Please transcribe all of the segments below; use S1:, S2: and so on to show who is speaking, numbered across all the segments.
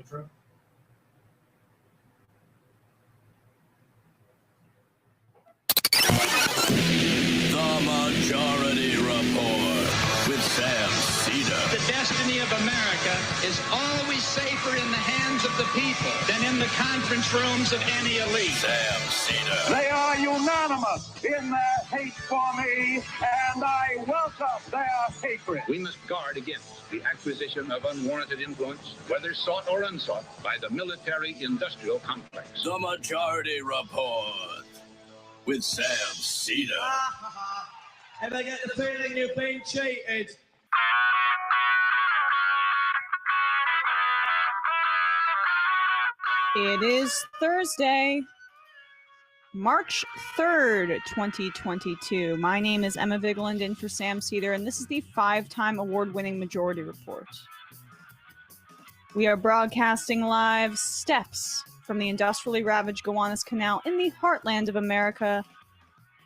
S1: intro?
S2: The Majority Report with Sam Seder.
S3: The destiny of America is always safer in the hands of the people than in the conference rooms of any elite.
S2: Sam Seder.
S4: They are unanimous in their hate for me, and I welcome their hatred.
S5: We must guard against the acquisition of unwarranted influence, whether sought or unsought, by the military-industrial complex.
S2: The Majority Report with Sam Seder.
S1: Have I got the feeling you've been cheated?
S6: It is Thursday, March 3rd, 2022. My name is Emma Vigeland in for Sam Seder, and this is the 5-time award-winning Majority Report. We are broadcasting live steps from the industrially ravaged Gowanus Canal in the heartland of America,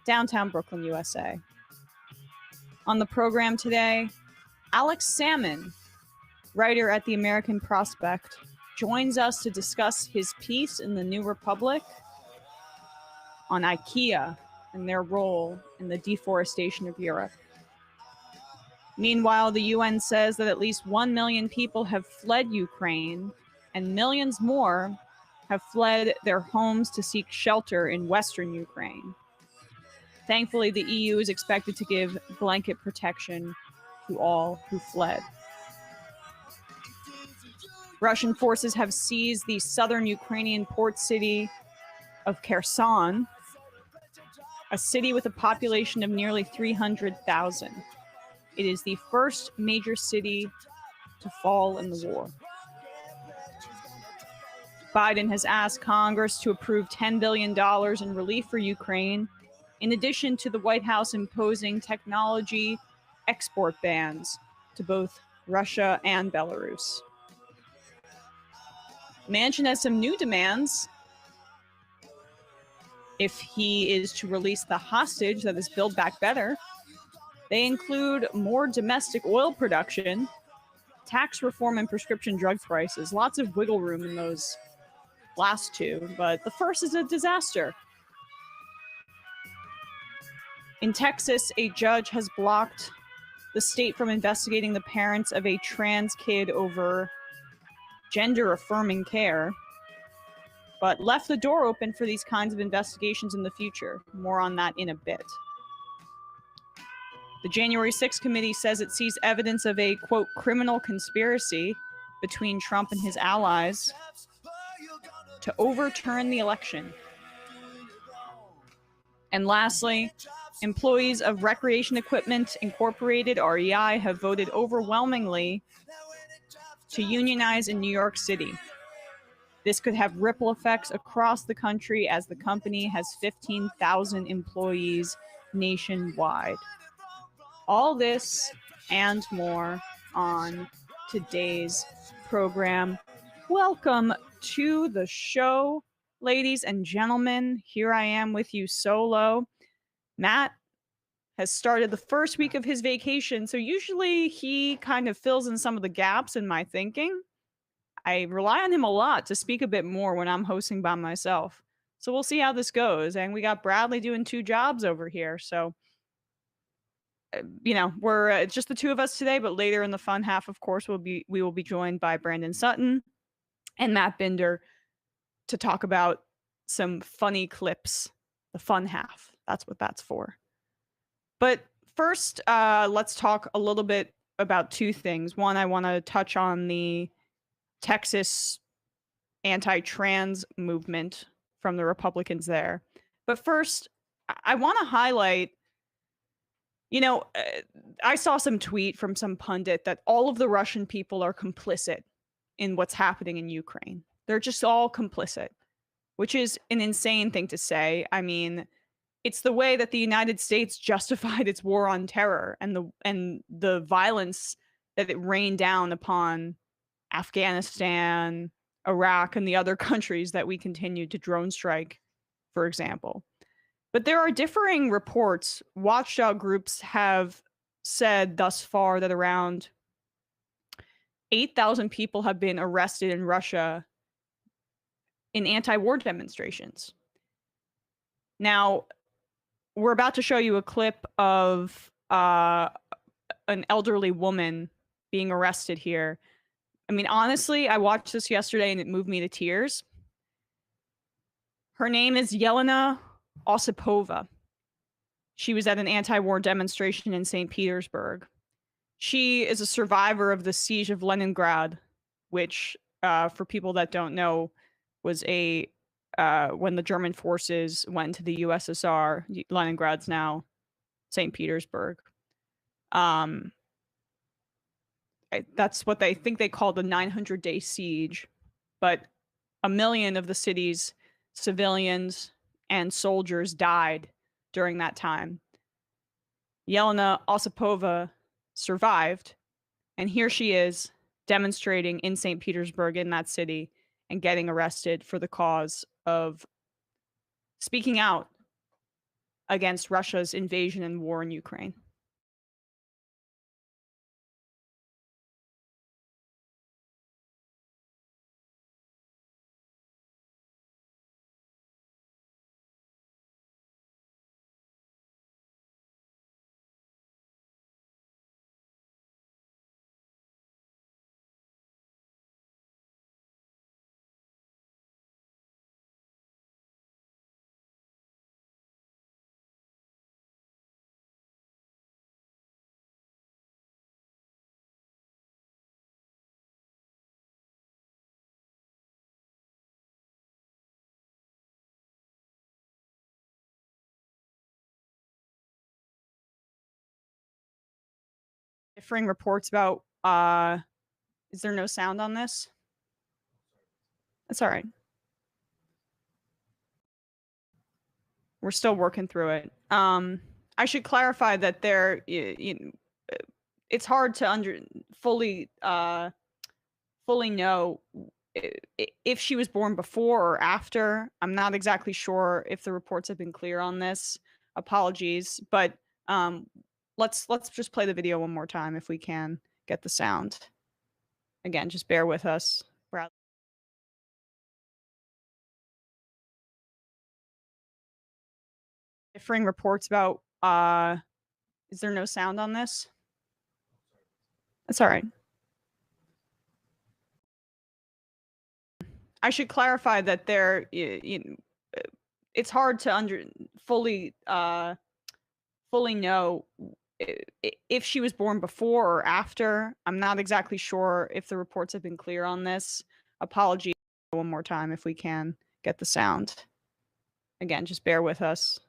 S6: downtown Brooklyn, USA. On the program today, Alex Sammon, writer at the American Prospect, joins us to discuss his piece in the New Republic on Ikea and their role in the deforestation of Europe. Meanwhile, the UN says that at least 1 million people have fled Ukraine, and millions more have fled their homes to seek shelter in Western Ukraine. Thankfully, the EU is expected to give blanket protection to all who fled. Russian forces have seized the southern Ukrainian port city of Kherson, a city with a population of nearly 300,000. It is the first major city to fall in the war. Biden has asked Congress to approve $10 billion in relief for Ukraine, in addition to the White House imposing technology export bans to both Russia and Belarus. Manchin has some new demands if he is to release the hostage that is Build Back Better. They include more domestic oil production, tax reform, and prescription drug prices. Lots of wiggle room in those last two, but the first is a disaster. In Texas, a judge has blocked the state from investigating the parents of a trans kid over gender-affirming care, but left the door open for these kinds of investigations in the future. More on that in a bit. The January 6th committee says it sees evidence of a, quote, criminal conspiracy between Trump and his allies to overturn the election. And lastly, employees of Recreation Equipment Incorporated, REI, have voted overwhelmingly to unionize in New York City. This could have ripple effects across the country as the company has 15,000 employees nationwide. All this and more on today's program. Welcome to the show, ladies and gentlemen. Here I am with you solo. Matt has started the first week of his vacation, so usually he kind of fills in some of the gaps in my thinking. I rely on him a lot to speak a bit more when I'm hosting by myself. So we'll see how this goes. And we got Bradley doing 2 jobs over here. So, we're it's just the 2 of us today, but later in the fun half, of course, we will be joined by Brandon Sutton and Matt Binder to talk about some funny clips. The fun half. That's what that's for. But first, let's talk a little bit about 2 things. One, I want to touch on the Texas anti-trans movement from the Republicans there. But first, I want to highlight, I saw some tweet from some pundit that all of the Russian people are complicit in what's happening in Ukraine. They're just all complicit, which is an insane thing to say. I mean, it's the way that the United States justified its war on terror and the violence that it rained down upon Afghanistan, Iraq, and the other countries that we continued to drone strike, for example. But there are differing reports. Watchdog groups have said thus far that around 8,000 people have been arrested in Russia in anti-war demonstrations. Now, we're about to show you a clip of an elderly woman being arrested here. I mean, honestly, I watched this yesterday and it moved me to tears. Her name is Yelena Osipova. She was at an anti-war demonstration in St. Petersburg. She is a survivor of the siege of Leningrad, which, for people that don't know, was when the German forces went into the USSR. Leningrad's now St. Petersburg. That's what they think they call the 900-day siege. But 1 million of the city's civilians and soldiers died during that time. Yelena Osipova survived, and here she is demonstrating in St. Petersburg in that city and getting arrested for the cause of speaking out against Russia's invasion and war in Ukraine. Differing reports about is there no sound on this? That's all right. We're still working through it. I should clarify that it's hard to fully know if she was born before or after. I'm not exactly sure if the reports have been clear on this. Apologies, but let's just play the video one more time if we can get the sound. Again, just bear with us. Differing reports about is there no sound on this? That's all right. I should clarify that it's hard to fully know if she was born before or after. I'm not exactly sure if the reports have been clear on this. Apologies one more time if we can get the sound. Again, just bear with us.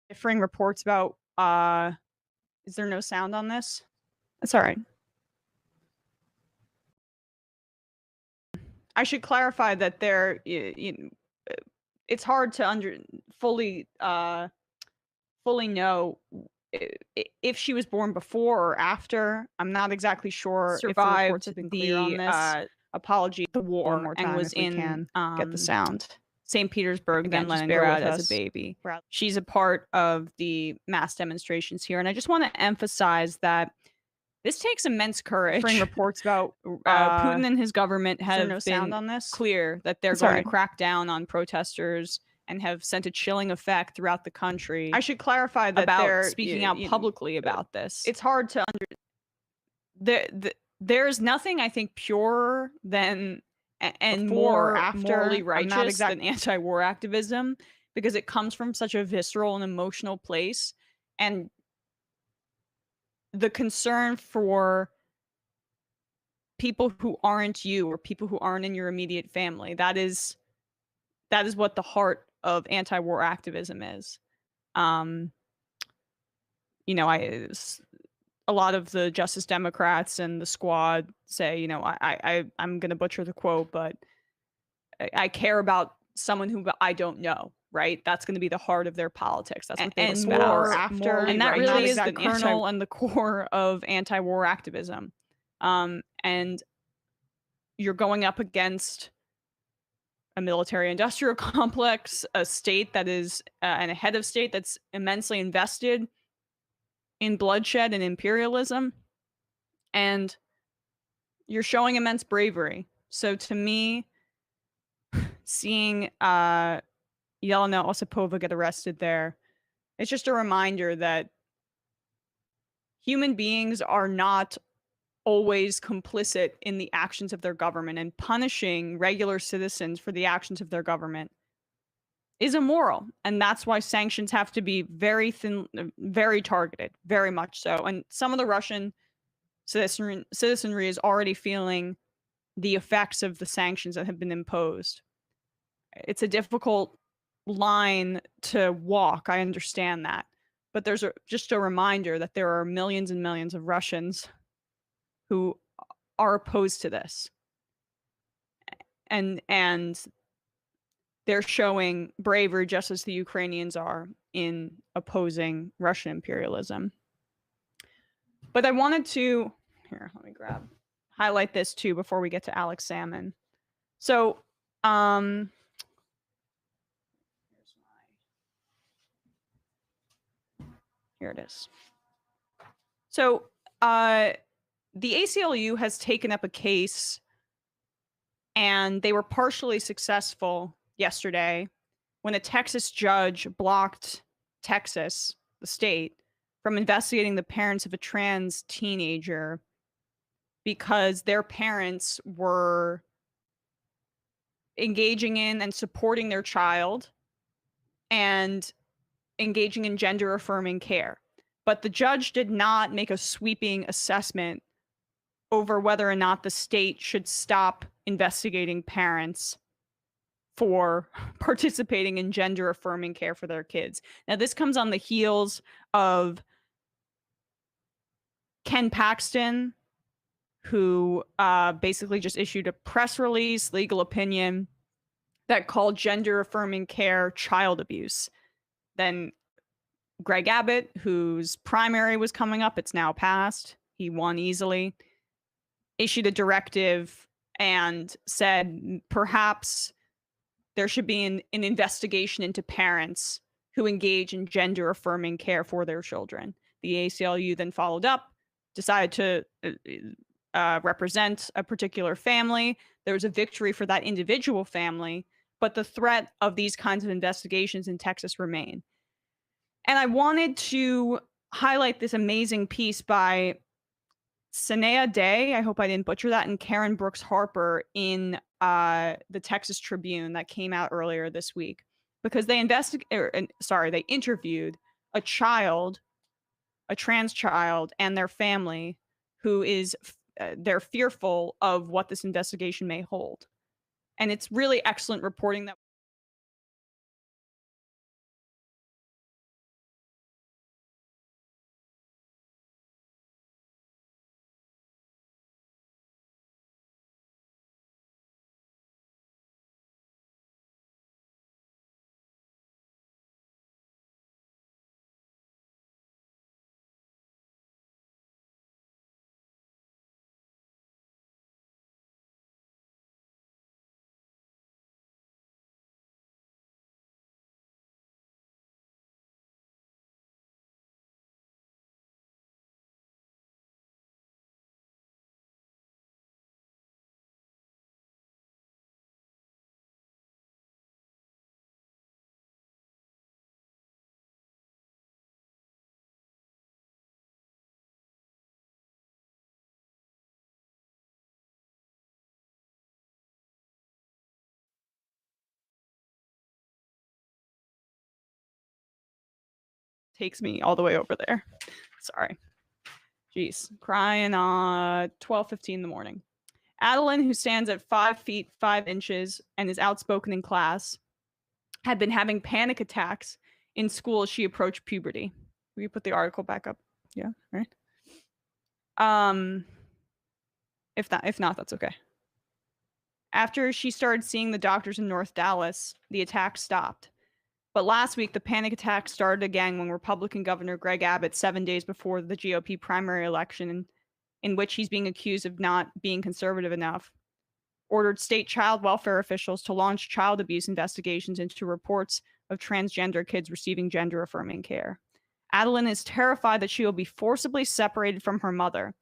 S6: Differing reports about is there no sound on this? That's all right. I should clarify that it's hard to fully know if she was born before or after. I'm not exactly sure if the reports have been clear on this. Apology, the war, one more time, and was if we can get the sound. St. Petersburg, again, then Leningrad as a baby. She's a part of the mass demonstrations here, and I just want to emphasize that this takes immense courage. Differing reports about Putin and his government have been clear that they're going to crack down on protesters and have sent a chilling effect throughout the country. I should clarify that they're speaking out publicly about this. It's hard to there's nothing I think purer than and more morally righteous than anti-war activism, because it comes from such a visceral and emotional place, and the concern for people who aren't you or people who aren't in your immediate family. That is what the heart of anti-war activism is. A lot of the Justice Democrats and the Squad say, I'm going to butcher the quote, but I care about someone who I don't know, right? That's going to be the heart of their politics. That's what they espouse. And that really is the kernel and the core of anti-war activism. And you're going up against a military-industrial complex, a state that is, and a head of state that's immensely invested in bloodshed and imperialism, and you're showing immense bravery. So to me, seeing Yelena Osipova get arrested there, it's just a reminder that human beings are not always complicit in the actions of their government, and punishing regular citizens for the actions of their government is immoral. And that's why sanctions have to be very very targeted, very much so. And some of the Russian citizenry is already feeling the effects of the sanctions that have been imposed. It's a difficult line to walk, I understand that. But there's just a reminder that there are millions and millions of Russians who are opposed to this. And they're showing bravery just as the Ukrainians are in opposing Russian imperialism. But I wanted to, here, let me highlight this too before we get to Alex Sammon. So, here it is. So, the ACLU has taken up a case, and they were partially successful yesterday when a Texas judge blocked Texas, the state, from investigating the parents of a trans teenager because their parents were engaging in and supporting their child and engaging in gender affirming care. But the judge did not make a sweeping assessment over whether or not the state should stop investigating parents for participating in gender affirming care for their kids. Now, this comes on the heels of Ken Paxton, who basically just issued a press release, legal opinion, that called gender affirming care child abuse. Then Greg Abbott, whose primary was coming up, it's now passed, he won easily, issued a directive and said perhaps there should be an investigation into parents who engage in gender affirming care for their children. The ACLU then followed up, decided to represent a particular family. There was a victory for that individual family, but the threat of these kinds of investigations in Texas remain. And I wanted to highlight this amazing piece by Sanea Day, I hope I didn't butcher that, and Karen Brooks Harper in the Texas Tribune that came out earlier this week, because they they interviewed a child, a trans child, and their family, who is they're fearful of what this investigation may hold. And it's really excellent reporting that takes me all the way over there. Sorry. Jeez. Crying on 12:15 in the morning. Adeline, who stands at 5 feet 5 inches and is outspoken in class, had been having panic attacks in school as she approached puberty. Will you put the article back up? Yeah, right. If not, that's okay. After she started seeing the doctors in North Dallas, the attack stopped. But last week, the panic attack started again when Republican Governor Greg Abbott, 7 days before the GOP primary election, in which he's being accused of not being conservative enough, ordered state child welfare officials to launch child abuse investigations into reports of transgender kids receiving gender affirming care. Adeline is terrified that she will be forcibly separated from her mother.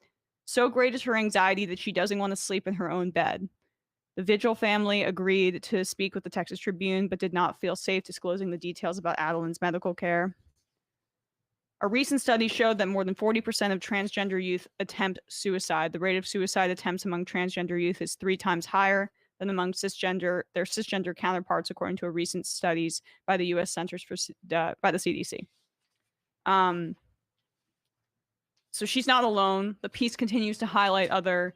S6: So great is her anxiety that she doesn't want to sleep in her own bed. The Vigil family agreed to speak with the Texas Tribune, but did not feel safe disclosing the details about Adeline's medical care. A recent study showed that more than 40% of transgender youth attempt suicide. The rate of suicide attempts among transgender youth is 3 times higher than among their cisgender counterparts, according to a recent studies by the U.S. Centers for by the CDC. So she's not alone. The piece continues to highlight other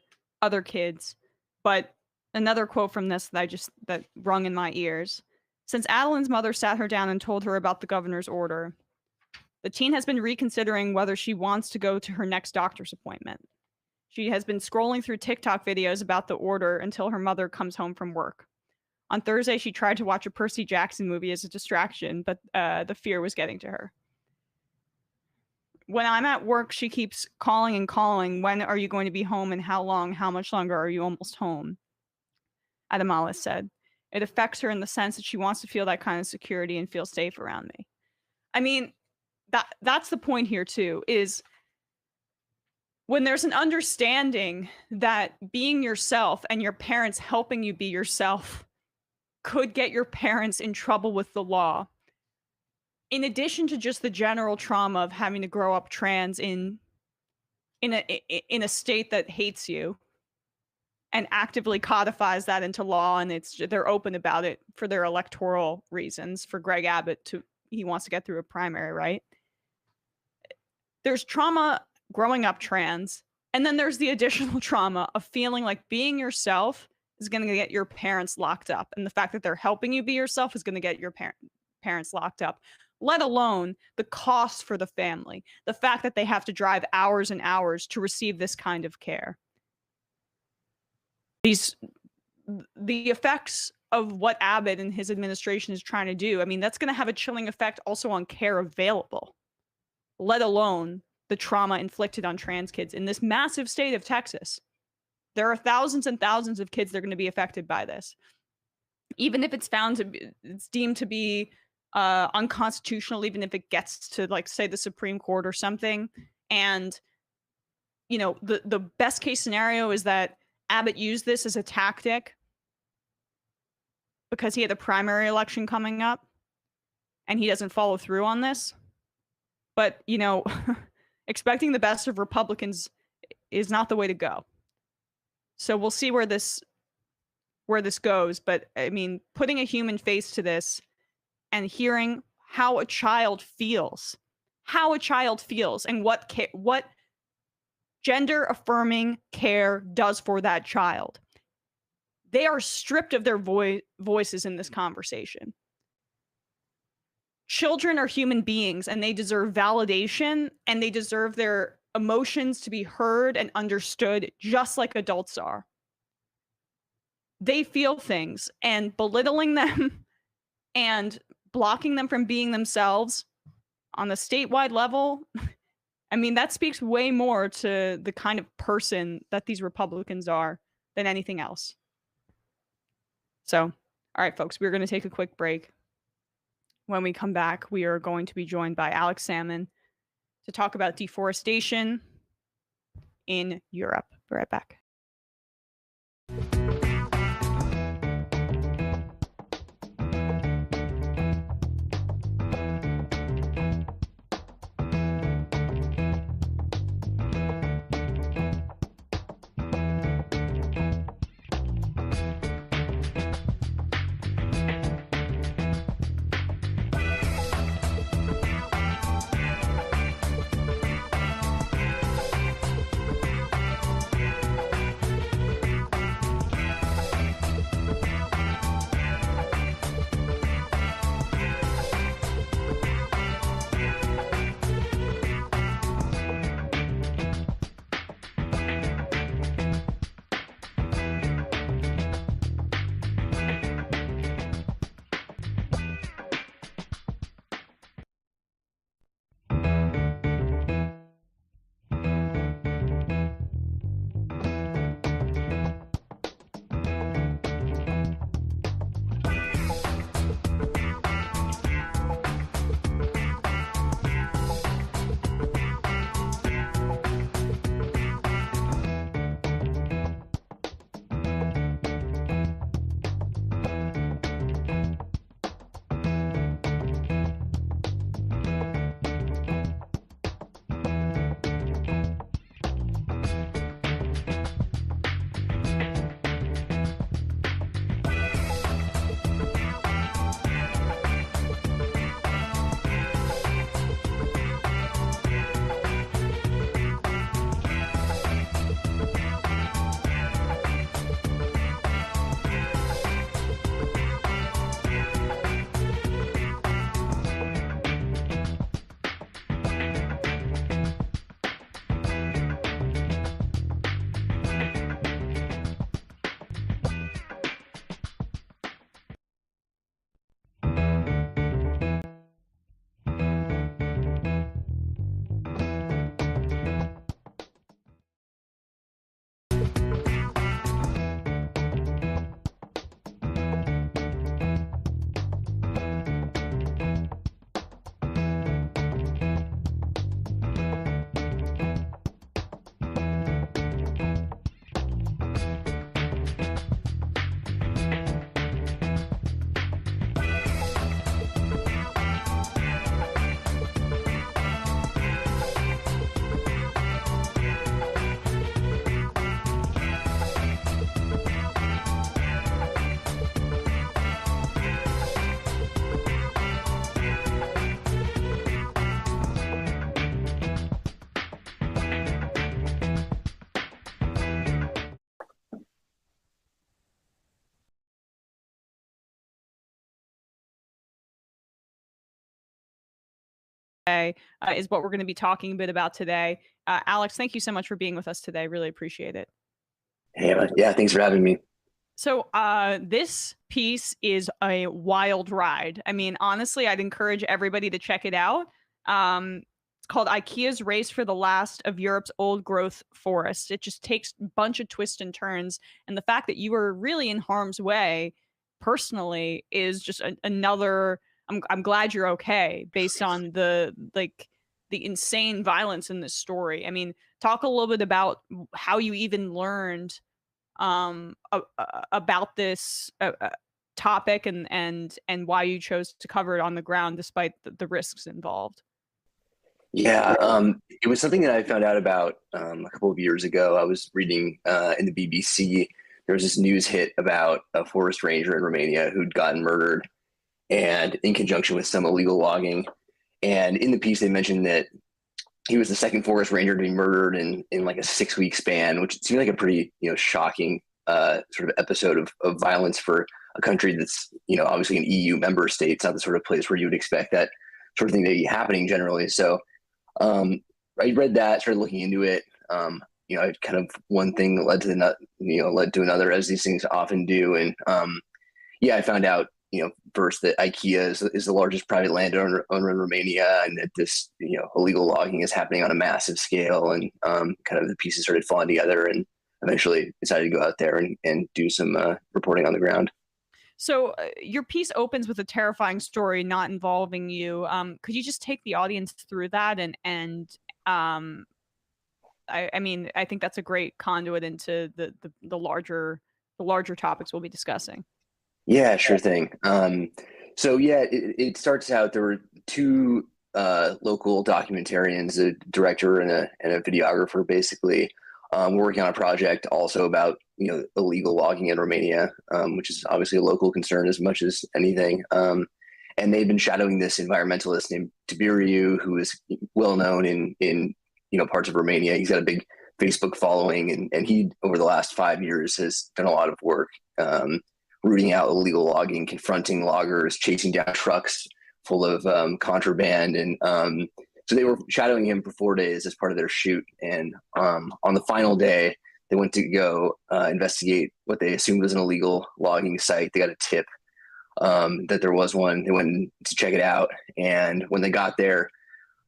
S6: kids, but another quote from this that rung in my ears. Since Adeline's mother sat her down and told her about the governor's order, the teen has been reconsidering whether she wants to go to her next doctor's appointment. She has been scrolling through TikTok videos about the order until her mother comes home from work. On Thursday, she tried to watch a Percy Jackson movie as a distraction, but the fear was getting to her. When I'm at work, she keeps calling and calling. When are you going to be home and how long? How much longer are you almost home? Adamala said. It affects her in the sense that she wants to feel that kind of security and feel safe around me. I mean, that's the point here too, is when there's an understanding that being yourself and your parents helping you be yourself could get your parents in trouble with the law, in addition to just the general trauma of having to grow up trans in a state that hates you and actively codifies that into law, and they're open about it for their electoral reasons. For Greg Abbott, he wants to get through a primary, right? There's trauma growing up trans, and then there's the additional trauma of feeling like being yourself is going to get your parents locked up, and the fact that they're helping you be yourself is going to get your parents locked up, let alone the cost for the family, the fact that they have to drive hours and hours to receive this kind of care. The effects of what Abbott and his administration is trying to do, I mean, that's going to have a chilling effect also on care available, let alone the trauma inflicted on trans kids in this massive state of Texas. There are thousands and thousands of kids that are going to be affected by this. Even if it's deemed to be unconstitutional, even if it gets to, like, say, the Supreme Court or something. And, you know, the best case scenario is that Abbott used this as a tactic because he had a primary election coming up and he doesn't follow through on this. But, you know, expecting the best of Republicans is not the way to go. So we'll see where this goes. But I mean, putting a human face to this and hearing how a child feels, and what gender affirming care does for that child. They are stripped of their voices in this conversation. Children are human beings and they deserve validation and they deserve their emotions to be heard and understood just like adults are. They feel things, and belittling them and blocking them from being themselves on the statewide level, I mean, that speaks way more to the kind of person that these Republicans are than anything else. So, all right, folks, we're going to take a quick break. When we come back, we are going to be joined by Alex Sammon to talk about deforestation in Europe. Be right back. is what we're going to be talking a bit about today. Alex, thank you so much for being with us today. Really appreciate it.
S7: Hey, yeah, thanks for having me.
S6: So this piece is a wild ride. I mean, honestly, I'd encourage everybody to check it out. It's called Ikea's Race for the Last of Europe's Old Growth Forests. It just takes a bunch of twists and turns. And the fact that you were really in harm's way personally is just another... I'm glad you're okay based on the insane violence in this story. I mean, talk a little bit about how you even learned about this topic and why you chose to cover it on the ground despite the risks involved.
S7: Yeah, it was something that I found out about a couple of years ago. I was reading in the BBC. There was this news hit about a forest ranger in Romania who'd gotten murdered, and in conjunction with some illegal logging. And in the piece, they mentioned that he was the second forest ranger to be murdered in like a 6-week span, which seemed like a pretty, shocking sort of episode of violence for a country that's, obviously an EU member state. It's not the sort of place where you would expect that sort of thing to be happening generally. So I read that, started looking into it. Kind of one thing led to another, as these things often do. And I found out, first that Ikea is the largest private landowner in Romania, and that this, illegal logging is happening on a massive scale. And kind of the pieces started falling together, and eventually decided to go out there and do some reporting on the ground.
S6: So your piece opens with a terrifying story not involving you. Could you just take the audience through that? I mean, I think that's a great conduit into the larger topics we'll be discussing.
S7: Yeah, sure thing. It starts out, there were two local documentarians, a director and a videographer, basically, working on a project also about, illegal logging in Romania, which is obviously a local concern as much as anything. And they've been shadowing this environmentalist named Tiberiu, who is well known in parts of Romania. He's got a big Facebook following, and he, over the last 5 years, has done a lot of work rooting out illegal logging, confronting loggers, chasing down trucks full of contraband. And so they were shadowing him for 4 days as part of their shoot. And on the final day, they went to go investigate what they assumed was an illegal logging site. They got a tip that there was one. They went to check it out. And when they got there,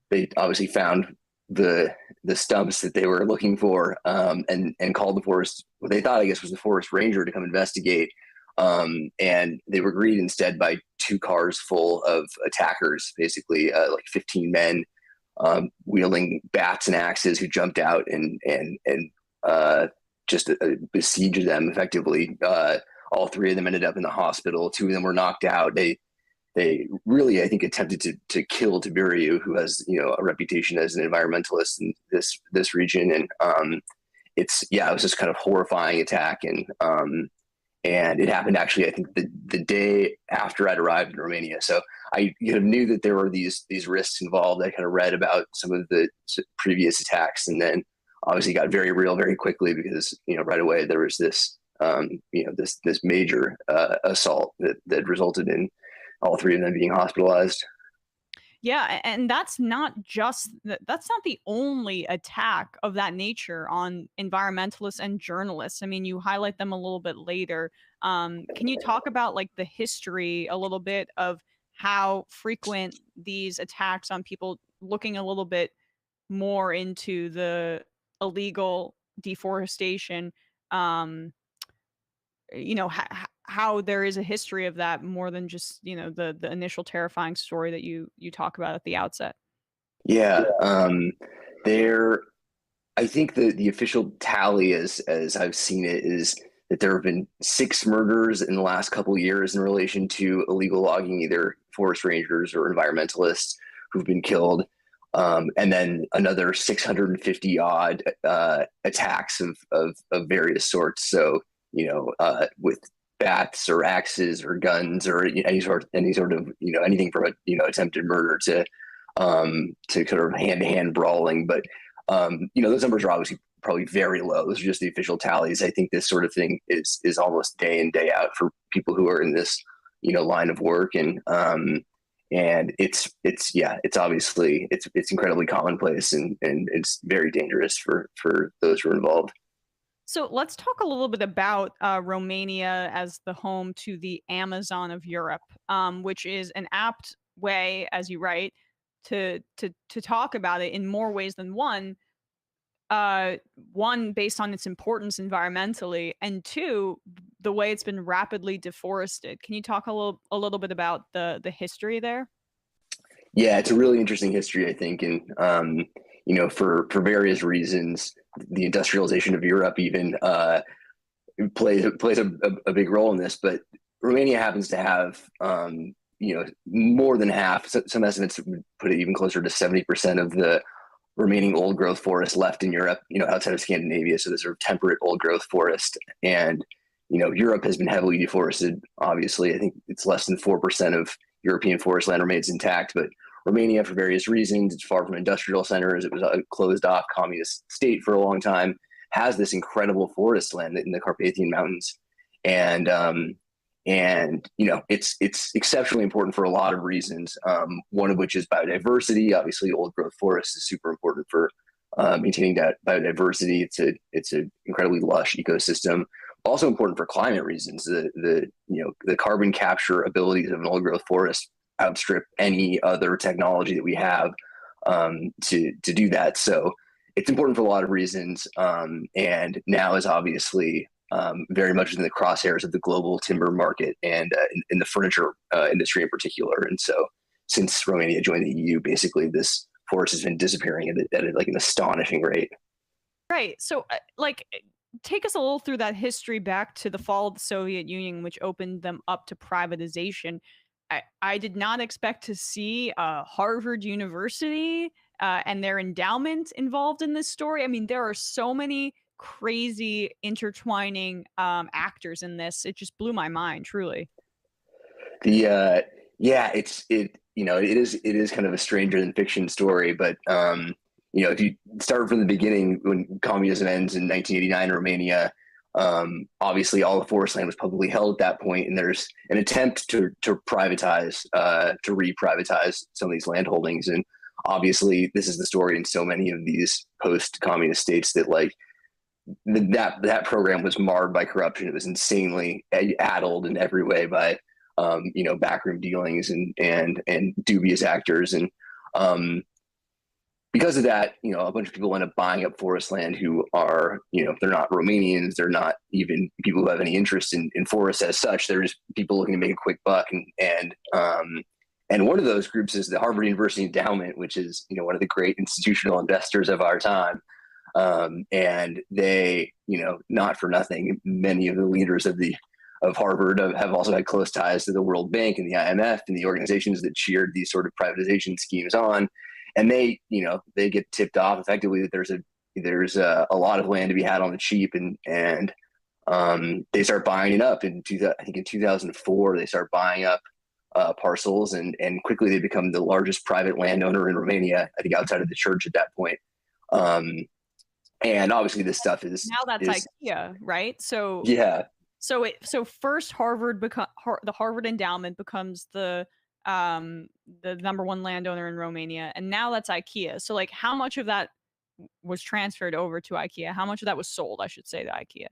S7: they obviously found the stumps that they were looking for, and called what they thought, I guess, was the forest ranger to come investigate. And they were greeted instead by 2 cars full of attackers, basically like 15 men wielding bats and axes, who jumped out and just besieged them effectively. All 3 of them ended up in the hospital. 2 of them were knocked out. They really, I think, attempted to kill Tiberiu, who has, a reputation as an environmentalist in this region. And it was just kind of horrifying attack. And it happened actually, I think, the day after I'd arrived in Romania. So I knew that there were these risks involved. I kind of read about some of the previous attacks, and then obviously got very real very quickly, because right away there was this this major assault that resulted in all 3 of them being hospitalized.
S6: Yeah, and that's not the only attack of that nature on environmentalists and journalists. I mean, you highlight them a little bit later. Can you talk about the history a little bit of how frequent these attacks on people looking a little bit more into the illegal deforestation, how there is a history of that more than just, the initial terrifying story that you talk about at the outset?
S7: Yeah. I think the official tally, as I've seen it, is that there have been 6 murders in the last couple of years in relation to illegal logging, either forest rangers or environmentalists who've been killed. And then another 650 odd attacks of various sorts. So, with bats or axes or guns or any sort of anything from attempted murder to sort of hand-to-hand brawling. But those numbers are obviously probably very low. Those are just the official tallies. I think this sort of thing is almost day in, day out for people who are in this line of work. And and it's obviously it's incredibly commonplace, and it's very dangerous for those who are involved.
S6: So let's talk a little bit about Romania as the home to the Amazon of Europe, which is an apt way, as you write, to talk about it in more ways than one. One, based on its importance environmentally, and two, the way it's been rapidly deforested. Can you talk a little bit about the history there?
S7: Yeah, it's a really interesting history, I think, and for various reasons, the industrialization of Europe even plays a big role in this. But Romania happens to have more than half. Some estimates would put it even closer to 70% of the remaining old growth forest left in Europe, outside of Scandinavia. So this sort of temperate old growth forest. And, Europe has been heavily deforested. Obviously, I think it's less than 4% of European forest land remains intact, but Romania, for various reasons, it's far from industrial centers. It was a closed off communist state for a long time, has this incredible forest land in the Carpathian Mountains. And it's exceptionally important for a lot of reasons. One of which is biodiversity. Obviously, old growth forest is super important for maintaining that biodiversity. It's an incredibly lush ecosystem. Also important for climate reasons. The carbon capture abilities of an old growth forest outstrip any other technology that we have to do that. So it's important for a lot of reasons. And now is obviously very much in the crosshairs of the global timber market and in the furniture industry in particular. And so since Romania joined the EU, basically this forest has been disappearing at like an astonishing rate.
S6: Right. So take us a little through that history back to the fall of the Soviet Union, which opened them up to privatization. I did not expect to see Harvard University and their endowment involved in this story. I mean, there are so many crazy intertwining actors in this. It just blew my mind, truly.
S7: It is kind of a stranger than fiction story, but if you start from the beginning, when communism ends in 1989 in Romania, obviously all the forest land was publicly held at that point, and there's an attempt to re-privatize some of these land holdings. And obviously this is the story in so many of these post-communist states that that program was marred by corruption. It was insanely addled in every way by backroom dealings and dubious actors. And because of that, a bunch of people end up buying up forest land who are, they're not Romanians, they're not even people who have any interest in forests as such. They're just people looking to make a quick buck. And one of those groups is the Harvard University Endowment, which is, one of the great institutional investors of our time. And they, not for nothing, many of the leaders of Harvard have also had close ties to the World Bank and the IMF and the organizations that cheered these sort of privatization schemes on. And they get tipped off effectively that there's a lot of land to be had on the cheap, and they start buying it up. In 2004, they start buying up parcels, and quickly they become the largest private landowner in Romania, I think outside of the church at that point. And obviously this stuff is
S6: now that's Ikea, right? So
S7: yeah.
S6: So first the Harvard Endowment becomes the number one landowner in Romania, and now that's Ikea. So how much of that was transferred over to Ikea? How much of that was sold, I should say, to Ikea?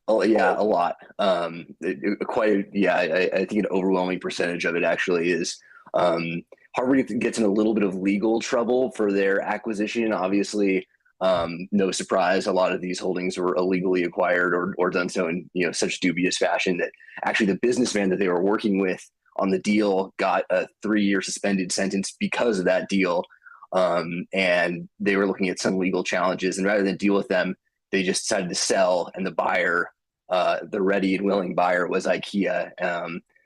S7: Oh yeah, a lot. I think an overwhelming percentage of it actually is. Harvard gets in a little bit of legal trouble for their acquisition. Obviously, no surprise, a lot of these holdings were illegally acquired or done so in such dubious fashion that actually the businessman that they were working with on the deal got a 3-year suspended sentence because of that deal. And they were looking at some legal challenges, and rather than deal with them, they just decided to sell. And the buyer, the ready and willing buyer, was Ikea.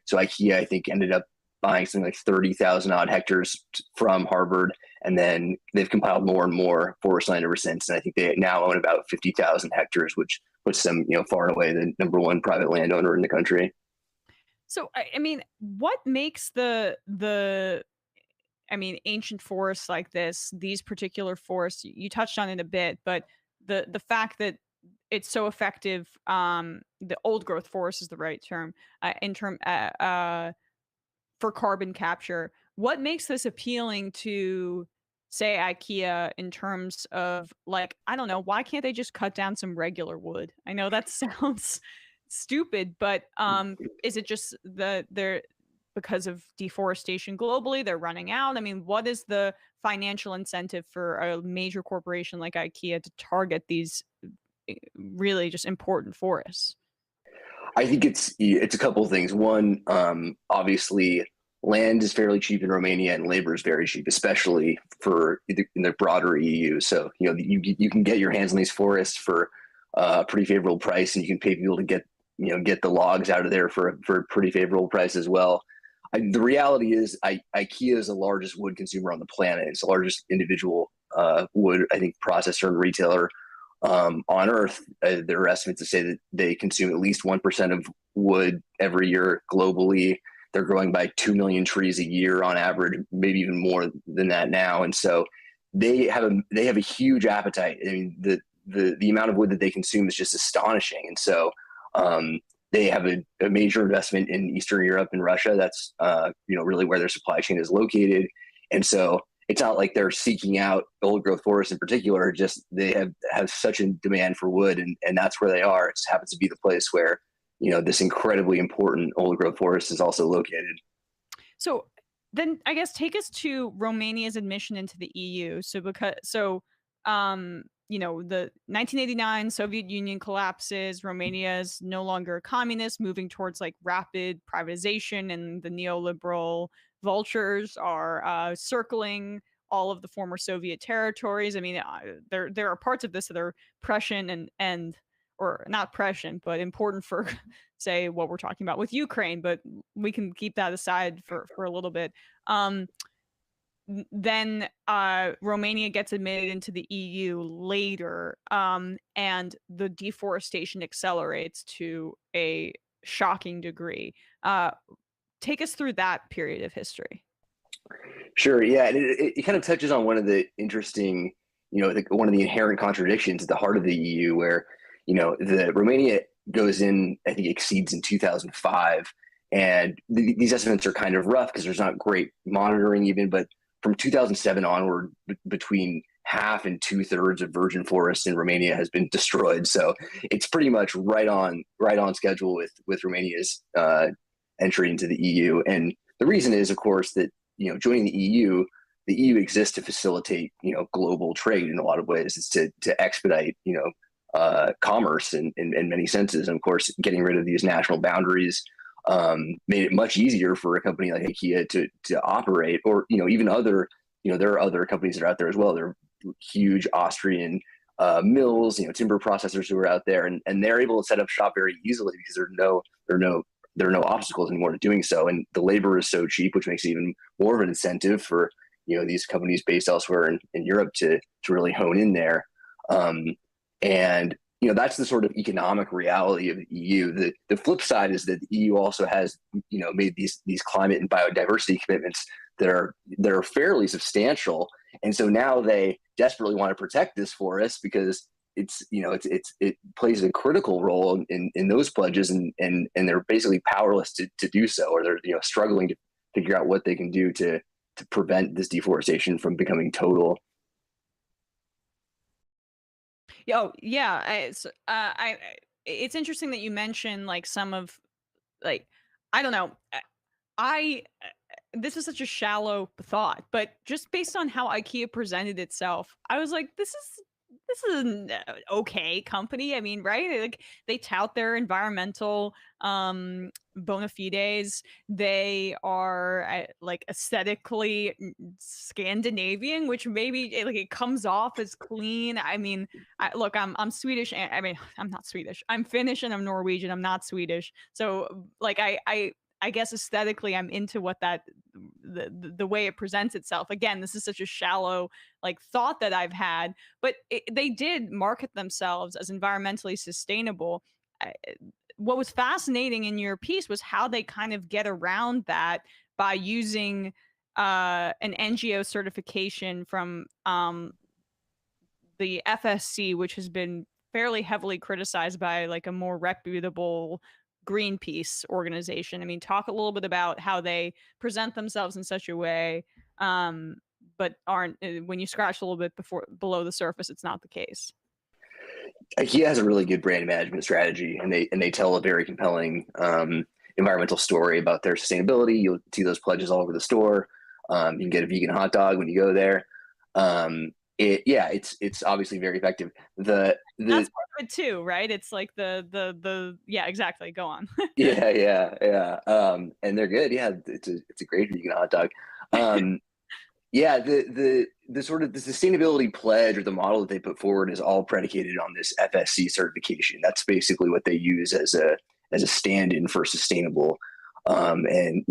S7: So Ikea, I think, ended up buying something like 30,000 odd hectares from Harvard. And then they've compiled more and more forest land ever since. And I think they now own about 50,000 hectares, which puts them, far and away the number one private landowner in the country.
S6: So, I mean, what makes ancient forests like these particular forests, you touched on it a bit, but the fact that it's so effective, the old growth forest is the right term, for carbon capture. what makes this appealing to, say, IKEA in terms of, like, I don't know, why can't they just cut down some regular wood? I know that sounds stupid, but is it just they're because of deforestation globally, they're running out? I mean, what is the financial incentive for a major corporation like IKEA to target these really just important forests?
S7: I think it's a couple of things. One, obviously, land is fairly cheap in Romania, and labor is very cheap, especially for in the broader EU. So you can get your hands on these forests for a pretty favorable price, and you can pay people to get the logs out of there for a pretty favorable price as well. The reality is, IKEA is the largest wood consumer on the planet. It's the largest individual wood, I think, processor and retailer on Earth. There are estimates to say that they consume at least 1% of wood every year globally. They're growing by 2 million trees a year on average, maybe even more than that now. And so they have a huge appetite. I mean, the amount of wood that they consume is just astonishing. And so they have a major investment in Eastern Europe and Russia. That's really where their supply chain is located. And so it's not like they're seeking out old growth forests in particular. Just they have such a demand for wood, and that's where they are. It just happens to be the place where this incredibly important old growth forest is also located.
S6: So then, I guess, take us to Romania's admission into the EU. The 1989 Soviet Union collapses. Romania is no longer communist, moving towards like rapid privatization, and the neoliberal vultures are circling all of the former Soviet territories. I mean, there are parts of this that are prescient and or not prescient, but important for, say, what we're talking about with Ukraine. But we can keep that aside for a little bit. Then Romania gets admitted into the EU later, and the deforestation accelerates to a shocking degree. Take us through that period of history.
S7: Sure. Yeah. It kind of touches on one of the interesting, one of the inherent contradictions at the heart of the EU, where, the Romania goes in, I think exceeds in 2005. And these estimates are kind of rough because there's not great monitoring even, but from 2007 onward, between half and 2/3 of virgin forest in Romania has been destroyed. So it's pretty much right on schedule with Romania's entry into the EU. And the reason is, of course, that joining the EU exists to facilitate global trade in a lot of ways. It's to expedite commerce in many senses. And of course, getting rid of these national boundaries made it much easier for a company like IKEA to operate, or even other there are other companies that are out there as well. There are huge Austrian mills, timber processors who are out there, and they're able to set up shop very easily because there are no obstacles anymore to doing so, and the labor is so cheap, which makes it even more of an incentive for these companies based elsewhere in Europe to really hone in there. And that's the sort of economic reality of the EU. The flip side is that the EU also has made these climate and biodiversity commitments that are fairly substantial, and so now they desperately want to protect this forest because it plays a critical role in those pledges, and they're basically powerless to do so, or they're struggling to figure out what they can do to prevent this deforestation from becoming total.
S6: Oh yeah, it's interesting that you mentioned like some of, like, I don't know, this is such a shallow thought, but just based on how IKEA presented itself, I was like, this is an okay company. I mean, right? Like, they tout their environmental bona fides. They are like aesthetically Scandinavian, which maybe it comes off as clean. I mean, look, I'm Swedish. I mean, I'm not Swedish. I'm Finnish and I'm Norwegian. I'm not Swedish. So like I guess aesthetically I'm into what the way it presents itself. Again, this is such a shallow like thought that I've had, but they did market themselves as environmentally sustainable. What was fascinating in your piece was how they kind of get around that by using an NGO certification from the FSC, which has been fairly heavily criticized by like a more reputable Greenpeace organization. I mean, talk a little bit about how they present themselves in such a way, but aren't, when you scratch a little bit below the surface, it's not the case.
S7: Ikea has a really good brand management strategy, and they tell a very compelling environmental story about their sustainability. You'll see those pledges all over the store. You can get a vegan hot dog when you go there. It's obviously very effective. That's
S6: part of it too, right? It's like the yeah, exactly. Go on.
S7: yeah. And they're good. Yeah, it's a great vegan hot dog. Yeah, the sort of the sustainability pledge or the model that they put forward is all predicated on this FSC certification. That's basically what they use as a stand-in for sustainable. And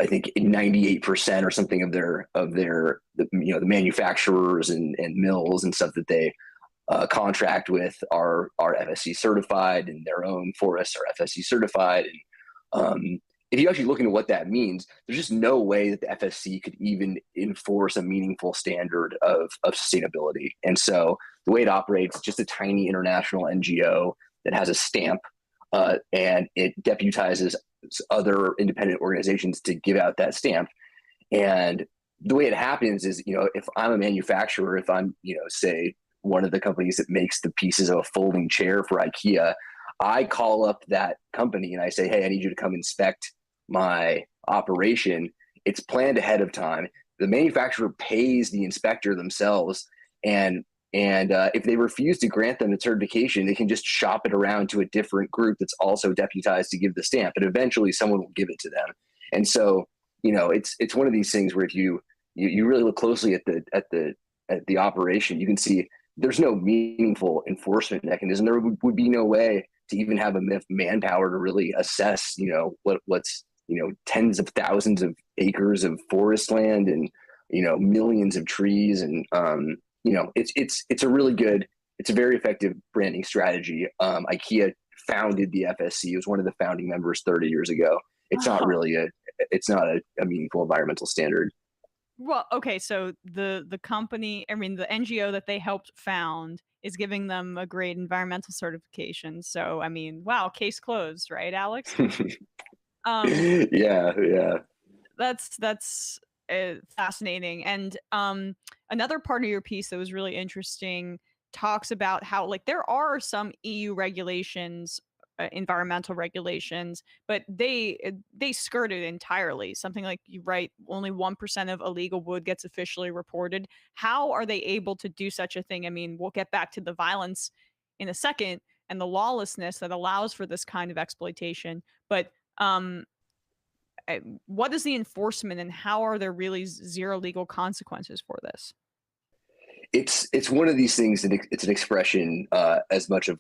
S7: I think 98% or something of the manufacturers and mills and stuff that they contract with are FSC certified, and their own forests are FSC certified. And if you actually look into what that means, there's just no way that the FSC could even enforce a meaningful standard of sustainability. And so the way it operates, it's just a tiny international NGO that has a stamp, and it deputizes other independent organizations to give out that stamp. And the way it happens is, if I'm a manufacturer, if I'm, say one of the companies that makes the pieces of a folding chair for IKEA, I call up that company and I say, hey, I need you to come inspect my operation. It's planned ahead of time. The manufacturer pays the inspector themselves, and if they refuse to grant them the certification, they can just shop it around to a different group that's also deputized to give the stamp, and eventually someone will give it to them. And so, it's one of these things where if you really look closely at the operation, you can see there's no meaningful enforcement mechanism. There would be no way to even have enough manpower to really assess, what's tens of thousands of acres of forest land and millions of trees, and it's a really good, it's a very effective branding strategy. IKEA founded the FSC. It was one of the founding members 30 years ago. It's not really a meaningful environmental standard.
S6: Well, okay, so the company, I mean, the NGO that they helped found is giving them a great environmental certification. So, I mean, wow, case closed, right, Alex?
S7: Yeah.
S6: That's fascinating. And another part of your piece that was really interesting talks about how, like, there are some EU regulations, environmental regulations, but they skirt it entirely. Something like, you write, only 1% of illegal wood gets officially reported. How are they able to do such a thing? I mean, we'll get back to the violence in a second and the lawlessness that allows for this kind of exploitation, but what is the enforcement, and how are there really zero legal consequences for this?
S7: It's one of these things that it's an expression as much of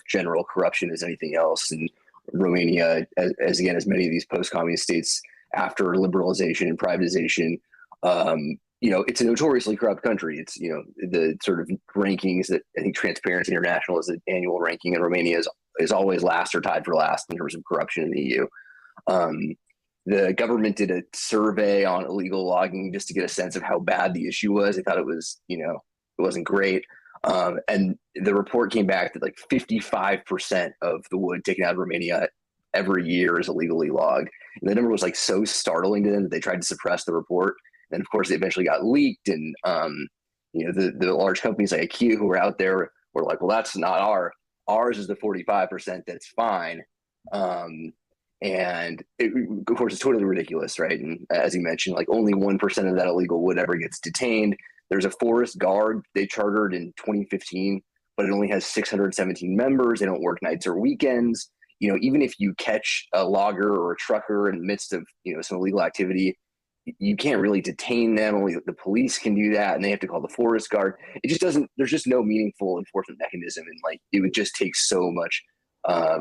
S7: general corruption as anything else. And Romania, as many of these post-communist states after liberalization and privatization, it's a notoriously corrupt country. It's the sort of rankings that I think Transparency International is an annual ranking, and Romania is always last or tied for last in terms of corruption in the EU. The government did a survey on illegal logging just to get a sense of how bad the issue was. They thought it was, it wasn't great. And the report came back that like 55% of the wood taken out of Romania every year is illegally logged. And the number was like so startling to them that they tried to suppress the report. And of course, it eventually got leaked. And, the large companies like Ikea who were out there were like, well, that's not ours is the 45% that's fine. And of course, it's totally ridiculous, right? And as you mentioned, like only 1% of that illegal wood ever gets detained. There's a forest guard they chartered in 2015, but it only has 617 members. They don't work nights or weekends. Even if you catch a logger or a trucker in the midst of some illegal activity, you can't really detain them. Only the police can do that, and they have to call the forest guard. It just doesn't. There's just no meaningful enforcement mechanism, and like it would just take so much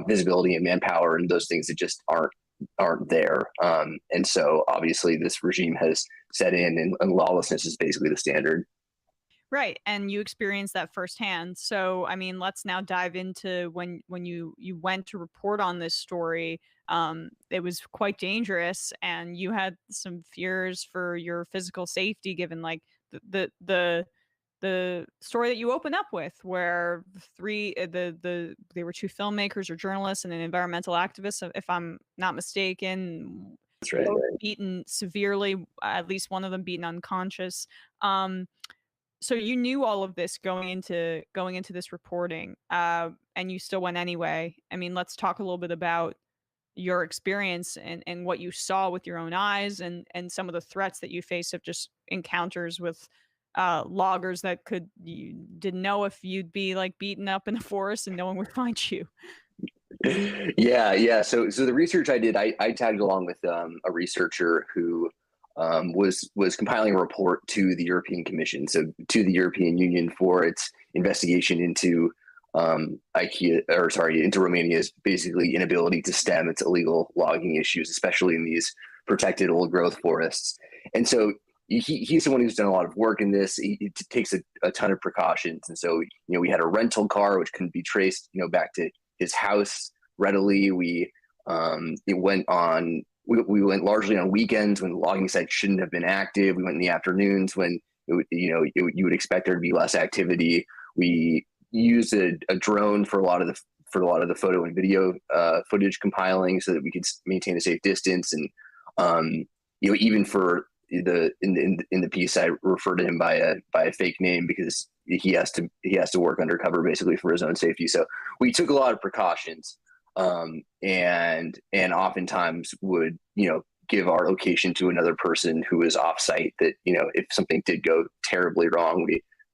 S7: visibility and manpower and those things that just aren't there. And so obviously this regime has set in, and lawlessness is basically the standard.
S6: Right. And you experienced that firsthand. So, I mean, let's now dive into when you went to report on this story. It was quite dangerous, and you had some fears for your physical safety, given like the the story that you open up with, where they were two filmmakers or journalists and an environmental activist, if I'm not mistaken.
S7: That's right.
S6: Beaten severely, at least one of them beaten unconscious. So you knew all of this going into this reporting, and you still went anyway. I mean, let's talk a little bit about your experience and what you saw with your own eyes, and some of the threats that you faced of just encounters with loggers that you didn't know if you'd be like beaten up in the forest and no one would find you.
S7: Yeah. So the research I did, I tagged along with a researcher who was compiling a report to the European Commission, so to the European Union, for its investigation into into Romania's basically inability to stem its illegal logging issues, especially in these protected old growth forests. And so he's the one who's done a lot of work in this. He takes a ton of precautions. And so, we had a rental car, which couldn't be traced, back to his house readily. We went largely on weekends when the logging site shouldn't have been active. We went in the afternoons when you would expect there to be less activity. We used a drone for a lot of the photo and video footage compiling so that we could maintain a safe distance. And even for in the piece, I refer to him by a fake name because he has to work undercover basically for his own safety. So we took a lot of precautions, and oftentimes would give our location to another person who was off site, that if something did go terribly wrong,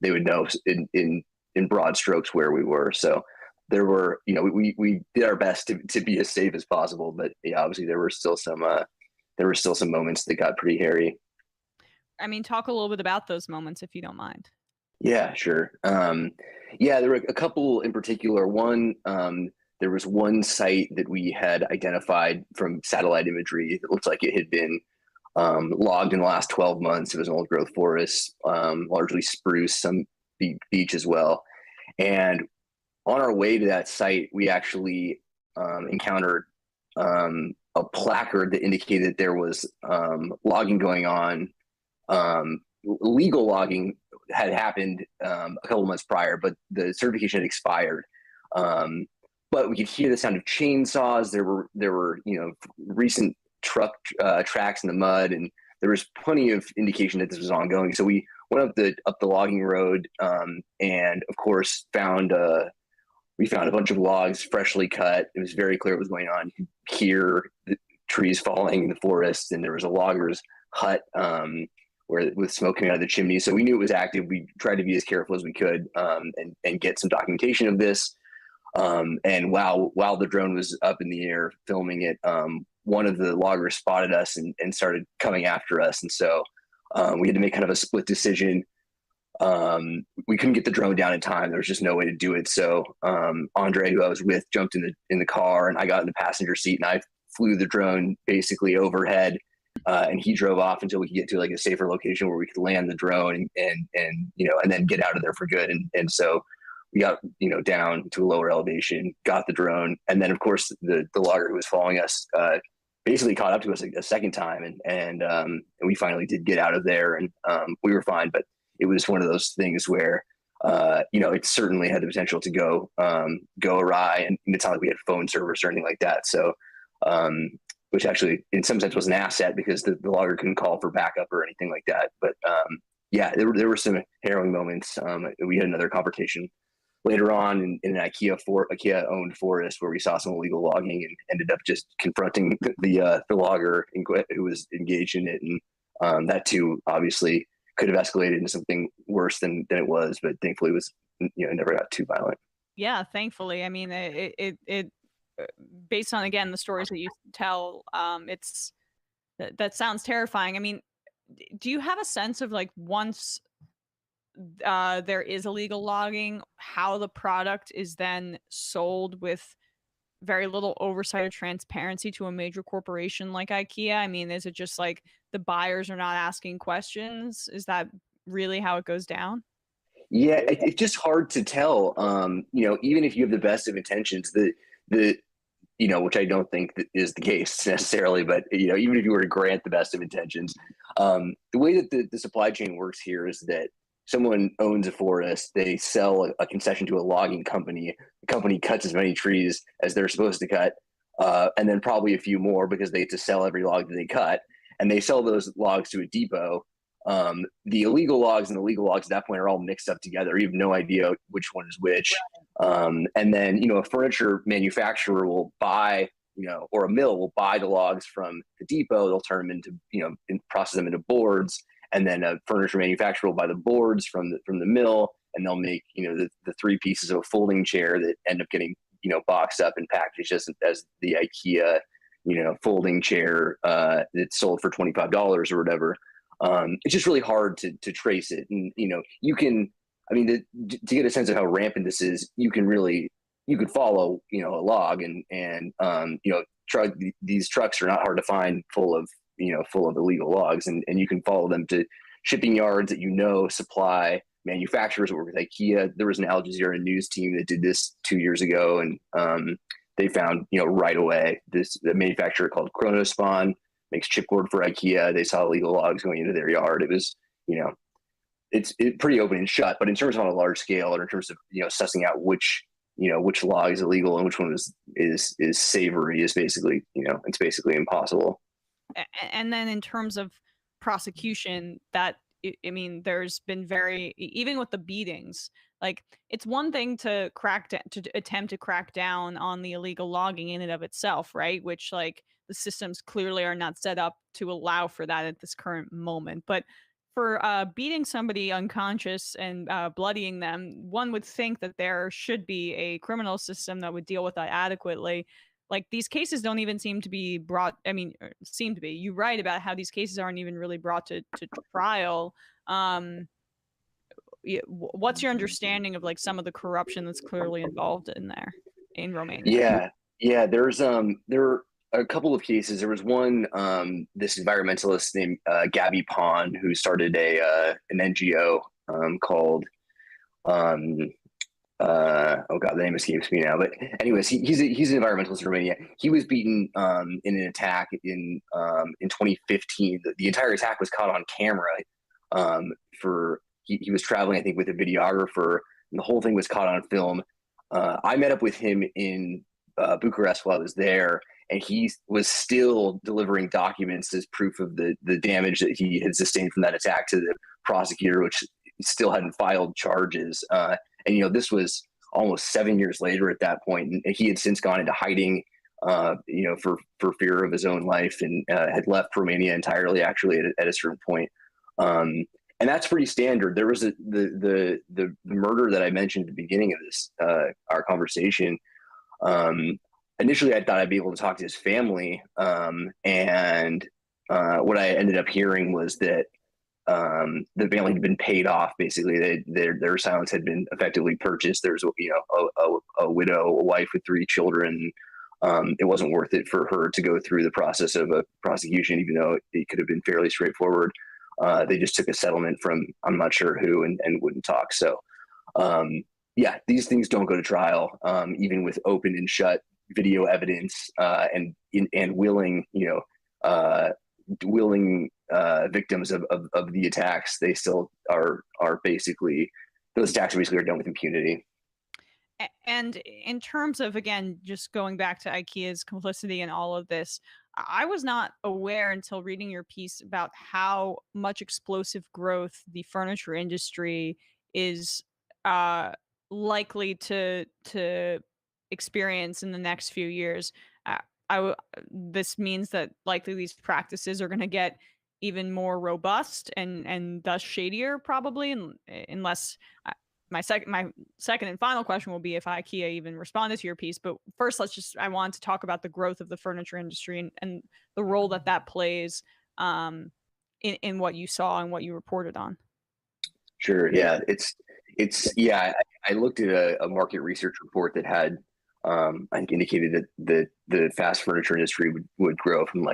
S7: they would know in broad strokes where we were. So there were we did our best to be as safe as possible, but obviously there were still some moments that got pretty hairy.
S6: I mean, talk a little bit about those moments if you don't mind.
S7: Yeah, sure. There were a couple in particular. One, there was one site that we had identified from satellite imagery that looked like it had been logged in the last 12 months. It was an old growth forest, largely spruce, some beech as well. And on our way to that site, we actually encountered a placard that indicated there was logging going on. Legal logging had happened a couple months prior, but the certification had expired. But we could hear the sound of chainsaws. There were recent truck tracks in the mud, and there was plenty of indication that this was ongoing. So we went up the logging road, and of course we found a bunch of logs freshly cut. It was very clear what was going on. You could hear the trees falling in the forest, and there was a logger's hut with smoke coming out of the chimney. So we knew it was active. We tried to be as careful as we could, and get some documentation of this. And while the drone was up in the air filming it, one of the loggers spotted us and started coming after us. And so we had to make kind of a split decision. We couldn't get the drone down in time. There was just no way to do it. So Andre, who I was with, jumped in the car, and I got in the passenger seat, and I flew the drone basically overhead. And he drove off until we could get to like a safer location where we could land the drone and then get out of there for good. And so we got down to a lower elevation, got the drone, and then of course the logger who was following us basically caught up to us a second time, and we finally did get out of there, and we were fine. But it was one of those things where it certainly had the potential to go awry, and it's not like we had phone service or anything like that. So which actually in some sense was an asset because the logger couldn't call for backup or anything like that. But there were some harrowing moments. We had another confrontation later on in an Ikea owned forest where we saw some illegal logging and ended up just confronting the logger who was engaged in it. And that too obviously could have escalated into something worse than it was, but thankfully it was, it never got too violent.
S6: Yeah, thankfully. I mean, it based on, again, the stories that you tell, that sounds terrifying. I mean, do you have a sense of like once there is illegal logging, how the product is then sold with very little oversight or transparency to a major corporation like IKEA? I mean, is it just like the buyers are not asking questions? Is that really how it goes down?
S7: Yeah, it's just hard to tell. Even if you have the best of intentions, which I don't think that is the case necessarily, but even if you were to grant the best of intentions, the way that the supply chain works here is that someone owns a forest, they sell a concession to a logging company. The company cuts as many trees as they're supposed to cut, and then probably a few more because they have to sell every log that they cut, and they sell those logs to a depot. The illegal logs and the legal logs at that point are all mixed up together. You have no idea which one is which. And then, a furniture manufacturer will buy, or a mill will buy the logs from the depot. They'll turn them into, process them into boards. And then a furniture manufacturer will buy the boards from the mill, and they'll make, the three pieces of a folding chair that end up getting, boxed up and packaged as the IKEA, folding chair that's sold for $25 or whatever. It's just really hard to trace it. And, you can, to get a sense of how rampant this is, you could follow, a log and these trucks are not hard to find full of illegal logs, and you can follow them to shipping yards that, supply manufacturers that work with IKEA. There was an Al Jazeera news team that did this 2 years ago, and they found, right away, the manufacturer called Chronospawn makes chipboard for IKEA. They saw illegal logs going into their yard. It was, it's pretty open and shut. But in terms of on a large scale, or in terms of sussing out which log is illegal and which one is savory, is basically it's basically impossible.
S6: And then in terms of prosecution, there's been even with the beatings, like, it's one thing to attempt to crack down on the illegal logging in and of itself, right? Which, like, the systems clearly are not set up to allow for that at this current moment. But for beating somebody unconscious and bloodying them, one would think that there should be a criminal system that would deal with that adequately. Like, these cases don't even seem to be brought. Seem to be. You write about how these cases aren't even really brought to trial. What's your understanding of, like, some of the corruption that's clearly involved in Romania?
S7: Yeah. There are a couple of cases. There was one, this environmentalist named Gabby Pond, who started an NGO called, oh God, the name escapes me now. But anyways, he's an environmentalist in Romania. He was beaten in an attack in 2015. The entire attack was caught on camera. He was traveling, I think, with a videographer, and the whole thing was caught on film. I met up with him in Bucharest while I was there, and he was still delivering documents as proof of the damage that he had sustained from that attack to the prosecutor, which still hadn't filed charges. And this was almost 7 years later at that point, and he had since gone into hiding, for fear of his own life, and had left Romania entirely, actually, at a certain point. And that's pretty standard. There was the murder that I mentioned at the beginning of this our conversation. Initially, I thought I'd be able to talk to his family, and what I ended up hearing was that the family had been paid off. Basically, their silence had been effectively purchased. There's a widow, a wife with 3 children. It wasn't worth it for her to go through the process of a prosecution, even though it could have been fairly straightforward. They just took a settlement from I'm not sure who, and wouldn't talk. So, these things don't go to trial, even with open and shut video evidence and willing, victims of the attacks. They still are basically, those attacks basically are done with impunity.
S6: And in terms of, again, just going back to IKEA's complicity in all of this, I was not aware until reading your piece about how much explosive growth the furniture industry is likely to experience in the next few years. This means that likely these practices are going to get even more robust and thus shadier, probably, unless my second and final question will be if IKEA even responded to your piece. But first, I want to talk about the growth of the furniture industry and the role that plays in what you saw and what you reported on.
S7: Sure. Yeah. I looked at a market research report that had, I think, indicated that the fast furniture industry would grow from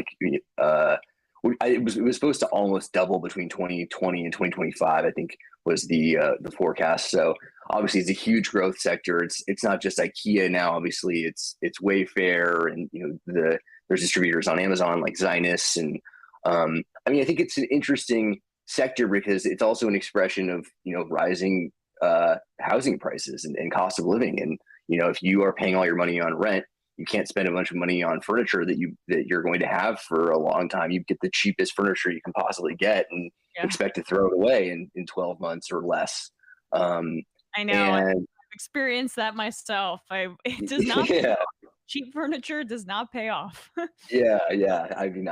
S7: it was supposed to almost double between 2020 and 2025, I think, was the forecast. So obviously it's a huge growth sector. It's not just IKEA now. Obviously it's Wayfair, and there's distributors on Amazon like Zinus, and I think it's an interesting sector because it's also an expression of, rising housing prices and cost of living. And, if you are paying all your money on rent, you can't spend a bunch of money on furniture that you're going to have for a long time. You get the cheapest furniture you can possibly get and expect to throw it away in 12 months or less.
S6: I know. I've experienced that myself. It does not pay off. Cheap furniture does not pay off.
S7: Yeah. I mean,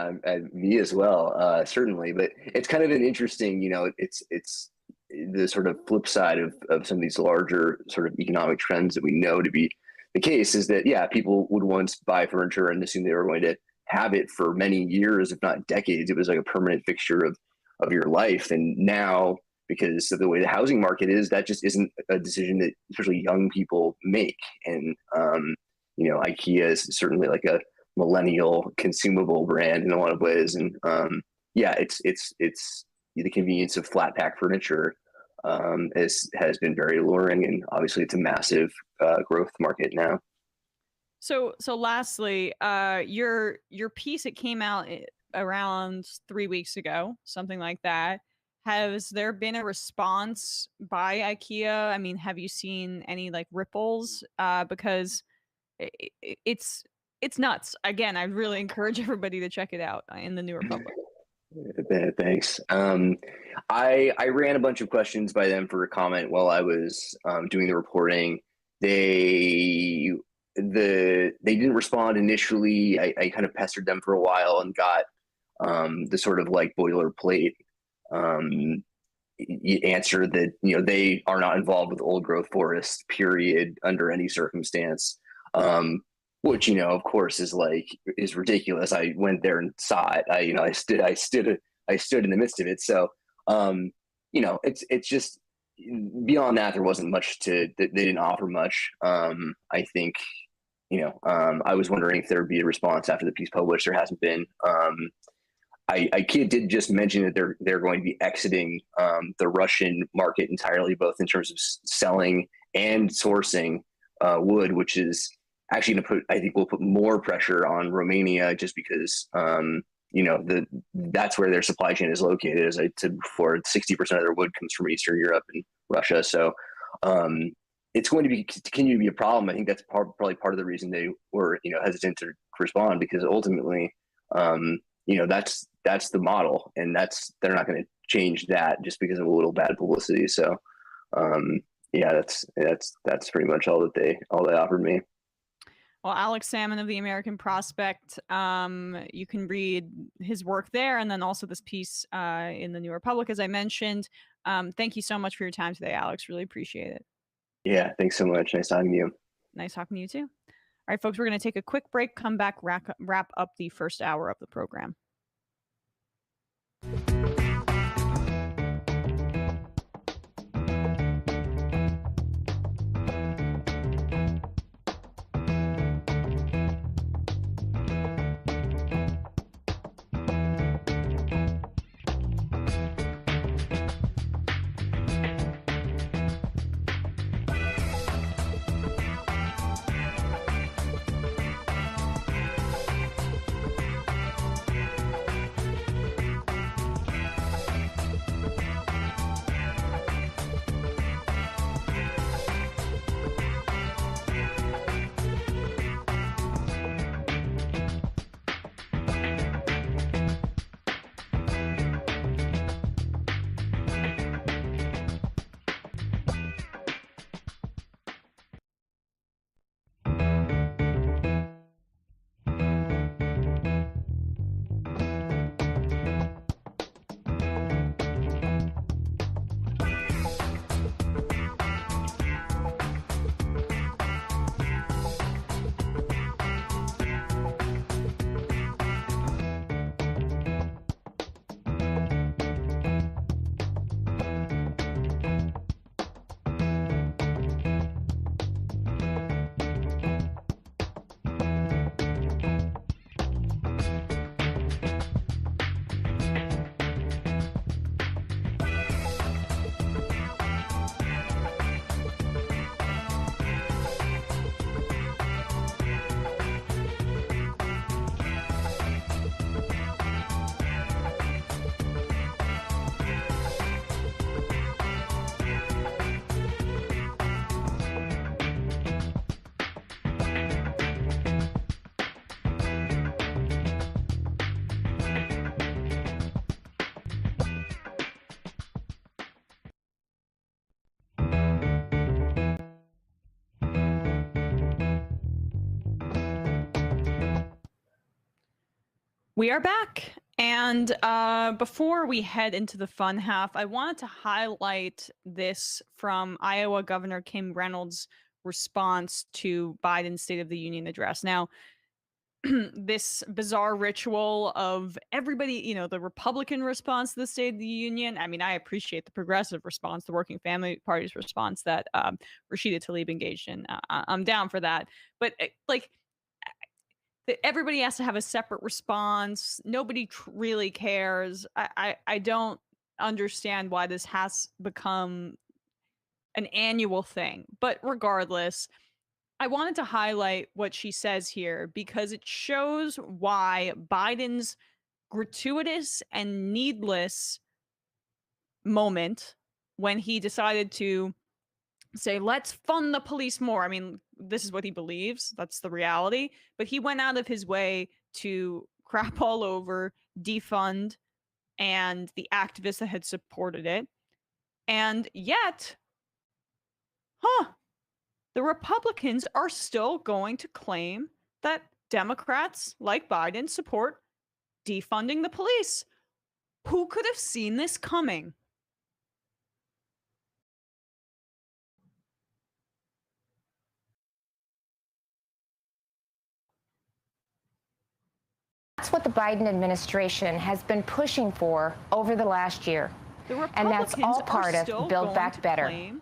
S7: me as well, certainly. But it's kind of an interesting, it's the sort of flip side of some of these larger sort of economic trends that we know to be the case is that, people would once buy furniture and assume they were going to have it for many years, if not decades. It was like a permanent fixture of your life. And now, because of the way the housing market is, that just isn't a decision that especially young people make. And, Ikea is certainly like a millennial consumable brand in a lot of ways. And it's the convenience of flat pack furniture has been very alluring, and obviously it's a massive growth market now.
S6: So lastly, your piece, it came out around 3 weeks ago, something like that. Has there been a response by IKEA? I mean, have you seen any like ripples? Because it's nuts. Again, I really encourage everybody to check it out in the New Republic.
S7: Thanks. I ran a bunch of questions by them for a comment while I was doing the reporting. They didn't respond initially. I kind of pestered them for a while and got the sort of like boilerplate answer that they are not involved with old growth forests, period, under any circumstance. Which of course is ridiculous. I went there and saw it. I stood in the midst of it. So it's just beyond that. There wasn't much they didn't offer much. I think I was wondering if there would be a response after the piece published. There hasn't been. IKEA did just mention that they're going to be exiting the Russian market entirely, both in terms of selling and sourcing wood, which is actually going to will put more pressure on Romania, just because that's where their supply chain is located. As I said before, 60% of their wood comes from Eastern Europe and Russia. So it's going to continue to be a problem. I think that's probably part of the reason they were hesitant to respond, because ultimately that's the model, and they're not going to change that just because of a little bad publicity. So that's pretty much all they offered me.
S6: Well, Alex Sammon of the American Prospect, you can read his work there, and then also this piece in the New Republic, as I mentioned. Thank you so much for your time today, Alex. Really appreciate it.
S7: Yeah, thanks so much. Nice talking to you.
S6: Nice talking to you too. All right, folks, we're going to take a quick break, come back, wrap up the first hour of the program. We are back. And before we head into the fun half, I wanted to highlight this from Iowa Governor Kim Reynolds' response to Biden's State of the Union address. Now, this bizarre ritual of everybody, you know, the Republican response to the State of the Union. I mean, I appreciate the progressive response, the Working Family Party's response that Rashida Tlaib engaged in. I'm down for that. But like, everybody has to have a separate response. Nobody really cares. I don't understand why this has become an annual thing. But regardless, I wanted to highlight what she says here because it shows why Biden's gratuitous and needless moment when he decided to say, let's fund the police more. I mean, this is what he believes. That's the reality. But he went out of his way to crap all over, defund, and the activists that had supported it. And yet, the Republicans are still going to claim that Democrats like Biden support defunding the police. Who could have seen this coming?
S8: That's what the Biden administration has been pushing for over the last year. And that's all part of Build Back Better.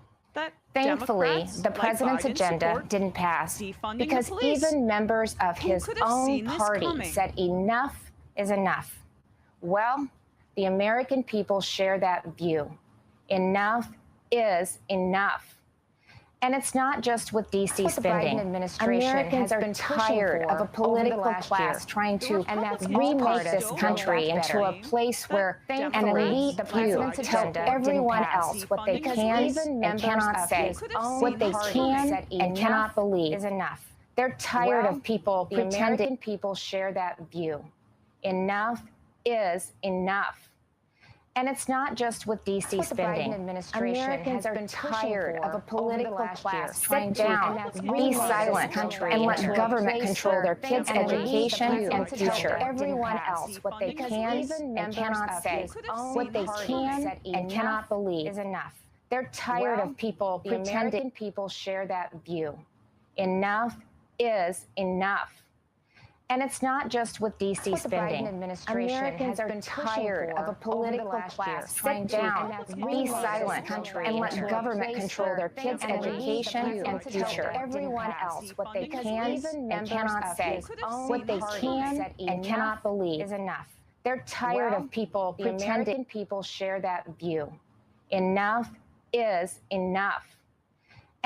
S8: Thankfully, the president's agenda didn't pass because even members of his own party said enough is enough. Well, the American people share that view. Enough is enough. And it's not just with D.C. spending. Americans are tired of a political class trying to remake this country into a place where an elite few tell everyone else what they can and cannot say, what they can and cannot believe. They're tired of people pretending. The American people share that view. Enough is enough. And it's not just with D.C. spending. Americans are tired of a political class trying to be silent and let government control their kids' education and future. Everyone else what they can and cannot say, what they can and cannot believe. They're tired of people pretending. The American people share that view. Enough is enough. And it's not just with D.C. spending. Americans are tired of a political class trying to be silent and let government control their kids' education and future. Everyone else what they can and cannot say, what they can and cannot believe. They're tired of people pretending. The American people share that view. Enough is enough.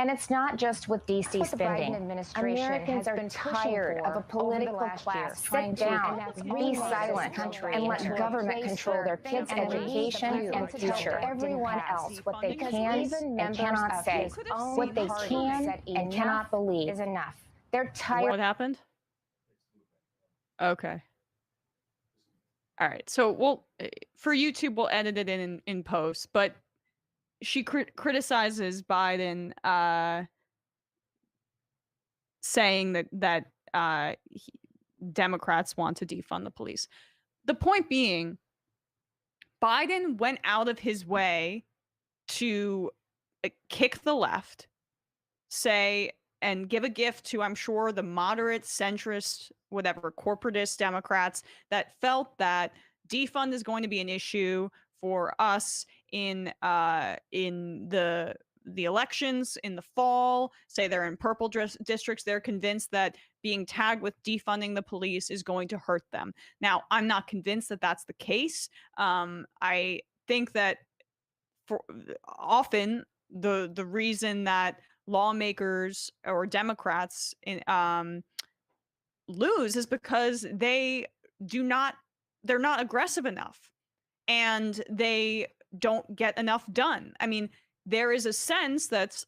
S8: And it's not just with D.C. spending. Americans are tired of a political class trying to be silent and let government control their kids' education and future. Everyone else what they can and cannot say, what they can and cannot believe. They're tired.
S6: What happened? Okay. All right. So we'll, for YouTube, we'll edit it in post, but she criticizes Biden, saying that Democrats want to defund the police. The point being, Biden went out of his way to kick the left, say, and give a gift to, I'm sure, the moderate, centrist, whatever, corporatist Democrats that felt that defund is going to be an issue for us in the elections in the fall. Say they're in purple districts. They're convinced that being tagged with defunding the police is going to hurt them. Now, I'm not convinced that that's the case. I think that often the reason that lawmakers or Democrats lose is because they're not aggressive enough and they don't get enough done. I mean, there is a sense that's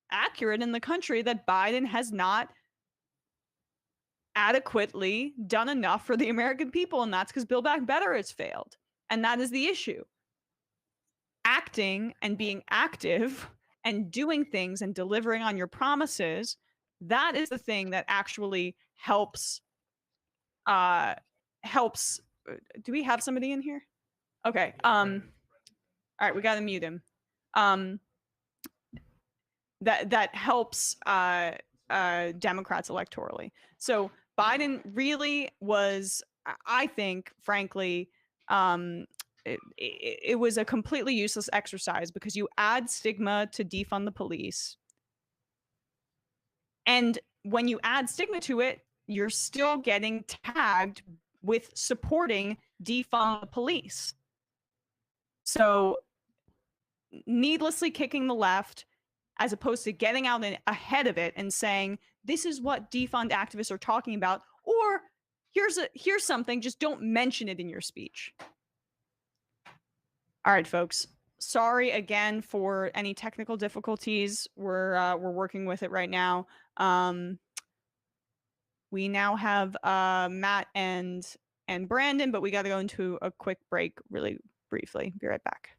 S6: accurate in the country that Biden has not adequately done enough for the American people, and that's because Build Back Better has failed. And that is the issue. Acting and being active and doing things and delivering on your promises, that is the thing that actually helps do we have somebody in here? Okay. All right, we got to mute him. That helps Democrats electorally. So Biden really was, I think, frankly, it was a completely useless exercise because you add stigma to defund the police. And when you add stigma to it, you're still getting tagged with supporting defund the police. So needlessly kicking the left, as opposed to getting out ahead of it and saying, this is what defund activists are talking about, or here's something, just don't mention it in your speech. All right, folks. Sorry again for any technical difficulties. We're working with it right now. We now have Matt and Brandon, but we got to go into a quick break really briefly. Be right back.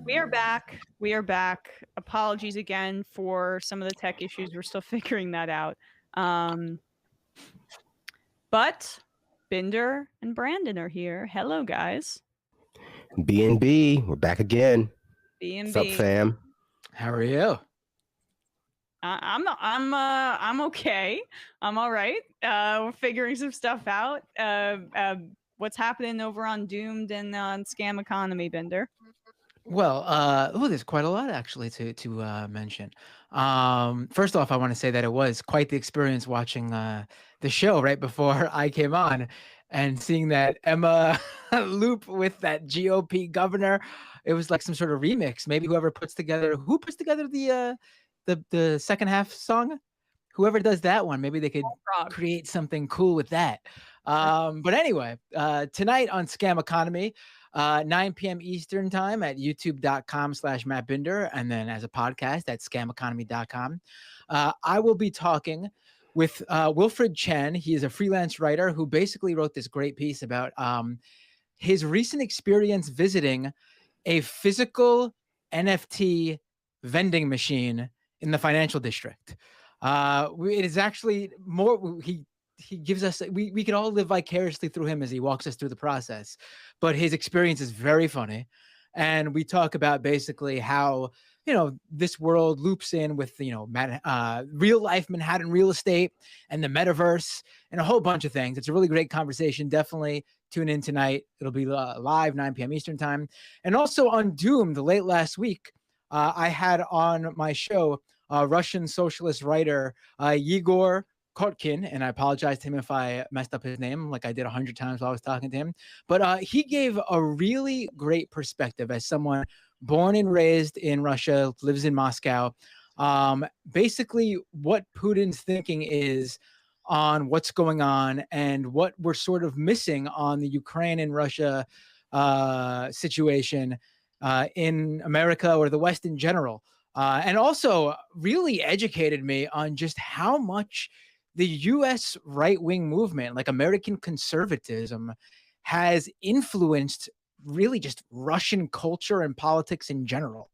S6: We are back. We are back. Apologies again for some of the tech issues. We're still figuring that out. But Binder and Brandon are here. Hello, guys.
S9: B&B, we're back again.
S6: B&B.
S9: What's up, fam?
S10: How are you?
S6: I'm okay. I'm all right. We're figuring some stuff out. What's happening over on Doomed and on Scam Economy, Binder?
S10: Well, there's quite a lot actually to mention. First off, I want to say that it was quite the experience watching the show right before I came on and seeing that Emma loop with that GOP governor. It was like some sort of remix. Maybe who puts together the second half song, whoever does that one, maybe they could create something cool with that. But anyway, tonight on Scam Economy, 9 p.m. Eastern time at youtube.com/MattBinder, and then as a podcast at scameconomy.com. I will be talking with Wilfred Chen. He is a freelance writer who basically wrote this great piece about his recent experience visiting a physical NFT vending machine in the financial district. It is actually more, he gives us, we could all live vicariously through him as he walks us through the process, but his experience is very funny. And we talk about basically how, this world loops in with, real life Manhattan real estate and the metaverse and a whole bunch of things. It's a really great conversation. Definitely tune in tonight. It'll be live 9 p.m. Eastern time. And also on Doomed late last week, I had on my show Russian socialist writer Yegor Kotkin, and I apologize to him if I messed up his name like I did 100 times while I was talking to him. But he gave a really great perspective as someone born and raised in Russia, lives in Moscow. Basically, what Putin's thinking is on what's going on and what we're sort of missing on the Ukraine and Russia situation in America or the West in general. And also really educated me on just how much the U.S. right-wing movement, like American conservatism, has influenced really just Russian culture and politics in general.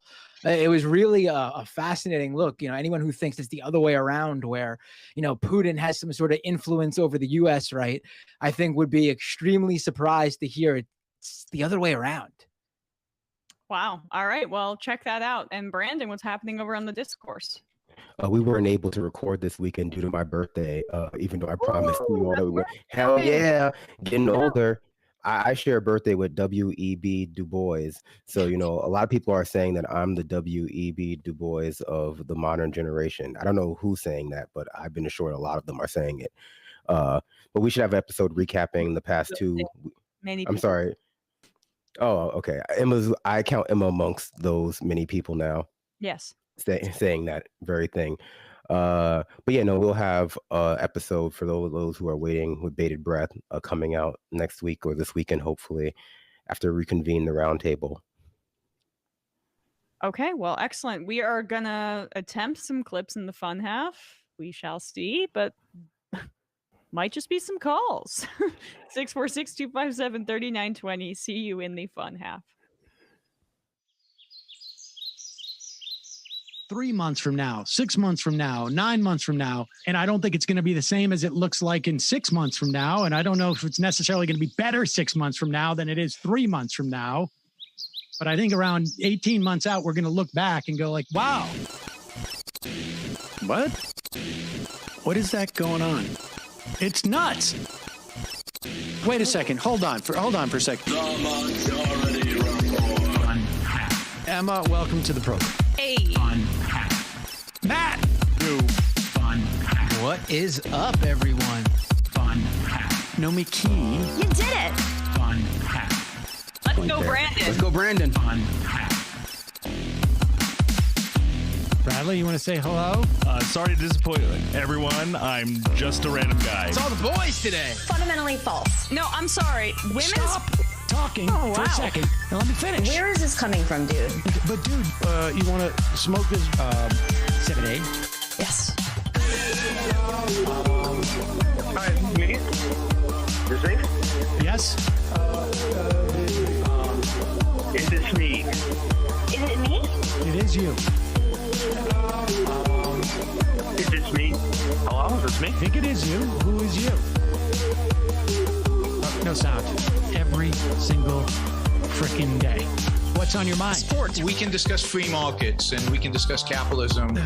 S10: It was really a fascinating look. You know, anyone who thinks it's the other way around, where, you know, Putin has some sort of influence over the U.S., right, I think would be extremely surprised to hear it's the other way around.
S6: Wow. All right. Well, check that out. And Brandon, what's happening over on the discourse?
S9: We weren't able to record this weekend due to my birthday, even though I promised you all that we were. Hell yeah, getting older. I share a birthday with W.E.B. Du Bois. So, you know, a lot of people are saying that I'm the W.E.B. Du Bois of the modern generation. I don't know who's saying that, but I've been assured a lot of them are saying it. But we should have an episode recapping the past two. I'm sorry. Oh, okay. I count Emma amongst those many people now.
S6: Yes.
S9: Saying that very thing. But yeah, no, we'll have an episode for those who are waiting with bated breath coming out next week or this weekend, hopefully, after we reconvene the roundtable.
S6: Okay, well, excellent. We are going to attempt some clips in the fun half. We shall see, but might just be some calls. 646-257-3920. See you in the fun half.
S11: 3 months from now, 6 months from now, 9 months from now. And I don't think it's going to be the same as it looks like in 6 months from now. And I don't know if it's necessarily going to be better 6 months from now than it is 3 months from now. But I think around 18 months out, we're going to look back and go like, wow. What? What is that going on? It's nuts. Wait a second. Hold on for a second.
S2: The Majority Report.
S11: Emma, welcome to the program.
S6: Hey.
S11: Matt.
S10: What is up, everyone?
S11: Nomi Key.
S12: You did it.
S6: Let's go, Brandon.
S9: Let's go, Brandon.
S11: Bradley, you want to say hello?
S13: Sorry to disappoint everyone. I'm just a random guy.
S10: It's all the boys today.
S12: Fundamentally false.
S6: No, I'm sorry. Women's...
S11: Stop talking for a second. Now let me finish.
S12: Where is this coming from, dude?
S11: But dude, you want to smoke this 7A?
S12: Yes.
S4: Hi, me? Is it?
S11: Yes.
S4: Is this me?
S12: Is it me?
S11: It is you.
S4: Is this me? Hello, is this me?
S11: I think it is you. Who is you? No sound. Every single freaking day. What's on your mind?
S3: Sports. We can discuss free markets and we can discuss capitalism.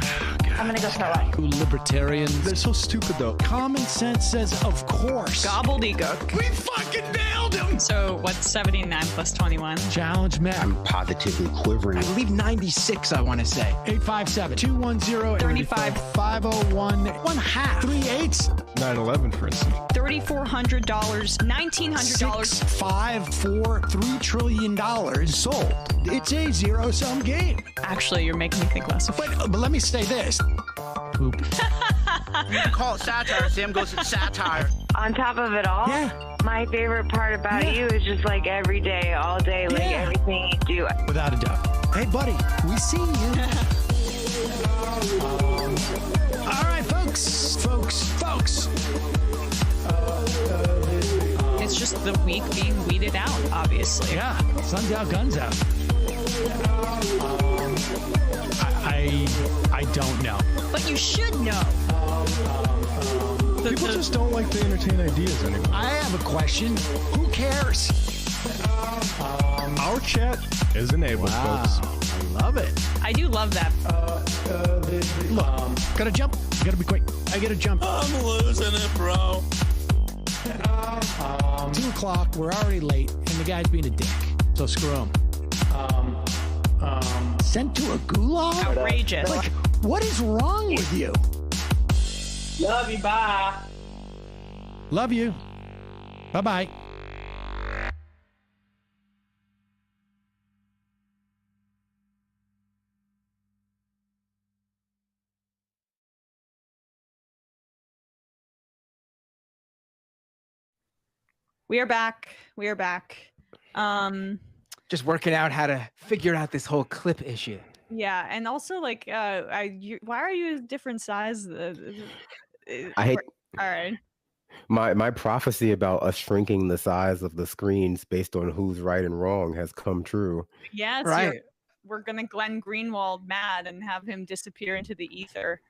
S12: I'm gonna go throw up.
S11: Libertarians.
S13: They're so stupid, though.
S11: Common sense says, of course.
S6: Gobbledygook.
S11: We fucking nailed him.
S6: So what's 79 plus 21?
S11: Challenge Matt.
S9: I'm positively quivering.
S10: I believe 96, I want to say.
S11: 857-210-501. 1/2. 3/8.
S13: 9/11, for instance.
S6: $3,400, $1,900.
S11: 6, 5, 4, $3 trillion sold. It's a zero-sum game.
S6: Actually, you're making me think less of it.
S11: But let me say this. Poop.
S14: Call it satire. Sam goes, it's satire.
S15: On top of it all, my favorite part about you is just like every day, all day, like everything you do.
S11: Without a doubt. Hey, buddy, we see you. All right, folks.
S6: It's just the weak being weeded out, obviously.
S11: Yeah, sun's out, guns out. I don't know.
S6: But you should know.
S13: People just don't like to entertain ideas anymore.
S11: I have a question. Who cares?
S13: Our chat is enabled, folks.
S11: I love it.
S6: I do love that.
S11: Look, gotta jump. Gotta be quick. I gotta jump.
S2: I'm losing it, bro.
S11: 2 o'clock. We're already late, and the guy's being a dick. So screw him. Sent to a gulag?
S6: Outrageous.
S11: Like, what is wrong with you?
S1: Love you. Bye.
S11: Love you. Bye-bye.
S6: We are back. We are back.
S10: Just working out how to figure out this whole clip issue.
S6: Yeah, and also like, why are you a different size?
S9: I hate.
S6: All right.
S9: My prophecy about us shrinking the size of the screens based on who's right and wrong has come true.
S6: Yes,
S10: right.
S6: We're gonna Glenn Greenwald mad and have him disappear into the ether.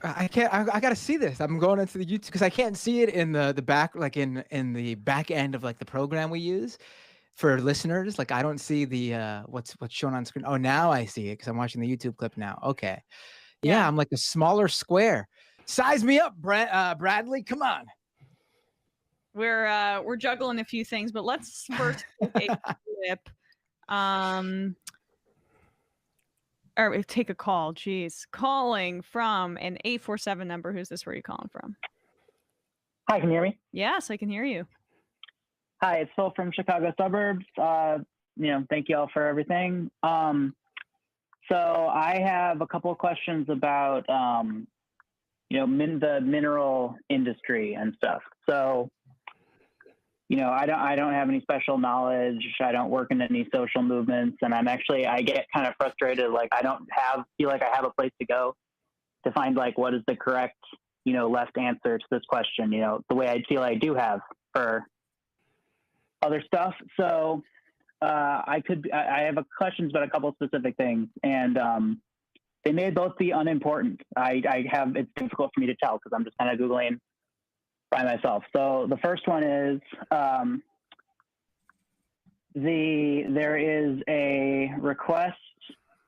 S10: I can't. I gotta see this. I'm going into the YouTube because I can't see it in the back, like in the back end of like the program we use for listeners. Like I don't see the what's shown on screen. Oh, now I see it because I'm watching the YouTube clip now. Okay, yeah, I'm like a smaller square. Size me up, Bradley. Come on.
S6: We're juggling a few things, but let's first take a clip. Or take a call. Jeez, calling from an 847 number. Who's this? Where are you calling from?
S16: Hi, can you hear me?
S6: Yes, I can hear you.
S16: Hi, it's Phil from Chicago suburbs. Thank you all for everything. So I have a couple of questions about, the mineral industry and stuff. So, I don't have any special knowledge. I don't work in any social movements, and I get kind of frustrated. Like I don't feel like I have a place to go to find like what is the correct, left answer to this question. The way I feel I do have for other stuff. So I have questions about a couple of specific things, and they may both be unimportant. It's difficult for me to tell because I'm just kind of Googling by myself. So the first one is there is a request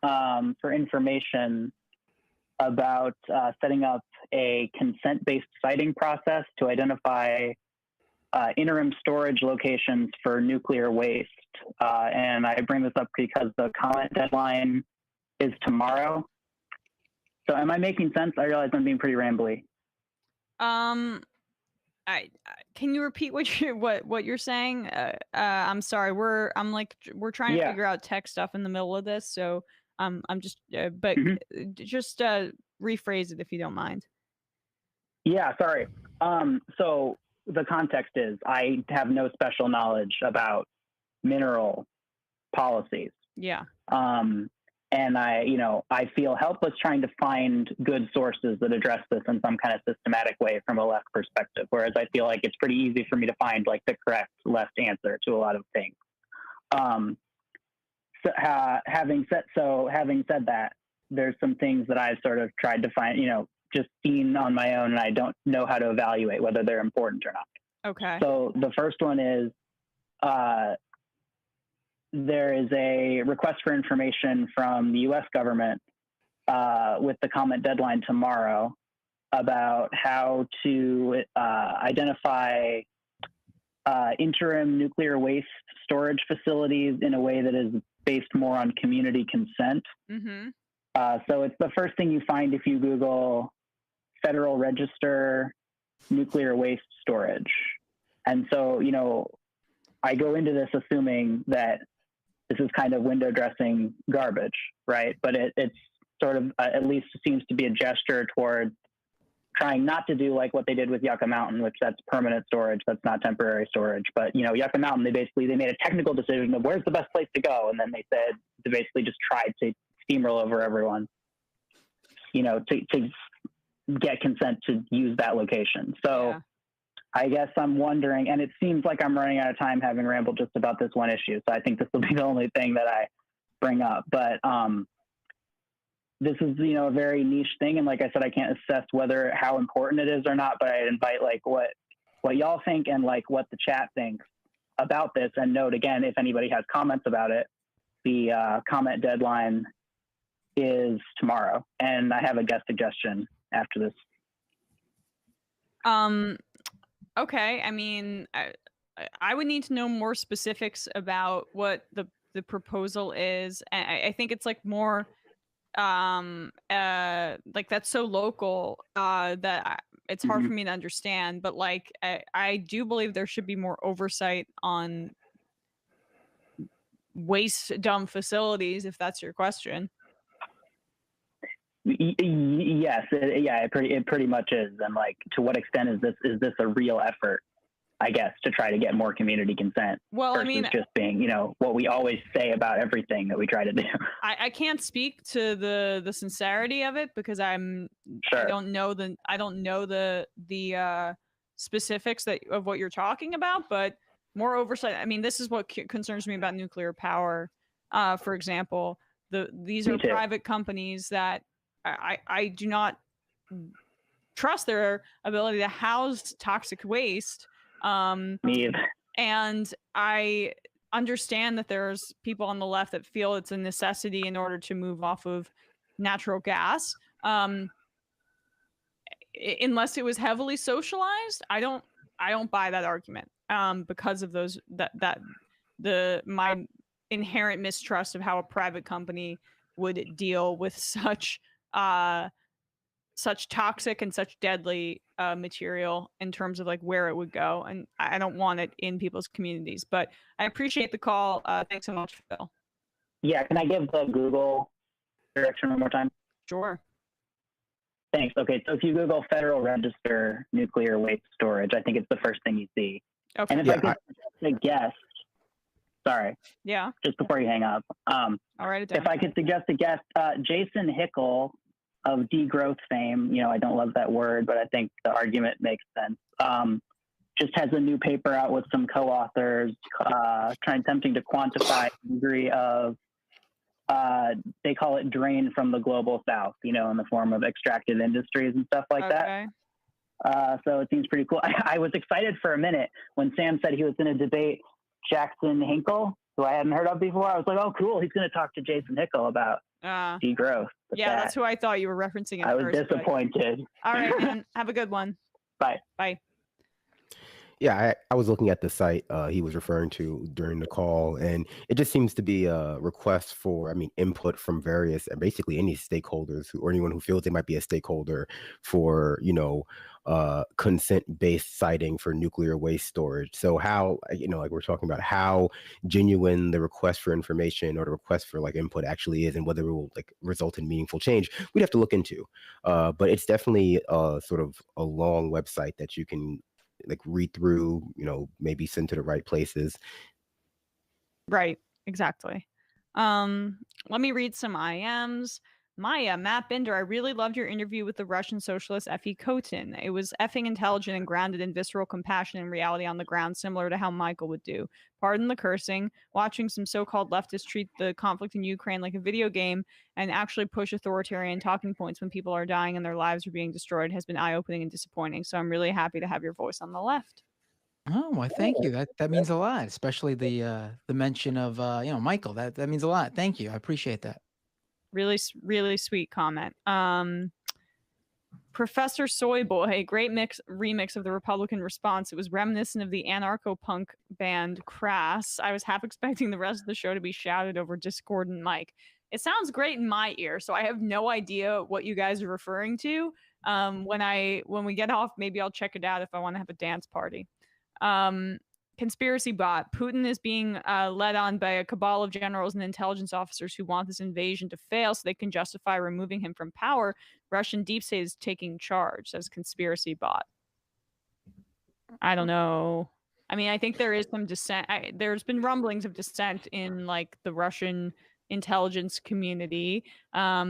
S16: for information about setting up a consent-based siting process to identify interim storage locations for nuclear waste. And I bring this up because the comment deadline is tomorrow. So am I making sense? I realize I'm being pretty rambly.
S6: Can you repeat what you're saying? I'm sorry. We're trying to figure out tech stuff in the middle of this, so I'm just just rephrase it if you don't mind.
S16: Yeah, sorry. So the context is I have no special knowledge about mineral policies.
S6: Yeah.
S16: And I feel helpless trying to find good sources that address this in some kind of systematic way from a left perspective. Whereas I feel like it's pretty easy for me to find like the correct left answer to a lot of things. Having said that, there's some things that I've sort of tried to find, just seen on my own, and I don't know how to evaluate whether they're important or not.
S6: Okay.
S16: So the first one is, there is a request for information from the U.S. government with the comment deadline tomorrow about how to identify interim nuclear waste storage facilities in a way that is based more on community consent.
S6: Mm-hmm.
S16: So it's the first thing you find if you Google Federal Register nuclear waste storage. And so, I go into this assuming that this is kind of window dressing garbage, right? But it's sort of, at least seems to be a gesture toward trying not to do like what they did with Yucca Mountain, which that's permanent storage, that's not temporary storage. But, Yucca Mountain, they made a technical decision of where's the best place to go. And then they said, they basically just tried to steamroll over everyone, to get consent to use that location. So yeah. I guess I'm wondering, and it seems like I'm running out of time having rambled just about this one issue. So I think this will be the only thing that I bring up. But this is, a very niche thing. And like I said, I can't assess how important it is or not, but I invite like what y'all think and like what the chat thinks about this. And note again, if anybody has comments about it, the comment deadline is tomorrow. And I have a guest suggestion after this.
S6: Okay. I mean, I would need to know more specifics about what the proposal is. I think it's like more like that's so local that it's hard for me to understand. But like, I do believe there should be more oversight on waste dump facilities, if that's your question.
S16: Yes, it pretty much is. And like, to what extent is this a real effort, I guess, to try to get more community consent?
S6: Well,
S16: versus
S6: I mean,
S16: just being, what we always say about everything that we try to do.
S6: I can't speak to the sincerity of it because I don't know the specifics of what you're talking about, but more oversight. I mean, this is what concerns me about nuclear power. For example, these are private companies that I do not trust their ability to house toxic waste.
S16: Me either.
S6: And I understand that there's people on the left that feel it's a necessity in order to move off of natural gas. Unless it was heavily socialized, I don't buy that argument. Because of those my inherent mistrust of how a private company would deal with such toxic and such deadly material in terms of like where it would go, and I don't want it in people's communities. But I appreciate the call. Thanks so much, Phil.
S16: Yeah, can I give the Google direction one more time?
S6: Sure.
S16: Thanks. Okay, so if you Google Federal Register nuclear waste storage, I think it's the first thing you see.
S6: Okay.
S16: And if I could suggest, sorry.
S6: Yeah.
S16: Just before you hang up.
S6: I'll write it down.
S16: If I could suggest a guest, Jason Hickel of degrowth fame, I don't love that word, but I think the argument makes sense. Just has a new paper out with some co-authors attempting to quantify the degree of, they call it drain from the global south, in the form of extractive industries and stuff like that. So it seems pretty cool. I was excited for a minute when Sam said he was going to debate Jackson Hinkle, who I hadn't heard of before. I was like, oh, cool. He's going to talk to Jason Hickel about degrowth.
S6: Yeah, that's who I thought you were referencing.
S16: I was disappointed.
S6: All right, man. Have a good one.
S16: Bye.
S6: Bye.
S9: Yeah, I was looking at the site he was referring to during the call, and it just seems to be a request for, input from various, basically any stakeholders or anyone who feels they might be a stakeholder for, consent-based siting for nuclear waste storage. So how, like we're talking about, how genuine the request for information or the request for like input actually is, and whether it will like result in meaningful change, we'd have to look into. But it's definitely sort of a long website that you can like read through, maybe send to the right places.
S6: Right, exactly. Let me read some IMs. Maya, Matt Binder, I really loved your interview with the Russian socialist Effie Kotin. It was effing intelligent and grounded in visceral compassion and reality on the ground, similar to how Michael would do. Pardon the cursing. Watching some so-called leftists treat the conflict in Ukraine like a video game and actually push authoritarian talking points when people are dying and their lives are being destroyed has been eye-opening and disappointing. So I'm really happy to have your voice on the left.
S10: Oh, well, thank you. That means a lot, especially the mention of Michael. That means a lot. Thank you. I appreciate that.
S6: Really, really sweet comment. Professor Soyboy, great remix of the Republican response. It was reminiscent of the anarcho-punk band Crass. I was half expecting the rest of the show to be shouted over discordant mic. It sounds great in my ear, so I have no idea what you guys are referring to. When we get off, maybe I'll check it out if I want to have a dance party. Conspiracy bot. Putin is being led on by a cabal of generals and intelligence officers who want this invasion to fail so they can justify removing him from power. Russian deep state is taking charge, says conspiracy bot. I don't know. I mean, I think there is some dissent. There's been rumblings of dissent in like the Russian intelligence community. I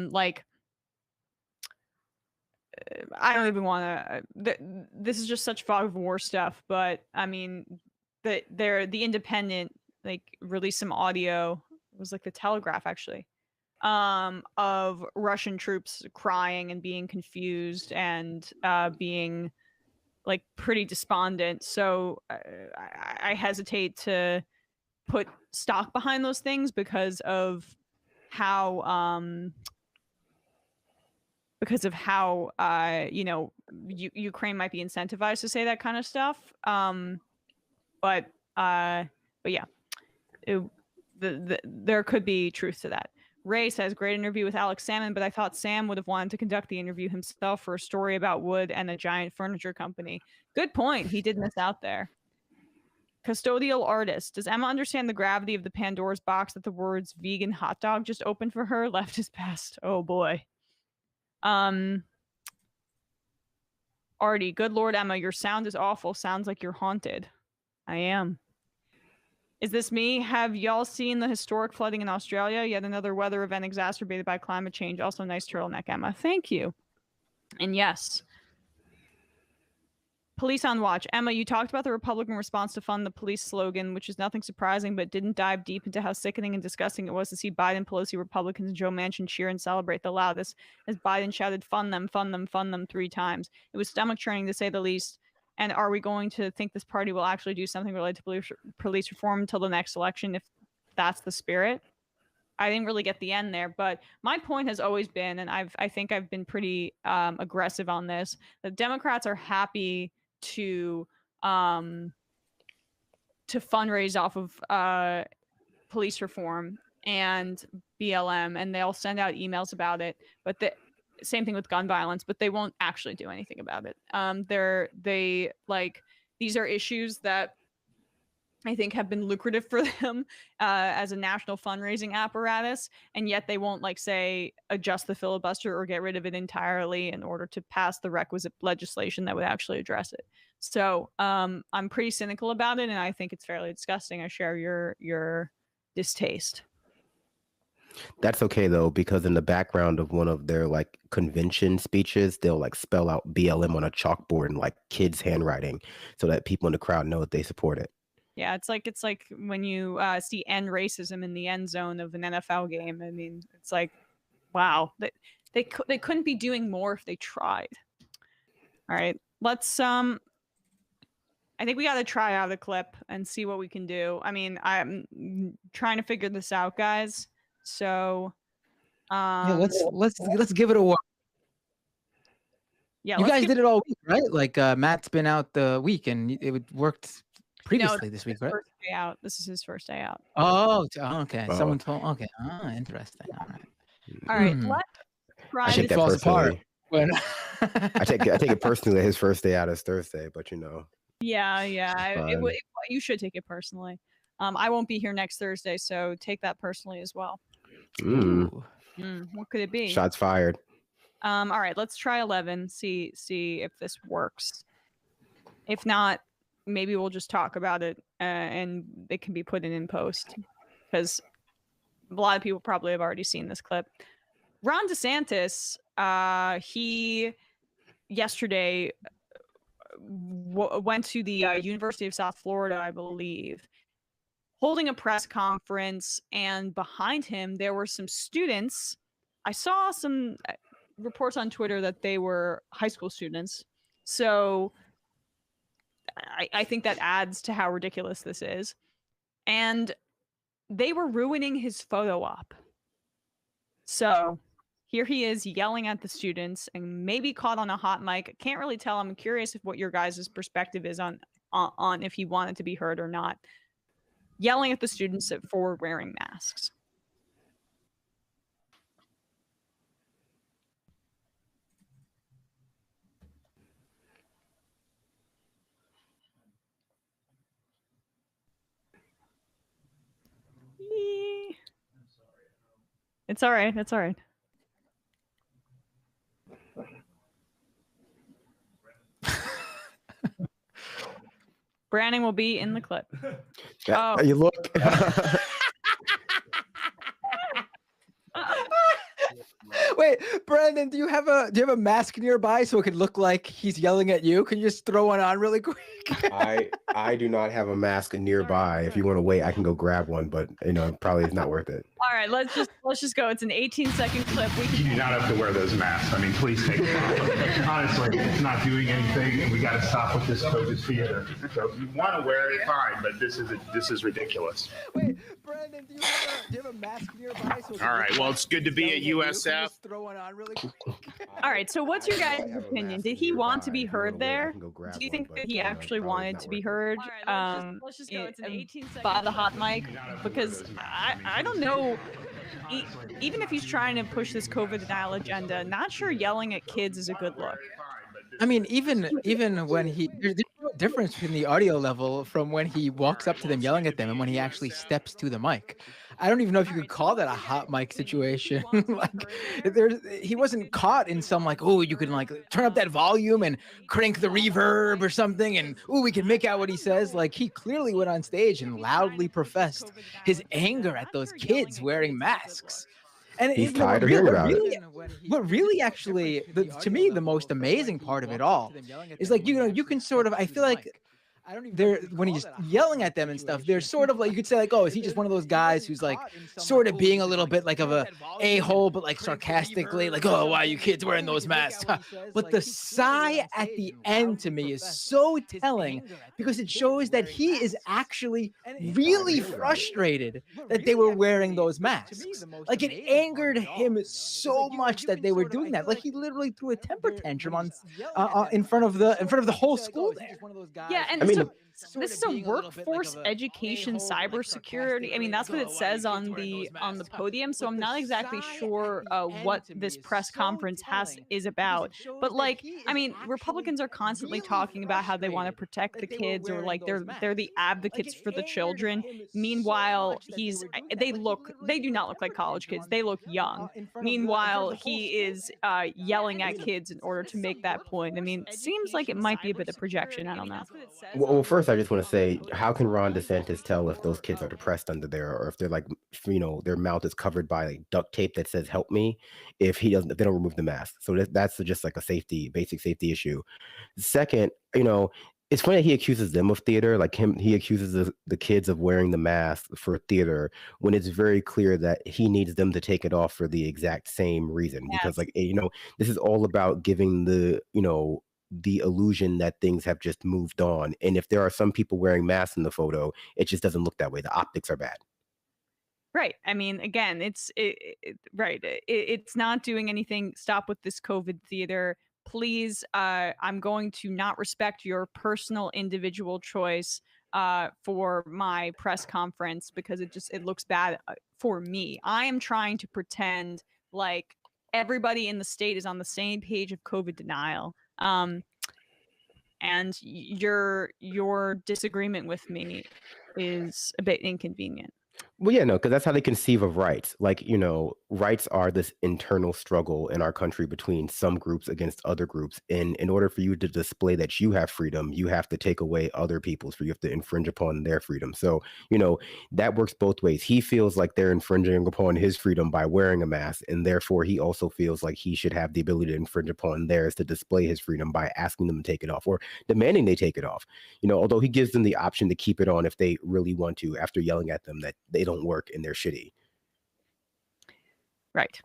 S6: don't even want to. This is just such fog of war stuff, but I mean, the Independent released some audio. It was like the Telegraph actually, of Russian troops crying and being confused and being like pretty despondent. So I hesitate to put stock behind those things because of how Ukraine might be incentivized to say that kind of stuff. But yeah, there could be truth to that. Ray says, great interview with Alex Sammon, but I thought Sam would have wanted to conduct the interview himself for a story about wood and a giant furniture company. Good point. He did miss out there. Custodial artist. Does Emma understand the gravity of the Pandora's box that the words vegan hot dog just opened for her? Left is past. Oh boy. Artie, good Lord, Emma, your sound is awful. Sounds like you're haunted. I am. Is this me? Have y'all seen the historic flooding in Australia? Yet another weather event exacerbated by climate change. Also, nice turtleneck, Emma. Thank you. And yes. Police on watch. Emma, you talked about the Republican response to fund the police slogan, which is nothing surprising, but didn't dive deep into how sickening and disgusting it was to see Biden, Pelosi, Republicans, and Joe Manchin cheer and celebrate the loudest as Biden shouted, fund them, fund them, fund them 3 times. It was stomach-churning to say the least. And are we going to think this party will actually do something related to police reform until the next election if that's the spirit? I didn't really get the end there, but my point has always been, and I think I've been pretty aggressive on this, that Democrats are happy to fundraise off of police reform and BLM, and they'll send out emails about it, but the same thing with gun violence, but they won't actually do anything about it. These are issues that I think have been lucrative for them as a national fundraising apparatus, and yet they won't say adjust the filibuster or get rid of it entirely in order to pass the requisite legislation that would actually address it. So I'm pretty cynical about it, and I think it's fairly disgusting. I share your distaste.
S9: That's okay though, because in the background of one of their convention speeches, they'll spell out BLM on a chalkboard in kids' handwriting, so that people in the crowd know that they support it.
S6: Yeah, it's like when you see end racism in the end zone of an NFL game. I mean, it's wow, they couldn't be doing more if they tried. All right, let's I think we got to try out a clip and see what we can do. I mean, I'm trying to figure this out, guys. So,
S10: yeah, let's give it a whirl.
S6: Yeah,
S10: you guys did it all week, right? Matt's been out the week, and it worked previously this week, right?
S6: First day out. This is his first day out.
S10: Oh, okay. Oh. Someone told. Okay, interesting.
S6: All right. Let's try.
S9: I take that personally. I take it personally that his first day out is Thursday, but
S6: Yeah. You should take it personally. I won't be here next Thursday, so take that personally as well. What could it be?
S9: Shots fired.
S6: All right, let's try 11. See if this works. If not, maybe we'll just talk about it and it can be put in post, because a lot of people probably have already seen this clip. Ron DeSantis, he yesterday went to the University of South Florida, I believe, holding a press conference, and behind him there were some students. I saw some reports on Twitter that they were high school students. So I think that adds to how ridiculous this is. And they were ruining his photo op. So here he is yelling at the students and maybe caught on a hot mic. Can't really tell. I'm curious what your guys' perspective is on if he wanted to be heard or not. Yelling at the students for wearing masks. It's all right. It's all right. Brandon will be in the clip.
S9: Oh. You look.
S10: Wait, Brandon, do you have a mask nearby so it could look like he's yelling at you? Can you just throw one on really quick?
S9: I do not have a mask nearby. If you want to wait, I can go grab one, but probably it's not worth it.
S6: All right, let's just go. It's an 18-second clip.
S17: You do not have to wear those masks. I mean, please take them off. Honestly, it's not doing anything, and we got to stop with this coach's theater. So if you want to wear it, fine, but this is ridiculous.
S10: Wait, Brandon, do you have a mask nearby? So
S18: all right. Well, it's good to be at USF.
S10: throw one on really quick.
S6: All right. So, what's your guys' opinion? Did he want to be heard there? Do you think that he actually wanted to be heard? Let's just go. It's an 18-second by the hot mic, because I don't know. Even if he's trying to push this COVID denial agenda, not sure yelling at kids is a good look.
S10: I mean, even when there's no difference between the audio level from when he walks up to them yelling at them and when he actually steps to the mic. I don't even know if you could call that a hot mic situation. Like, he wasn't caught in some like, oh, you can like turn up that volume and crank the reverb or something, and oh, we can make out what he says. Like, he clearly went on stage and loudly professed his anger at those kids wearing masks. And
S9: he's tired of hearing about it.
S10: What really actually, to me, the most amazing part of it all is like, you can sort of, I feel like when he's yelling at them and stuff, they're sort of like, you could say like, oh, is he just one of those guys who's like sort of being a little bit like of a-hole, but like sarcastically, like, oh, why are you kids wearing those masks? But the sigh at the end to me is so telling, because it shows that he is actually really frustrated that they were wearing those masks. Like, it angered him so much that they were doing that. Like, he literally threw a temper tantrum on in front of the whole school there.
S6: Yeah, and this is a workforce education cybersecurity. I mean, that's what it says on the podium. So I'm not exactly sure what this press conference is about. But like, I mean, Republicans are constantly talking about how they want to protect the kids, or like they're the advocates for the children. Meanwhile, they do not look like college kids. They look young. Meanwhile, he is yelling at kids in order to make that point. I mean, seems like it might be a bit of projection. I don't know.
S9: Well, first, I just want to say, how can Ron DeSantis tell if those kids are depressed under there, or if they're like, their mouth is covered by like duct tape that says "help me"? If they don't remove the mask, so that's just like a basic safety issue. Second, it's funny that he accuses them of theater, like he accuses the kids of wearing the mask for theater, when it's very clear that he needs them to take it off for the exact same reason. Yes. Because like, this is all about giving the illusion that things have just moved on. And if there are some people wearing masks in the photo, it just doesn't look that way. The optics are bad.
S6: Right. I mean, again, right. It's not doing anything. Stop with this COVID theater. Please, I'm going to not respect your personal individual choice for my press conference, because it looks bad for me. I am trying to pretend like everybody in the state is on the same page of COVID denial. And your disagreement with me is a bit inconvenient.
S9: Well, yeah, no, because that's how they conceive of rights. Like, rights are this internal struggle in our country between some groups against other groups. And in order for you to display that you have freedom, you have to take away other people's, you have to infringe upon their freedom. So, that works both ways. He feels like they're infringing upon his freedom by wearing a mask, and therefore he also feels like he should have the ability to infringe upon theirs to display his freedom by asking them to take it off or demanding they take it off. Although he gives them the option to keep it on if they really want to, after yelling at them that they don't work and they're shitty.
S6: Right.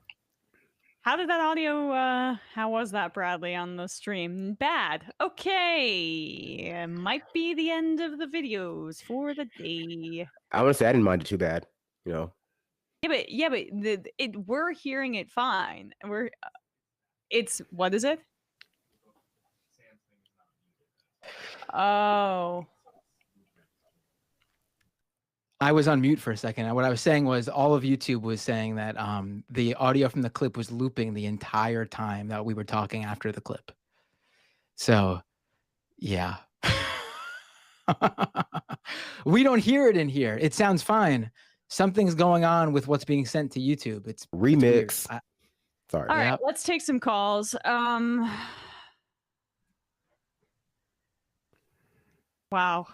S6: How did that audio, how was that, Bradley, on the stream? Bad. Okay. Might be the end of the videos for the day.
S9: I want to say I didn't mind it too bad,
S6: Yeah, but we're hearing it fine. What is it? Oh.
S10: I was on mute for a second. What I was saying was, all of YouTube was saying that the audio from the clip was looping the entire time that we were talking after the clip. So, yeah. We don't hear it in here. It sounds fine. Something's going on with what's being sent to YouTube. It's
S9: remix.
S6: Sorry. All right, let's take some calls. Wow.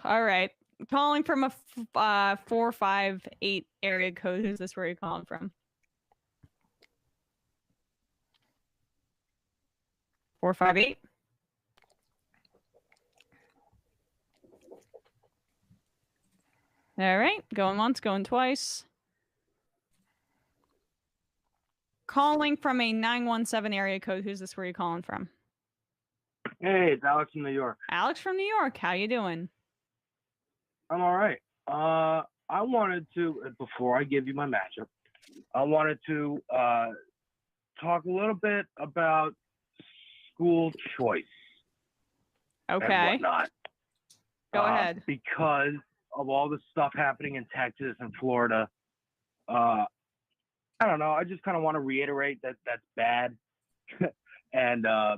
S6: All right. Calling from a 458 area code. Who's this? Where are you calling from? 458. All right, going once, going twice. Calling from a 917 area code. Who's this? Where are you calling from?
S18: Hey, it's Alex from New York.
S6: Alex from New York. How you doing?
S18: I'm all right. I wanted to, before I give you my matchup, I wanted to talk a little bit about school choice.
S6: Okay.
S18: And whatnot.
S6: Go ahead.
S18: Because of all the stuff happening in Texas and Florida, I don't know. I just kind of want to reiterate that that's bad. And I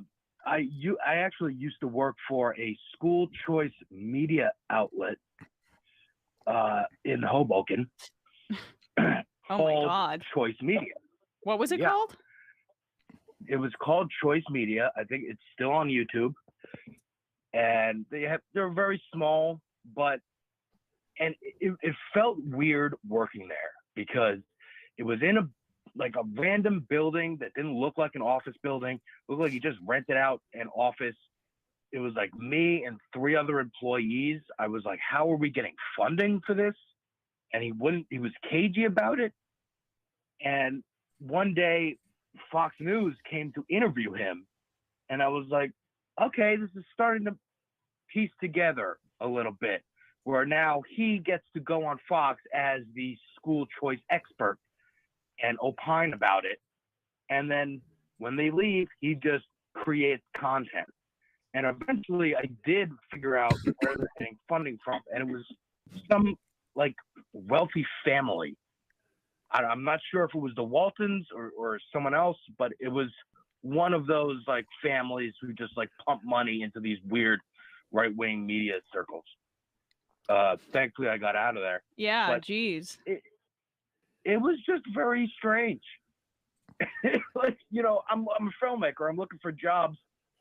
S18: actually used to work for a school choice media outlet in Hoboken.
S6: Oh my God.
S18: Choice Media.
S6: What was it called?
S18: It was called Choice Media. I think it's still on YouTube. And they're very small, but it felt weird working there because it was in a random building that didn't look like an office building. It looked like you just rented out an office. It was like me and 3 other employees. I was like, how are we getting funding for this? And he was cagey about it. And one day Fox News came to interview him. And I was like, okay, this is starting to piece together a little bit, where now he gets to go on Fox as the school choice expert and opine about it. And then when they leave, he just creates content. And eventually I did figure out where they're getting funding from. And it was some wealthy family. I'm not sure if it was the Waltons or someone else, but it was one of those families who just pump money into these weird right-wing media circles. Thankfully I got out of there.
S6: Yeah,
S18: but
S6: geez.
S18: It was just very strange. I'm a filmmaker. I'm looking for jobs,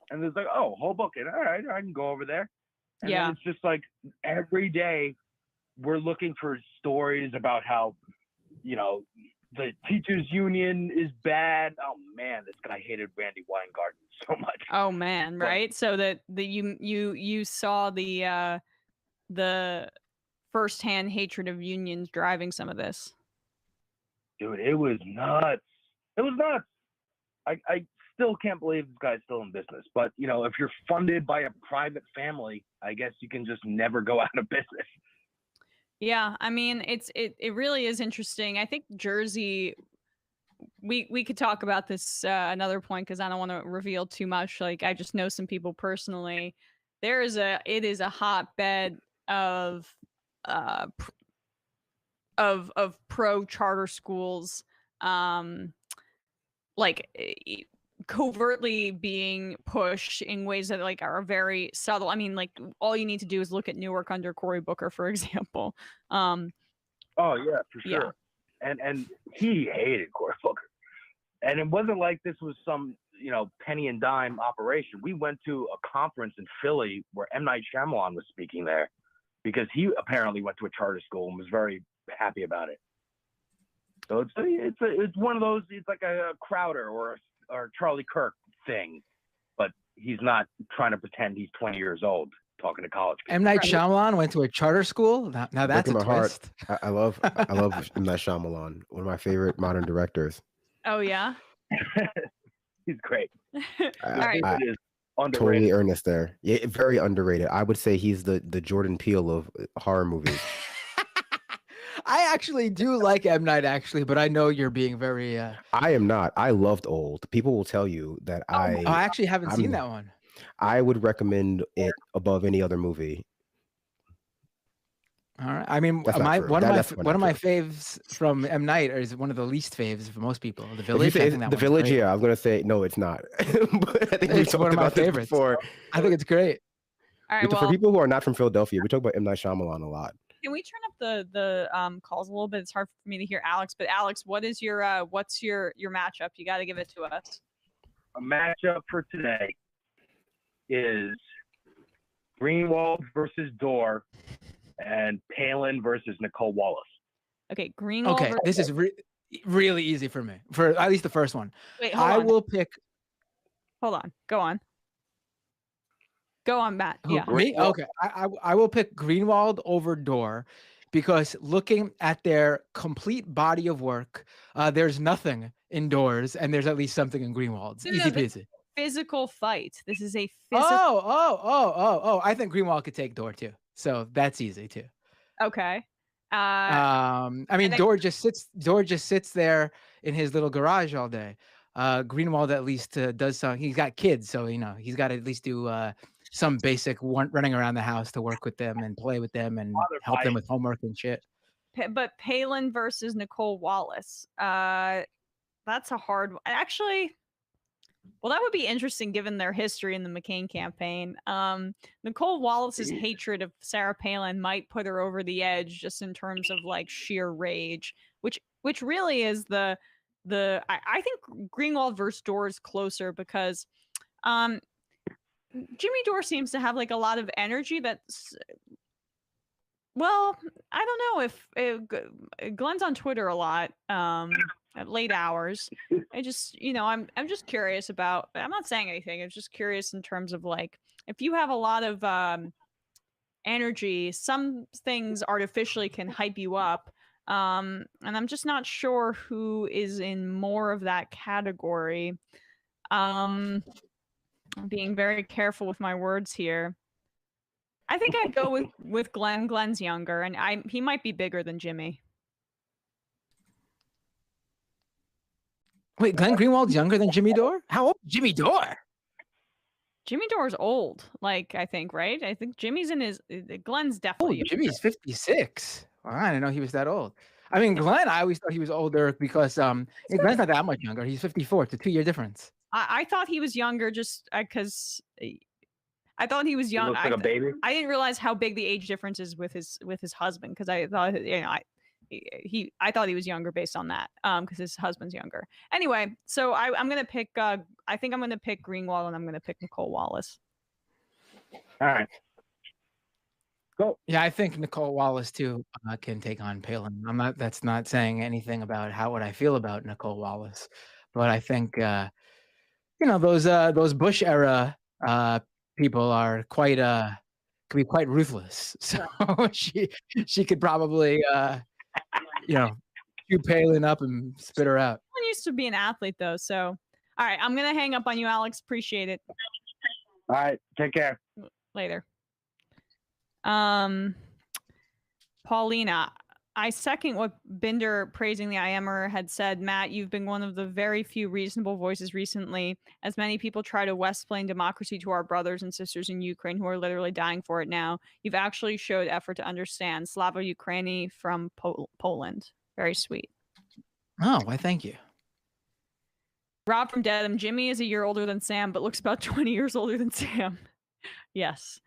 S18: and there's oh, Hoboken. All right, I can go over there. And then it's just every day we're looking for stories about how, the teachers union is bad. Oh man, this guy hated Randy Weingarten so much.
S6: Oh man, right? So that you saw the firsthand hatred of unions driving some of this.
S18: Dude, it was nuts. It was nuts. I still can't believe this guy's still in business. But, if you're funded by a private family, I guess you can just never go out of business.
S6: Yeah, I mean, it really is interesting. I think Jersey, we could talk about this another point because I don't want to reveal too much. I just know some people personally. It is a hotbed of pro charter schools, covertly being pushed in ways that are very subtle. I mean, all you need to do is look at Newark under Cory Booker, for example.
S18: Oh yeah, for sure. Yeah. And he hated Cory Booker. And it wasn't like this was some, penny and dime operation. We went to a conference in Philly where M. Night Shyamalan was speaking there because he apparently went to a charter school and was very happy about it. So it's one of those, it's like a Crowder or Charlie Kirk thing, but he's not trying to pretend he's 20 years old talking to college kids.
S10: M. Night Shyamalan went to a charter school. Now that's a twist.
S9: I love M. Night Shyamalan, one of my favorite modern directors.
S6: Oh yeah,
S18: he's great.
S6: All right.
S9: Totally earnest there. Yeah, very underrated. I would say he's the Jordan Peele of horror movies.
S10: I actually do like M. Night, but I know you're being very...
S9: I am not. I loved Old. People will tell you that I
S10: actually haven't seen that one.
S9: I would recommend it above any other movie.
S10: All right. I mean, one of my faves from M. Night is one of the least faves for most people. The Village.
S9: The Village, great. Yeah. I was gonna say no, it's not. But I think
S10: it's one of my favorites. Before. I think it's great.
S6: All right.
S9: For people who are not from Philadelphia, we talk about M. Night Shyamalan a lot.
S6: Can we turn up the calls a little bit? It's hard for me to hear Alex. But Alex, what is what's your matchup? You got to give it to us.
S18: A matchup for today is Greenwald versus Dorr and Palin versus Nicole Wallace.
S6: Okay, Greenwald.
S10: Okay, this is really easy for me, for at least the first one.
S6: Wait,
S10: I will pick.
S6: Hold on. Go on, Matt. Yeah.
S10: Me? Okay. I will pick Greenwald over Dorr because looking at their complete body of work, there's nothing indoors and there's at least something in Greenwald's. Easy peasy.
S6: Physical fight. This is a physical.
S10: Oh. I think Greenwald could take Dorr too. So that's easy too.
S6: Okay.
S10: I mean, Dorr just sits there in his little garage all day. Greenwald at least does some. He's got kids, so he's got to at least do some basic running around the house to work with them and play with them and help them with homework and shit.
S6: But Palin versus Nicole Wallace. That's a hard one. Actually, well, that would be interesting given their history in the McCain campaign. Nicole Wallace's hatred of Sarah Palin might put her over the edge just in terms of like sheer rage, which really is I think Greenwald versus Dore is closer because Jimmy Dore seems to have like a lot of energy that's, well, I don't know if Glenn's on Twitter a lot at late hours. I just, I'm just curious about, I'm not saying anything. I'm just curious in terms of like, if you have a lot of energy, some things artificially can hype you up. And I'm just not sure who is in more of that category. I'm being very careful with my words here. I think I'd go with Glenn. Glenn's younger, and he might be bigger than Jimmy.
S10: Wait, Glenn Greenwald's younger than Jimmy Dore? How old is Jimmy Dore?
S6: Jimmy Dore's old, I think, right? I think Jimmy's in his... Glenn's definitely...
S10: Oh, Jimmy's 56. Wow, I didn't know he was that old. I mean, Glenn, I always thought he was older because Glenn's not that much younger. He's 54. It's a 2-year difference.
S6: I thought he was younger just because... I thought he was young.
S18: He looks like a baby.
S6: I didn't realize how big the age difference is with his husband because I thought I thought he was younger based on that because his husband's younger. Anyway, so I'm gonna pick. I think I'm gonna pick Greenwald and I'm gonna pick Nicole Wallace.
S18: All right. Go.
S10: Yeah, I think Nicole Wallace too can take on Palin. That's not saying anything about what I feel about Nicole Wallace, but I think those Bush era people are quite could be quite ruthless. So she could probably chew Palin up and spit her out.
S6: Palin used to be an athlete though, so all right, I'm gonna hang up on you, Alex. Appreciate it.
S18: All right, take care.
S6: Later. Paulina, I second what Binder praising the IMer had said. Matt, you've been one of the very few reasonable voices recently, as many people try to West-plain democracy to our brothers and sisters in Ukraine who are literally dying for it now. You've actually showed effort to understand. Slava Ukraini from Poland. Very sweet.
S10: Oh, why thank you.
S6: Rob from Dedham, Jimmy is a year older than Sam, but looks about 20 years older than Sam. Yes.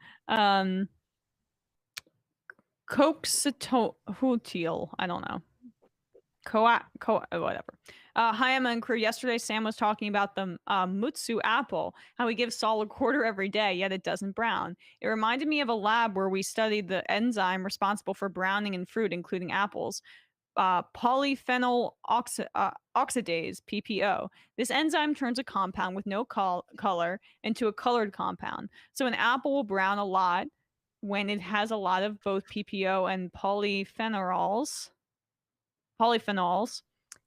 S6: Coxitotiel, I don't know. Whatever. Hi, Emma and crew. Yesterday, Sam was talking about the Mutsu apple, how we give Saul a quarter every day, yet it doesn't brown. It reminded me of a lab where we studied the enzyme responsible for browning in fruit, including apples. Polyphenol oxidase, PPO. This enzyme turns a compound with no color into a colored compound. So an apple will brown a lot when it has a lot of both PPO and polyphenols.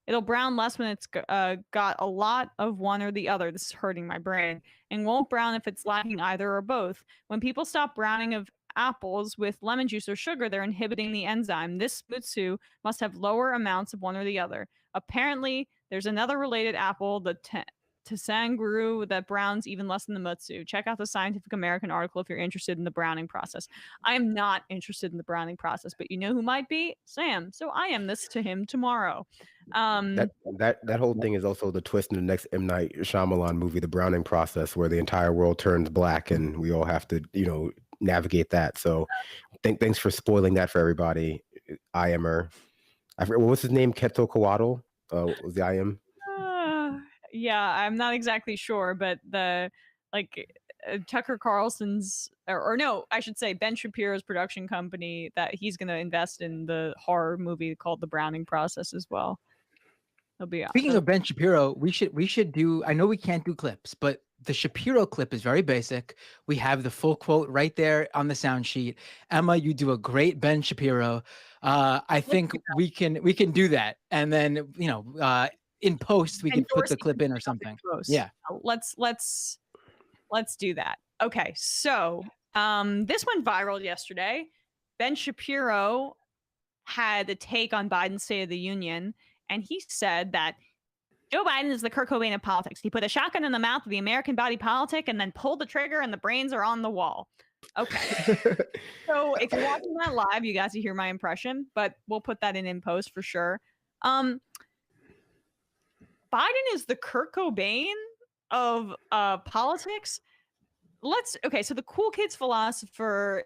S6: It'll brown less when it's got a lot of one or the other. This is hurting my brain. And won't brown if it's lacking either or both. When people stop browning of apples with lemon juice or sugar, they're inhibiting the enzyme. This Mutsu must have lower amounts of one or the other. Apparently, there's another related apple, the Tsanguru, that browns even less than the Mutsu. Check out the Scientific American article if you're interested in the browning process. I am not interested in the browning process, but you know who might be? Sam. So I am this to him tomorrow.
S9: That whole thing is also the twist in the next M. Night Shyamalan movie, The Browning Process, where the entire world turns black and we all have to, navigate that. So thanks for spoiling that for everybody. IMer. I forget, what's his name? Quetzalcoatl was the IM?
S6: Yeah, I'm not exactly sure, but Tucker Carlson's, or no, I should say Ben Shapiro's production company, that he's going to invest in the horror movie called The Browning Process as well.
S10: Speaking of Ben Shapiro, we should do, I know we can't do clips, but the Shapiro clip is very basic. We have the full quote right there on the sound sheet. Emma, you do a great Ben Shapiro. I think we can do that. And then, in post, we can put the clip in or something. Yeah.
S6: Let's do that. Okay. So this went viral yesterday. Ben Shapiro had a take on Biden's State of the Union, and he said that Joe Biden is the Kurt Cobain of politics. He put a shotgun in the mouth of the American body politic and then pulled the trigger and the brains are on the wall. Okay. So if you're watching that live, you guys will hear my impression, but we'll put that in post for sure. Biden is the Kurt Cobain of politics. So the cool kids philosopher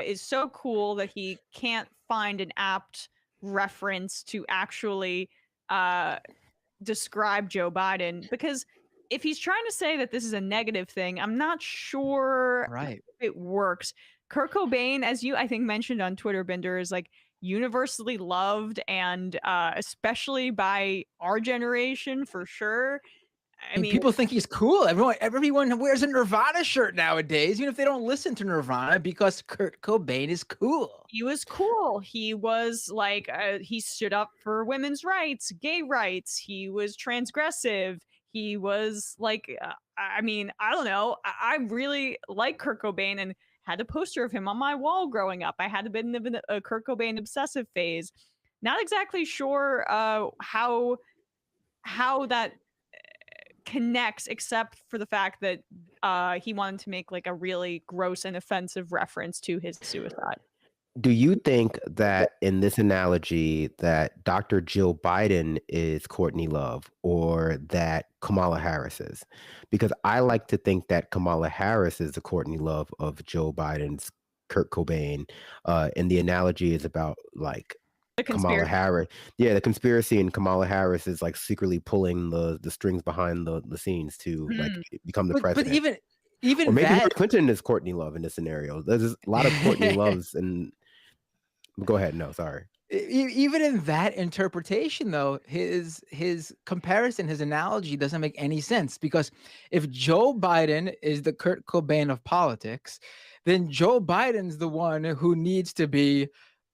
S6: is so cool that he can't find an apt reference to actually describe Joe Biden, because if he's trying to say that this is a negative thing, I'm not sure if it works. Kurt Cobain, as you I think mentioned on Twitter, Binder, is like universally loved, and especially by our generation for sure. I mean,
S10: people think he's cool. Everyone wears a Nirvana shirt nowadays, even if they don't listen to Nirvana, because Kurt Cobain is cool.
S6: He was cool. He was like, he stood up for women's rights, gay rights. He was transgressive. He was like, I mean, I don't know. I really like Kurt Cobain and had a poster of him on my wall growing up. I had a bit of a Kurt Cobain obsessive phase. Not exactly sure how that connects, except for the fact that he wanted to make like a really gross and offensive reference to his suicide.
S9: Do you think that in this analogy that Dr. Jill Biden is Courtney Love, or that Kamala Harris is? Because I like to think that Kamala Harris is the Courtney Love of Joe Biden's Kurt Cobain. And the analogy is about like Kamala Harris. Yeah, the conspiracy, and Kamala Harris is like secretly pulling the strings behind the scenes to like become the president.
S10: But even
S9: or maybe
S10: that...
S9: Hillary Clinton is Courtney Love in this scenario. There's a lot of Courtney Loves, and go ahead. No, sorry.
S10: Even in that interpretation, though, his comparison, his analogy doesn't make any sense, because if Joe Biden is the Kurt Cobain of politics, then Joe Biden's the one who needs to be